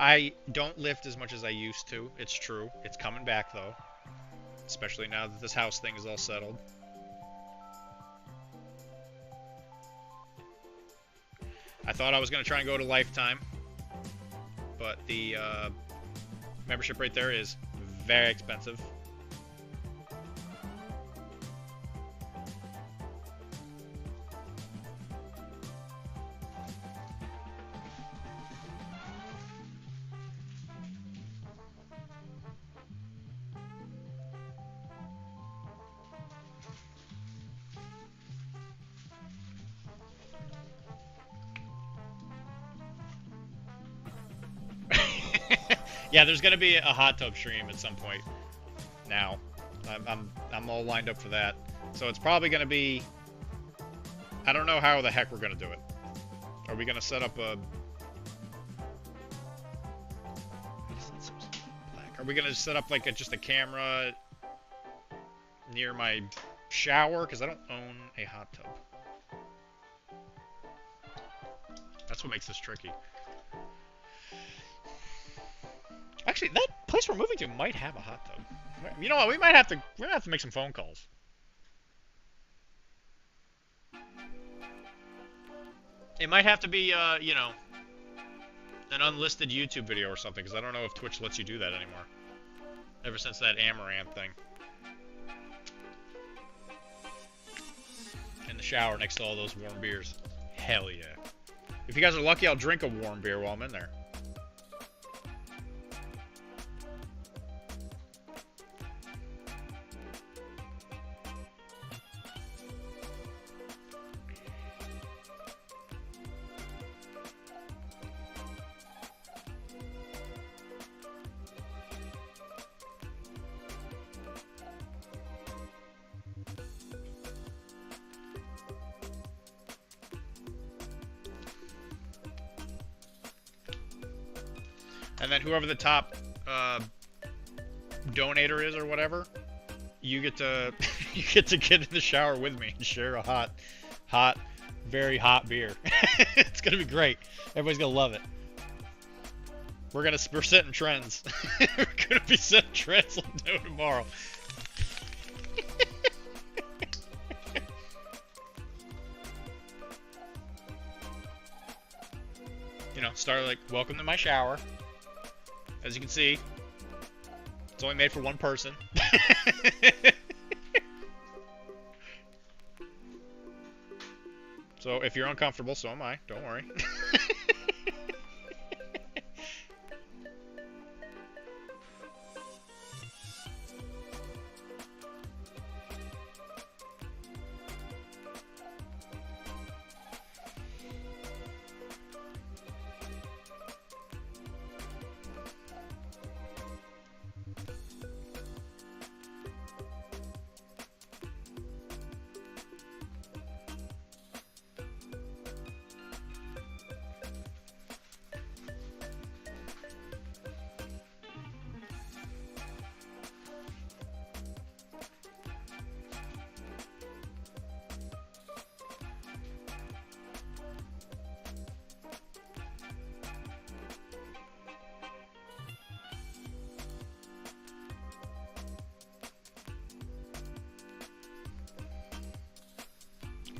I don't lift as much as I used to. It's true. It's coming back, though. Especially now that this house thing is all settled. I thought I was going to try and go to Lifetime. But the membership rate there is very expensive. Yeah, there's gonna be a hot tub stream at some point. Now, I'm all lined up for that. So it's probably gonna be. I don't know how the heck we're gonna do it. Are we gonna set up a? Are we gonna set up like just a camera near my shower? Because I don't own a hot tub. That's what makes this tricky. Actually, that place we're moving to might have a hot tub. You know what? We're gonna have to make some phone calls. It might have to be, you know, an unlisted YouTube video or something, because I don't know if Twitch lets you do that anymore. Ever since that Amaranth thing. In the shower next to all those warm beers. Hell yeah. If you guys are lucky, I'll drink a warm beer while I'm in there. And then whoever the top donator is or whatever, you get to get in the shower with me and share a hot, very hot beer. It's gonna be great. Everybody's gonna love it. We're setting trends. We're gonna be setting trends on tomorrow. You know, start like, welcome to my shower. As you can see, it's only made for one person. So if you're uncomfortable, so am I. Don't worry.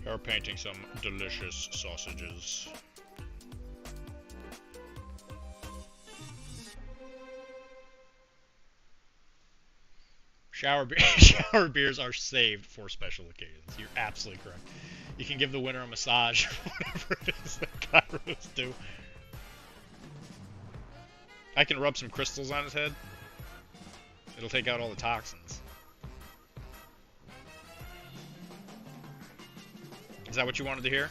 Are painting some delicious sausages. Shower beers are saved for special occasions. You're absolutely correct. You can give the winner a massage, whatever it is that gyros do. I can rub some crystals on his head. It'll take out all the toxins. Is that what you wanted to hear?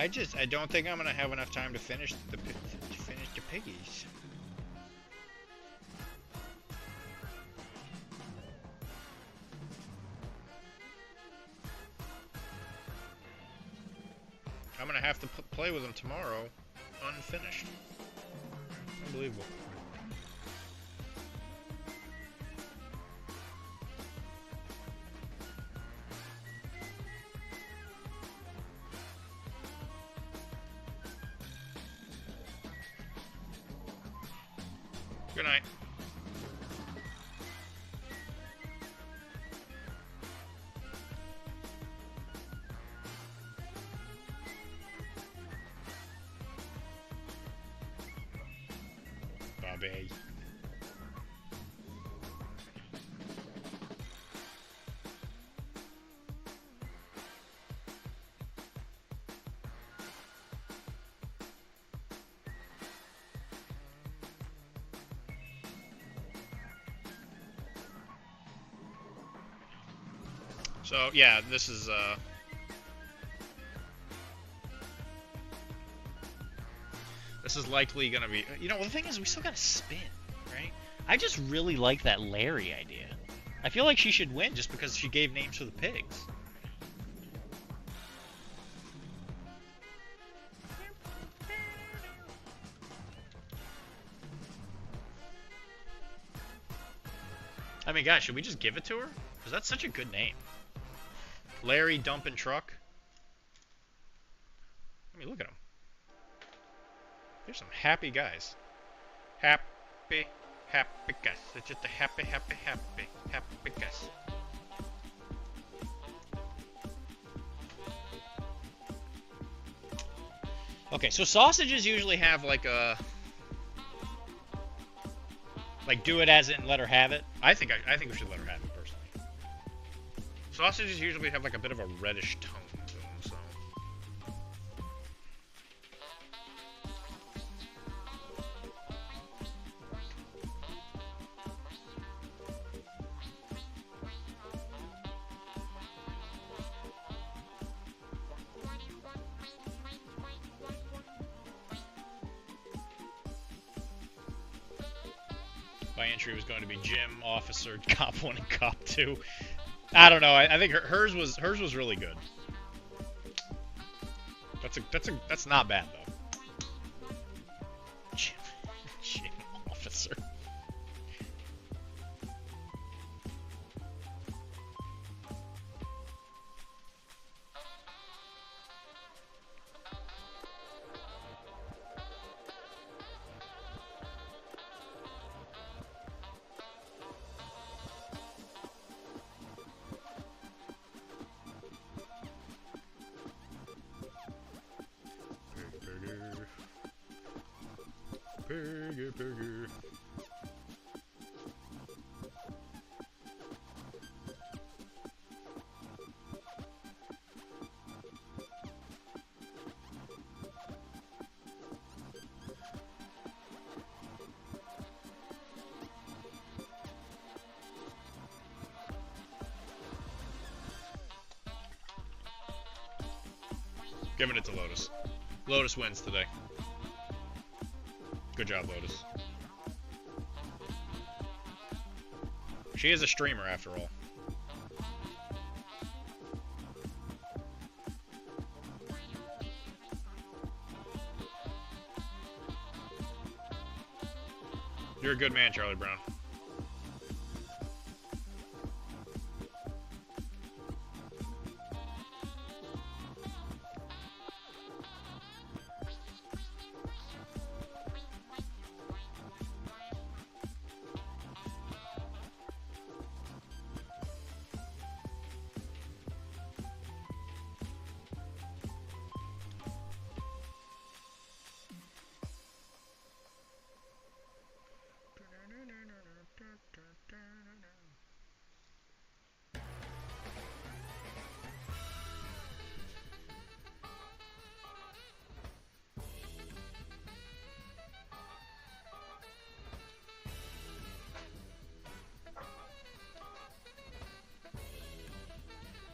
I don't think I'm gonna have enough time to finish the piggies. I'm gonna have to play with them tomorrow, unfinished. Unbelievable. Good night. Bobby. So yeah, this is likely gonna be. You know, the thing is, we still gotta spin, right? I just really like that Larry idea. I feel like she should win just because she gave names for the pigs. I mean, guys, should we just give it to her? Because that's such a good name. Larry Dumpin' Truck. I mean, look at them. There's some happy guys. Happy guys. It's just a happy guys. Okay, so sausages usually have like a... Like, do it as in let her have it. I think we should let her have it, personally. Sausages usually have like a bit of a reddish tone to them, so... My entry was going to be Gym, Officer, Cop 1, and Cop 2. I don't know. I think hers was really good. That's not bad though. Gym Officer. Piggy. Giving it to Lotus. Lotus wins today. Good job, Lotus. She is a streamer, after all. You're a good man, Charlie Brown.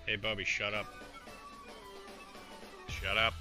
Hey, Bubby, shut up. Shut up.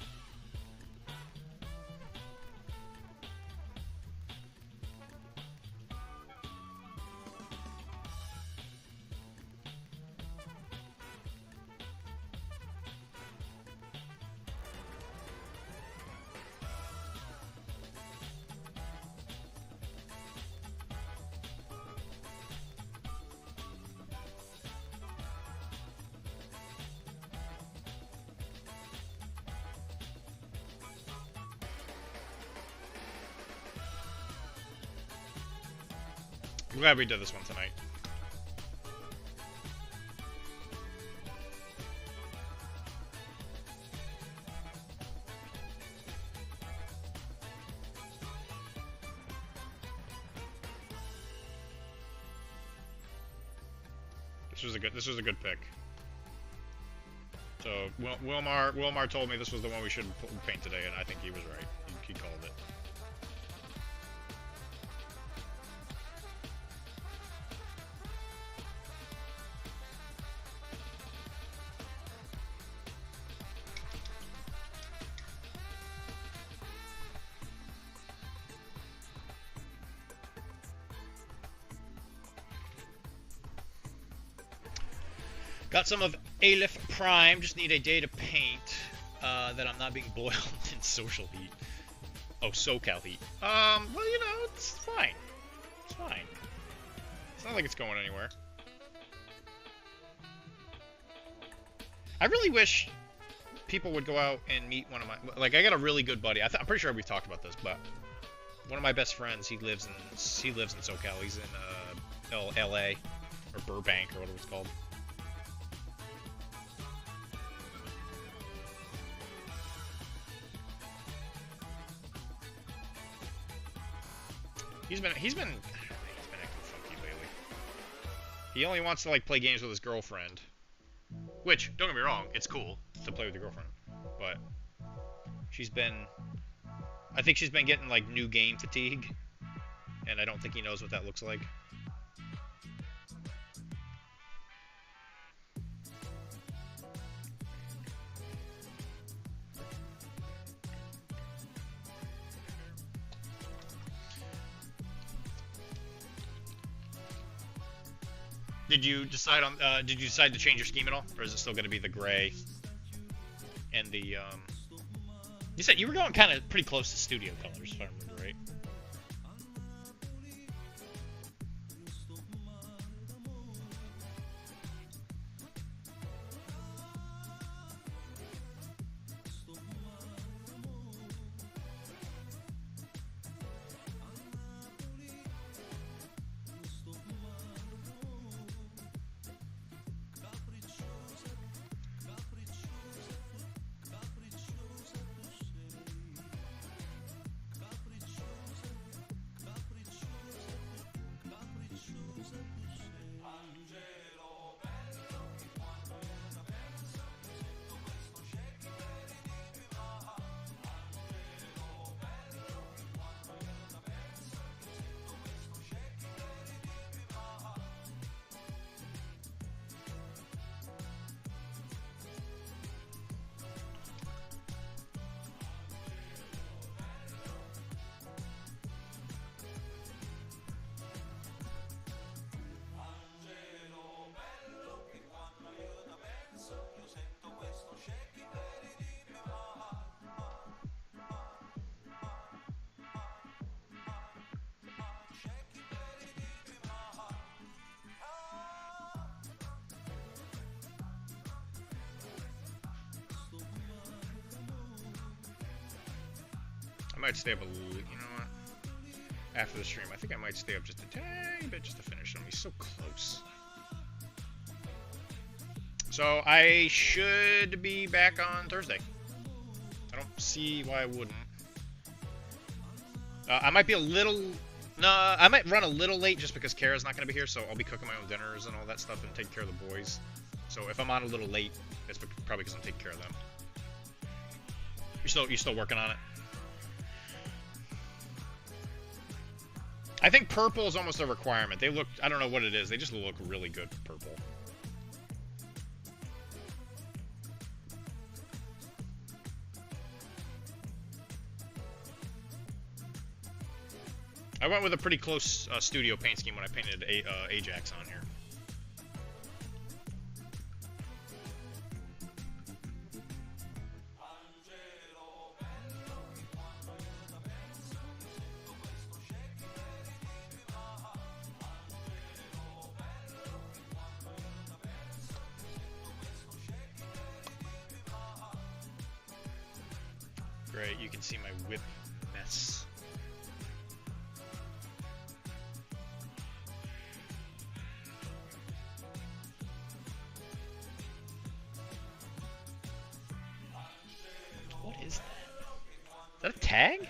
I'm glad we did this one tonight. This was a good pick. So Wilmar told me this was the one we should paint today, and I think he was right. He called it. Got some of Aleph Prime, just need a day to paint that I'm not being boiled in social heat. Oh, SoCal heat. Well, you know, it's fine. It's fine. It's not like it's going anywhere. I really wish people would go out and meet one of my... Like, I got a really good buddy. I'm pretty sure we've talked about this, but one of my best friends, he lives in SoCal. He's in LA, or Burbank, or whatever it's called. He's been acting funky lately. He only wants to like play games with his girlfriend, which don't get me wrong, it's cool to play with your girlfriend, but I think she's been getting like new game fatigue, and I don't think he knows what that looks like. Did you decide to change your scheme at all, or is it still going to be the gray and the You said you were going kind of pretty close to studio colors, if I remember right. I might stay up a little, you know what? After the stream, I think I might stay up just a tiny bit just to finish them. He's so close. So I should be back on Thursday. I don't see why I wouldn't. I might be a little... No, I might run a little late just because Kara's not going to be here, so I'll be cooking my own dinners and all that stuff and taking care of the boys. So if I'm on a little late, it's probably because I'm taking care of them. You're still working on it? I think purple is almost a requirement. They look, I don't know what it is, they just look really good purple. I went with a pretty close studio paint scheme when I painted Ajax on here. Great, you can see my whip mess. that a tag?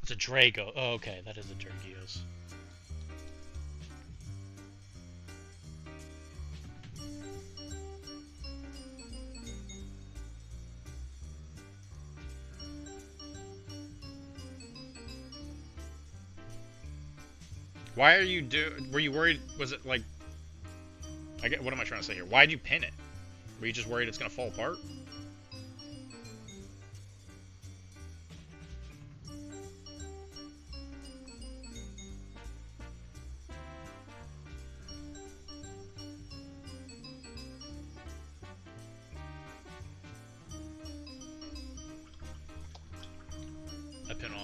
It's a Drago. Oh, okay, that is a Dragios. Why are you were you worried? Was it like? What am I trying to say here? Why'd you pin it? Were you just worried it's gonna fall apart?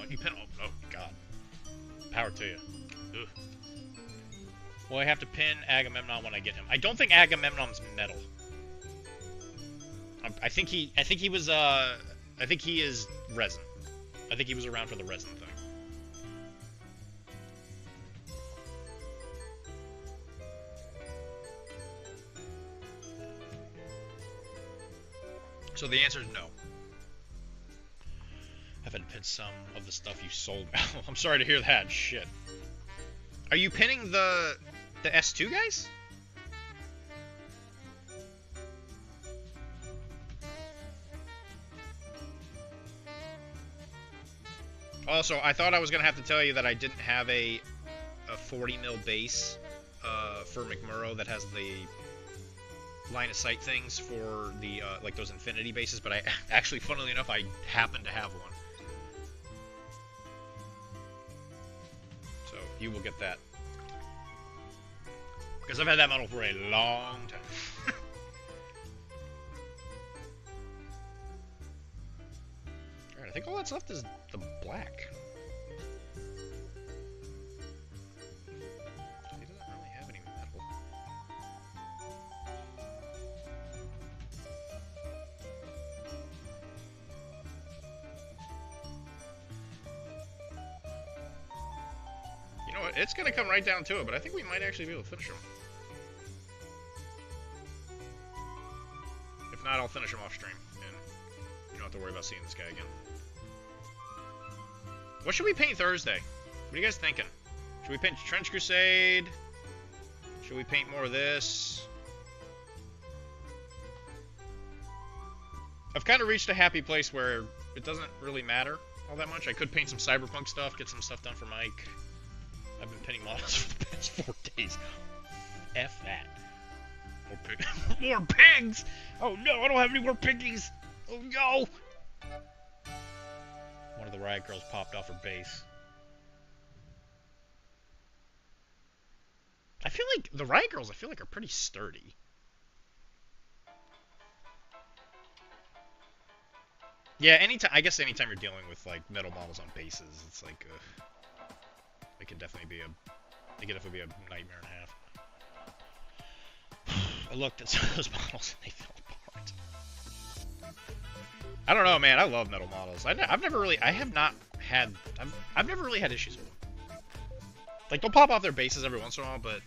You pin all. Oh God. Power to you. Ugh. Well, I have to pin Agamemnon when I get him. I don't think Agamemnon's metal. I think he was I think he is resin. I think he was around for the resin thing. So the answer is no. I've had to pin some of the stuff you sold. I'm sorry to hear that. Shit. Are you pinning the S2 guys? Also, I thought I was gonna have to tell you that I didn't have a 40 mil base for McMurrow that has the line of sight things for the like those infinity bases, but I actually, funnily enough, I happen to have one. So you will get that. Because I've had that model for a long time. Alright, I think all that's left is the black. He doesn't really have any metal. You know what? It's going to come right down to it, but I think we might actually be able to finish him. If not, I'll finish him off stream, and you don't have to worry about seeing this guy again. What should we paint Thursday? What are you guys thinking? Should we paint Trench Crusade? Should we paint more of this? I've kind of reached a happy place where it doesn't really matter all that much. I could paint some Cyberpunk stuff, get some stuff done for Mike. I've been painting models for the past 4 days. F that. More pigs. More pigs! Oh no, I don't have any more piggies! Oh no! One of the Riot Girls popped off her base. I feel like the Riot Girls, are pretty sturdy. Yeah, I guess anytime you're dealing with like metal models on bases, it's like it can definitely be a nightmare and a half. I looked at some of those models and they fell apart. I don't know, man. I love metal models. I've never really had issues with them. Like, they'll pop off their bases every once in a while, but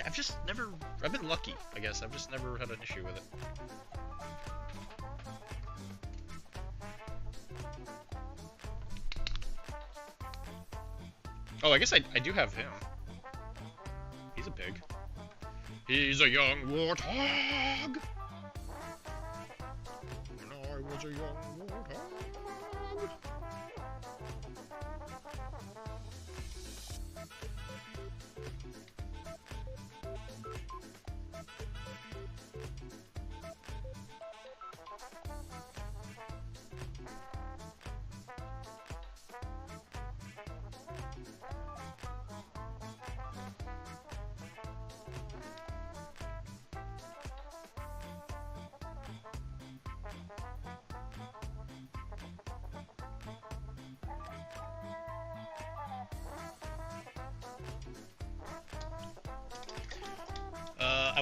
I've just never. I've been lucky, I guess. I've just never had an issue with it. Oh, I guess I do have him. He's a pig. He's a young warthog. When I was a young warthog.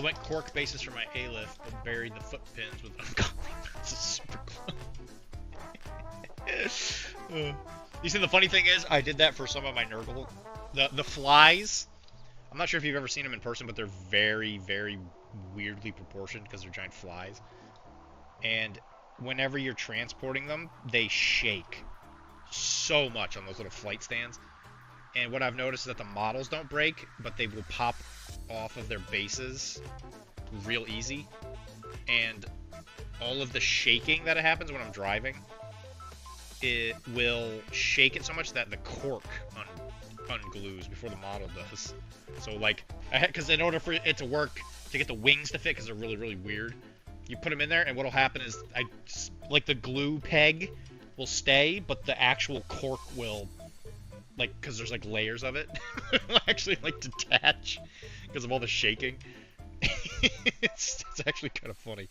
went cork basis for my A-lift, but buried the foot pins with uncommon amounts of super glue. You see, the funny thing is, I did that for some of my Nurgle. The flies, I'm not sure if you've ever seen them in person, but they're very, very weirdly proportioned because they're giant flies. And whenever you're transporting them, they shake so much on those little flight stands. And what I've noticed is that the models don't break, but they will pop off of their bases real easy. And all of the shaking that happens when I'm driving, it will shake it so much that the cork unglues before the model does. So like, because in order for it to work, to get the wings to fit, because they're really, really weird, you put them in there, and what'll happen is, like the glue peg will stay, but the actual cork will, like, because there's like layers of it, will actually like detach because of all the shaking. It's actually kind of funny.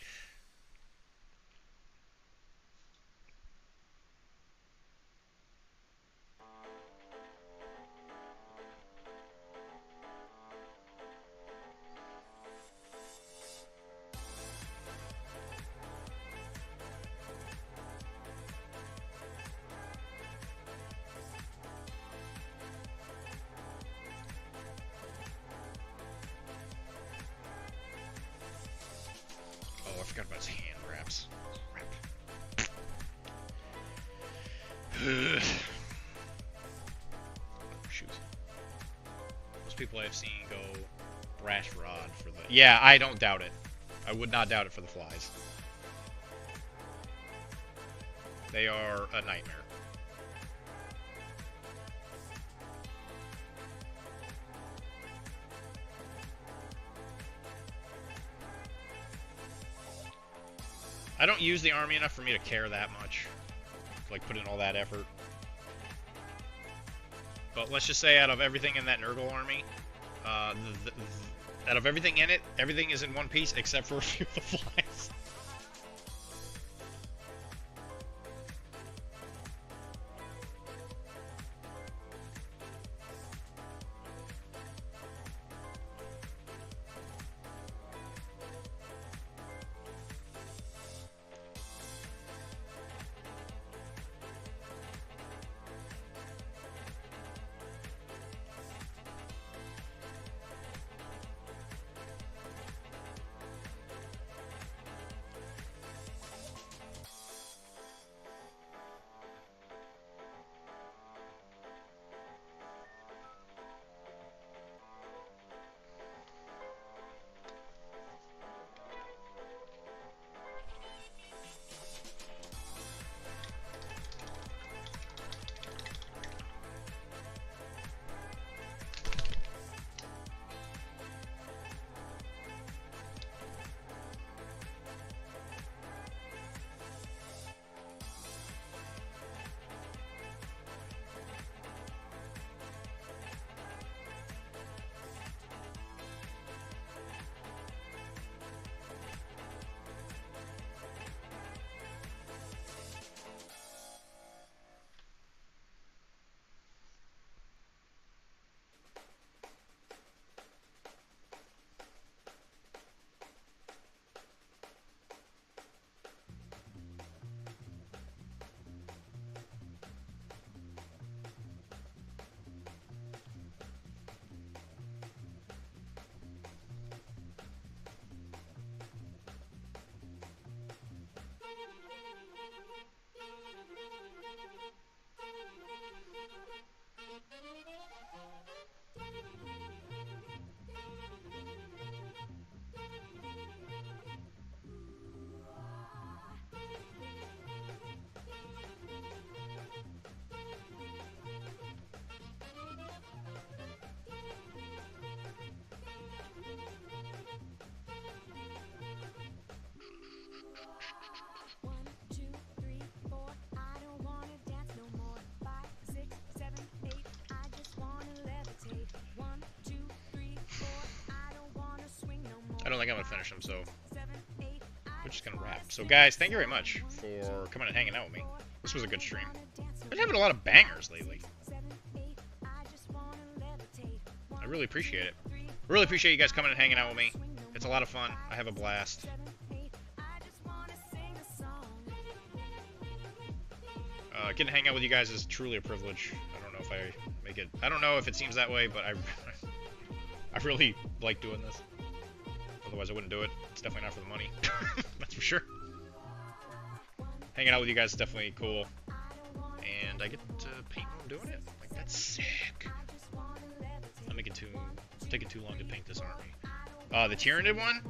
I forgot about his hand wraps. Shoot. Most people I've seen go brash rod for the... Yeah, I don't doubt it. I would not doubt it for the flies. They are a nightmare. I don't use the army enough for me to care that much. Like, put in all that effort. But let's just say out of everything in that Nurgle army, out of everything in it, everything is in one piece except for a few of the flies. I don't think I'm gonna finish them, so we're just gonna wrap. So guys, thank you very much for coming and hanging out with me. This was a good stream. I've been having a lot of bangers lately. I really appreciate it. I really appreciate you guys coming and hanging out with me. It's a lot of fun. I have a blast. Getting to hang out with you guys is truly a privilege. I don't know if I make it... I don't know if it seems that way, but I really like doing this. Otherwise, I wouldn't do it. It's definitely not for the money. That's for sure. Hanging out with you guys is definitely cool. And I get to paint while I'm doing it. Like, that's sick. I'm making taking too long to paint this army. The Tyranid one?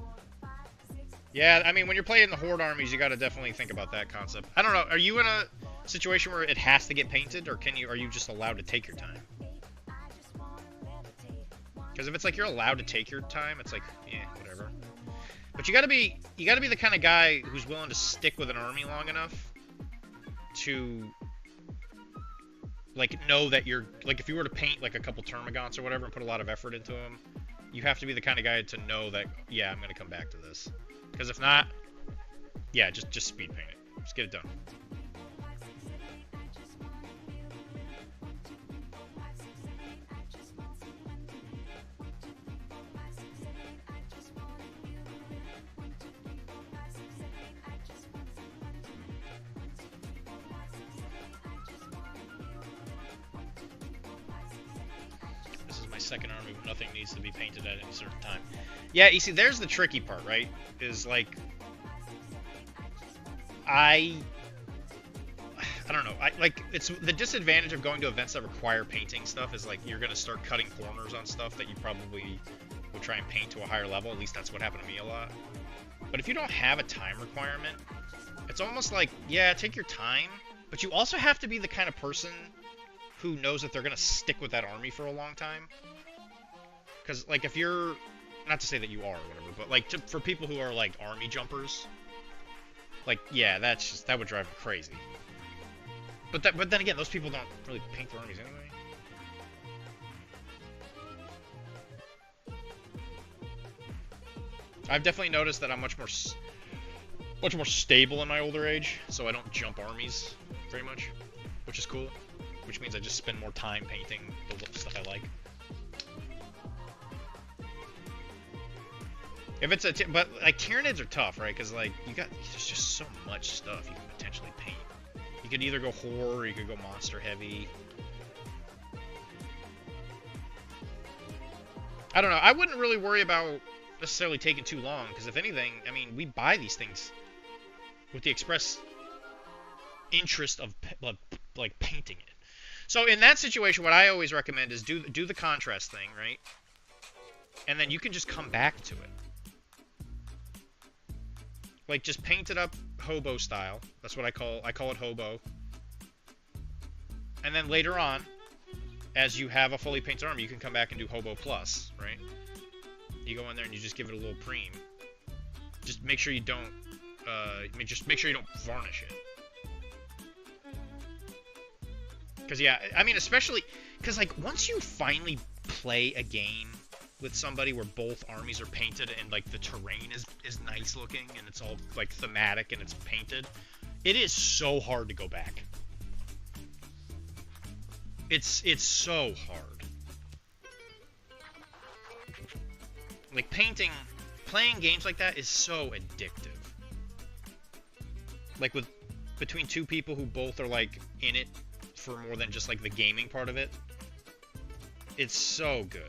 Yeah, I mean, when you're playing the Horde armies, you gotta definitely think about that concept. I don't know, are you in a situation where it has to get painted, or are you just allowed to take your time? Because if it's like you're allowed to take your time, it's like, yeah, whatever. But you gotta be the kind of guy who's willing to stick with an army long enough to, like, know that you're, like, if you were to paint, like, a couple Termagants or whatever and put a lot of effort into them, you have to be the kind of guy to know that, yeah, I'm gonna come back to this. Because if not, yeah, just speed paint it. Just get it done. This is my second army, but nothing needs to be painted at any certain time. Yeah, you see, there's the tricky part, right? Is like, I don't know. It's the disadvantage of going to events that require painting stuff is, like, you're gonna start cutting corners on stuff that you probably would try and paint to a higher level. At least that's what happened to me a lot. But if you don't have a time requirement, it's almost like, yeah, take your time, but you also have to be the kind of person who knows that they're gonna stick with that army for a long time. Because, like, if you're, not to say that you are or whatever, but, like, for people who are, like, army jumpers, like, yeah, that would drive me crazy. But then again, those people don't really paint their armies anyway. I've definitely noticed that I'm much more stable in my older age, so I don't jump armies very much, which is cool. Which means I just spend more time painting the stuff I like. If it's but like Tyranids are tough, right? Because like there's just so much stuff you can potentially paint. You could either go horror, or you could go monster heavy. I don't know. I wouldn't really worry about necessarily taking too long, because if anything, I mean, we buy these things with the express interest of like painting it. So in that situation, what I always recommend is do the contrast thing, right? And then you can just come back to it. Like, just paint it up hobo style. That's what I call it hobo. And then later on, as you have a fully painted army, you can come back and do hobo plus, right? You go in there and you just give it a little preem. Just make sure you don't, just make sure you don't varnish it. Because, yeah, I mean, especially, because, like, once you finally play a game with somebody where both armies are painted and, like, the terrain is nice looking and it's all, like, thematic and it's painted, it is so hard to go back. It's so hard. Like, playing games like that is so addictive. Like, between two people who both are, like, in it for more than just, like, the gaming part of it, it's so good.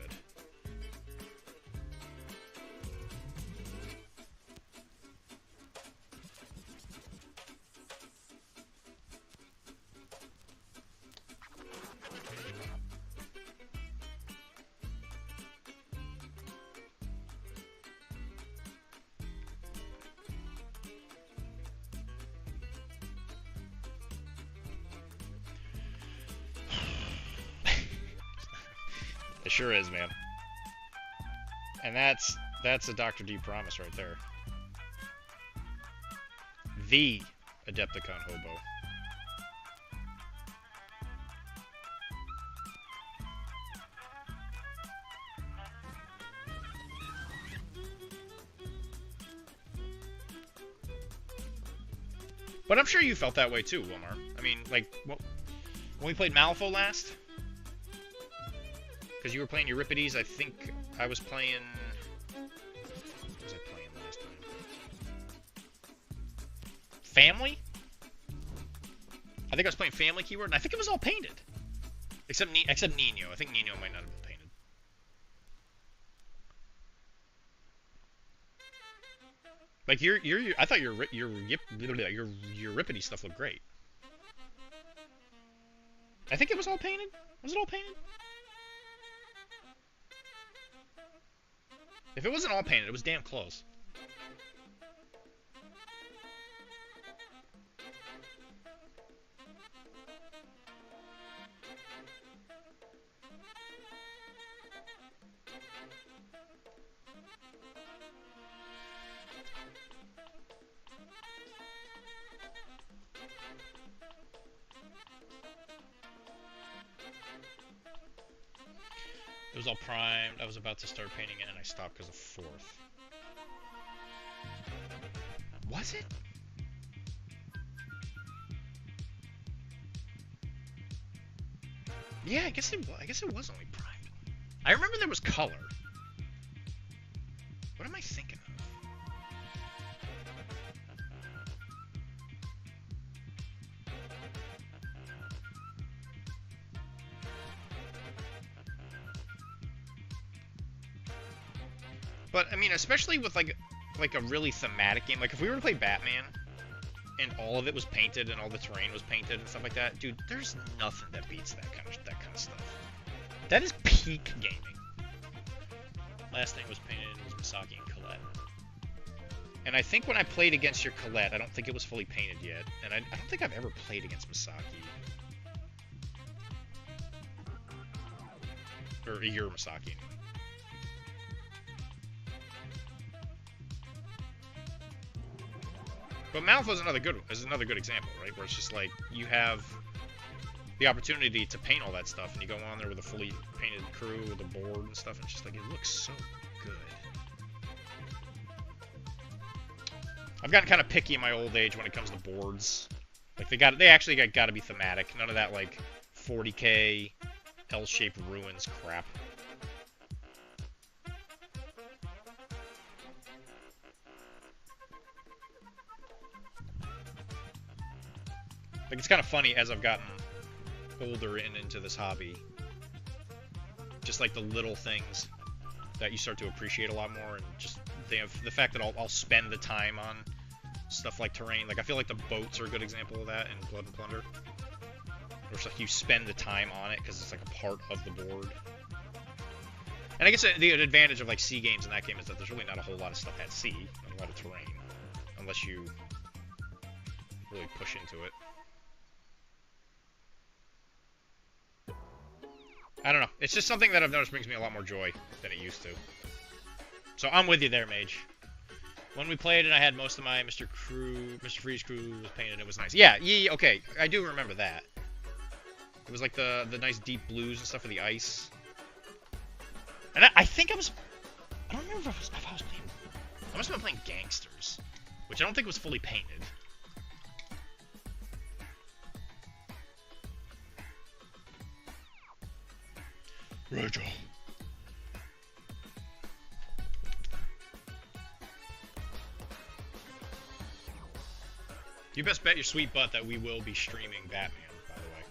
It sure is, man. And that's a Dr.D promise right there. The Adepticon hobo. But I'm sure you felt that way too, Wilmar. I mean, like, when we played Malifaux last, because you were playing Euripides, I think I was playing What was I playing last time? Family? I think I was playing Family keyword, and I think it was all painted. Except Nino. I think Nino might not have been painted. Like I thought your Rippity stuff looked great. I think it was all painted. Was it all painted? If it wasn't all painted, it was damn close. It was all primed. I was about to start painting it, and I stopped because of fourth. Was it? Yeah, I guess it was only primed. I remember there was color. What am I thinking of? But I mean, especially with like a really thematic game, like if we were to play Batman and all of it was painted and all the terrain was painted and stuff like that, dude, there's nothing that beats that kind of stuff. That is peak gaming. Last thing was painted was Misaki and Colette. And I think when I played against your Colette, I don't think it was fully painted yet, and I don't think I've ever played against Misaki. Or your Misaki anyway. But Mouth was another good example, right? Where it's just like you have the opportunity to paint all that stuff, and you go on there with a fully painted crew with a board and stuff, and it's just like it looks so good. I've gotten kind of picky in my old age when it comes to boards. Like they actually got to be thematic. None of that like 40K L-shaped ruins crap. Like, it's kind of funny as I've gotten older and into this hobby. Just like the little things that you start to appreciate a lot more, and just the fact that I'll spend the time on stuff like terrain. Like, I feel like the boats are a good example of that in Blood and Plunder. Where it's like you spend the time on it because it's like a part of the board. And I guess the advantage of like sea games in that game is that there's really not a whole lot of stuff at sea, not a lot of terrain, unless you really push into it. I don't know. It's just something that I've noticed brings me a lot more joy than it used to. So I'm with you there, Mage. When we played and I had most of my Mr. Freeze crew was painted, it was nice. Yeah, okay. I do remember that. It was like the nice deep blues and stuff for the ice. And I think I don't remember if I was playing... I must have been playing Gangsters, which I don't think was fully painted. Rachel. You best bet your sweet butt that we will be streaming Batman, by the way.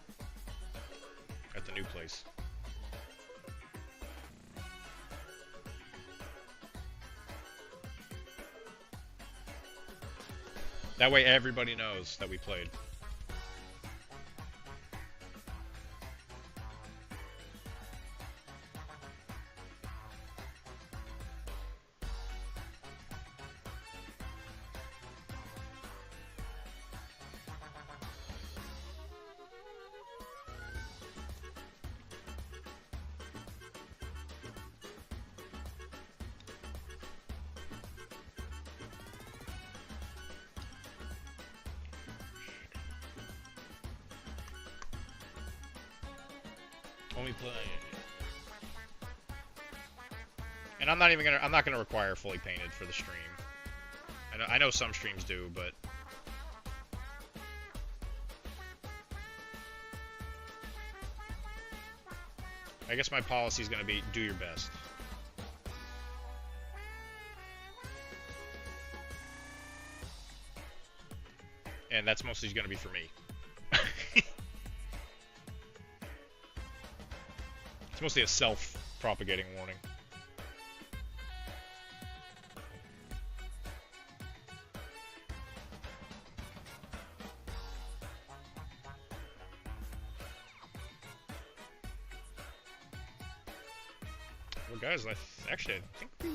At the new place. That way everybody knows that we played. When we play, and I'm not gonna require fully painted for the stream. I know some streams do, but I guess my policy is gonna be do your best. and that's mostly going to be for me. It's mostly a self-propagating warning. Well, guys, actually, I think we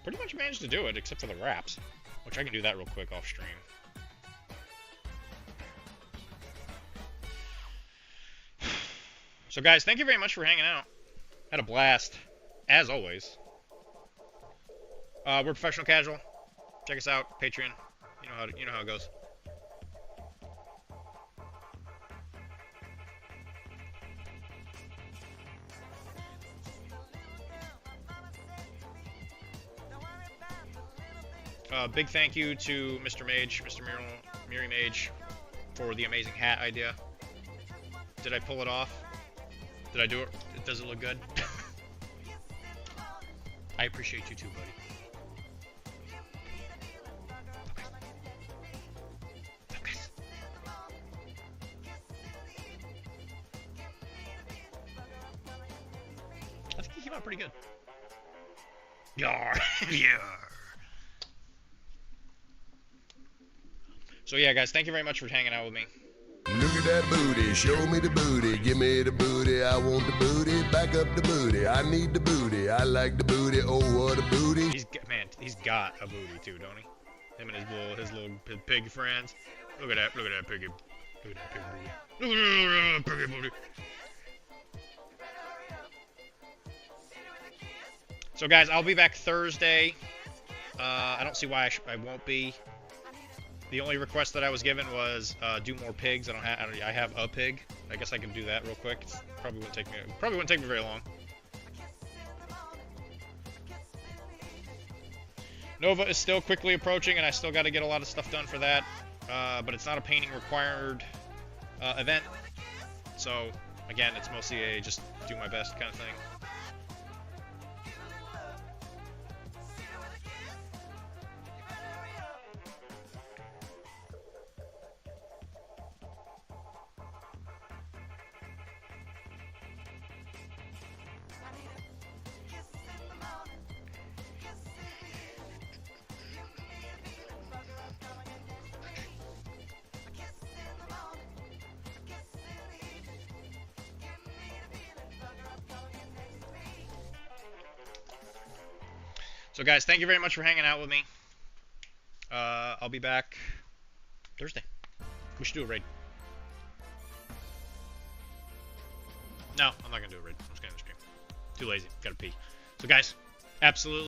pretty much managed to do it, except for the wraps, which I can do that real quick off stream. So, guys, thank you very much for hanging out. Had a blast, as always. We're Professional Casual. Check us out, Patreon. You know how it goes. Big thank you to Mr. Mage, Mr. Miri Mage, for the amazing hat idea. Did I pull it off? Did I do it? Does it look good? I appreciate you too, buddy. Focus. I think he came out pretty good. Yar! Yar! So yeah, guys, thank you very much for hanging out with me. Look at that booty, show me the booty, give me the booty, I want the booty, back up the booty, I need the booty, I like the booty, oh what a booty. He's got a booty too, don't he? Him and his little pig friends. Look at that piggy. Look at that pig booty. Look at that piggy booty. So guys, I'll be back Thursday. I don't see why I won't be. The only request that I was given was do more pigs. I have a pig. I guess I can do that real quick. Probably wouldn't take me very long. Nova is still quickly approaching, and I still got to get a lot of stuff done for that. But it's not a painting required event. So again, it's mostly a just do my best kind of thing. So guys, thank you very much for hanging out with me. I'll be back Thursday. We should do a raid. No, I'm not gonna do a raid. I'm just gonna stream. Too lazy. Gotta pee. So guys, absolutely.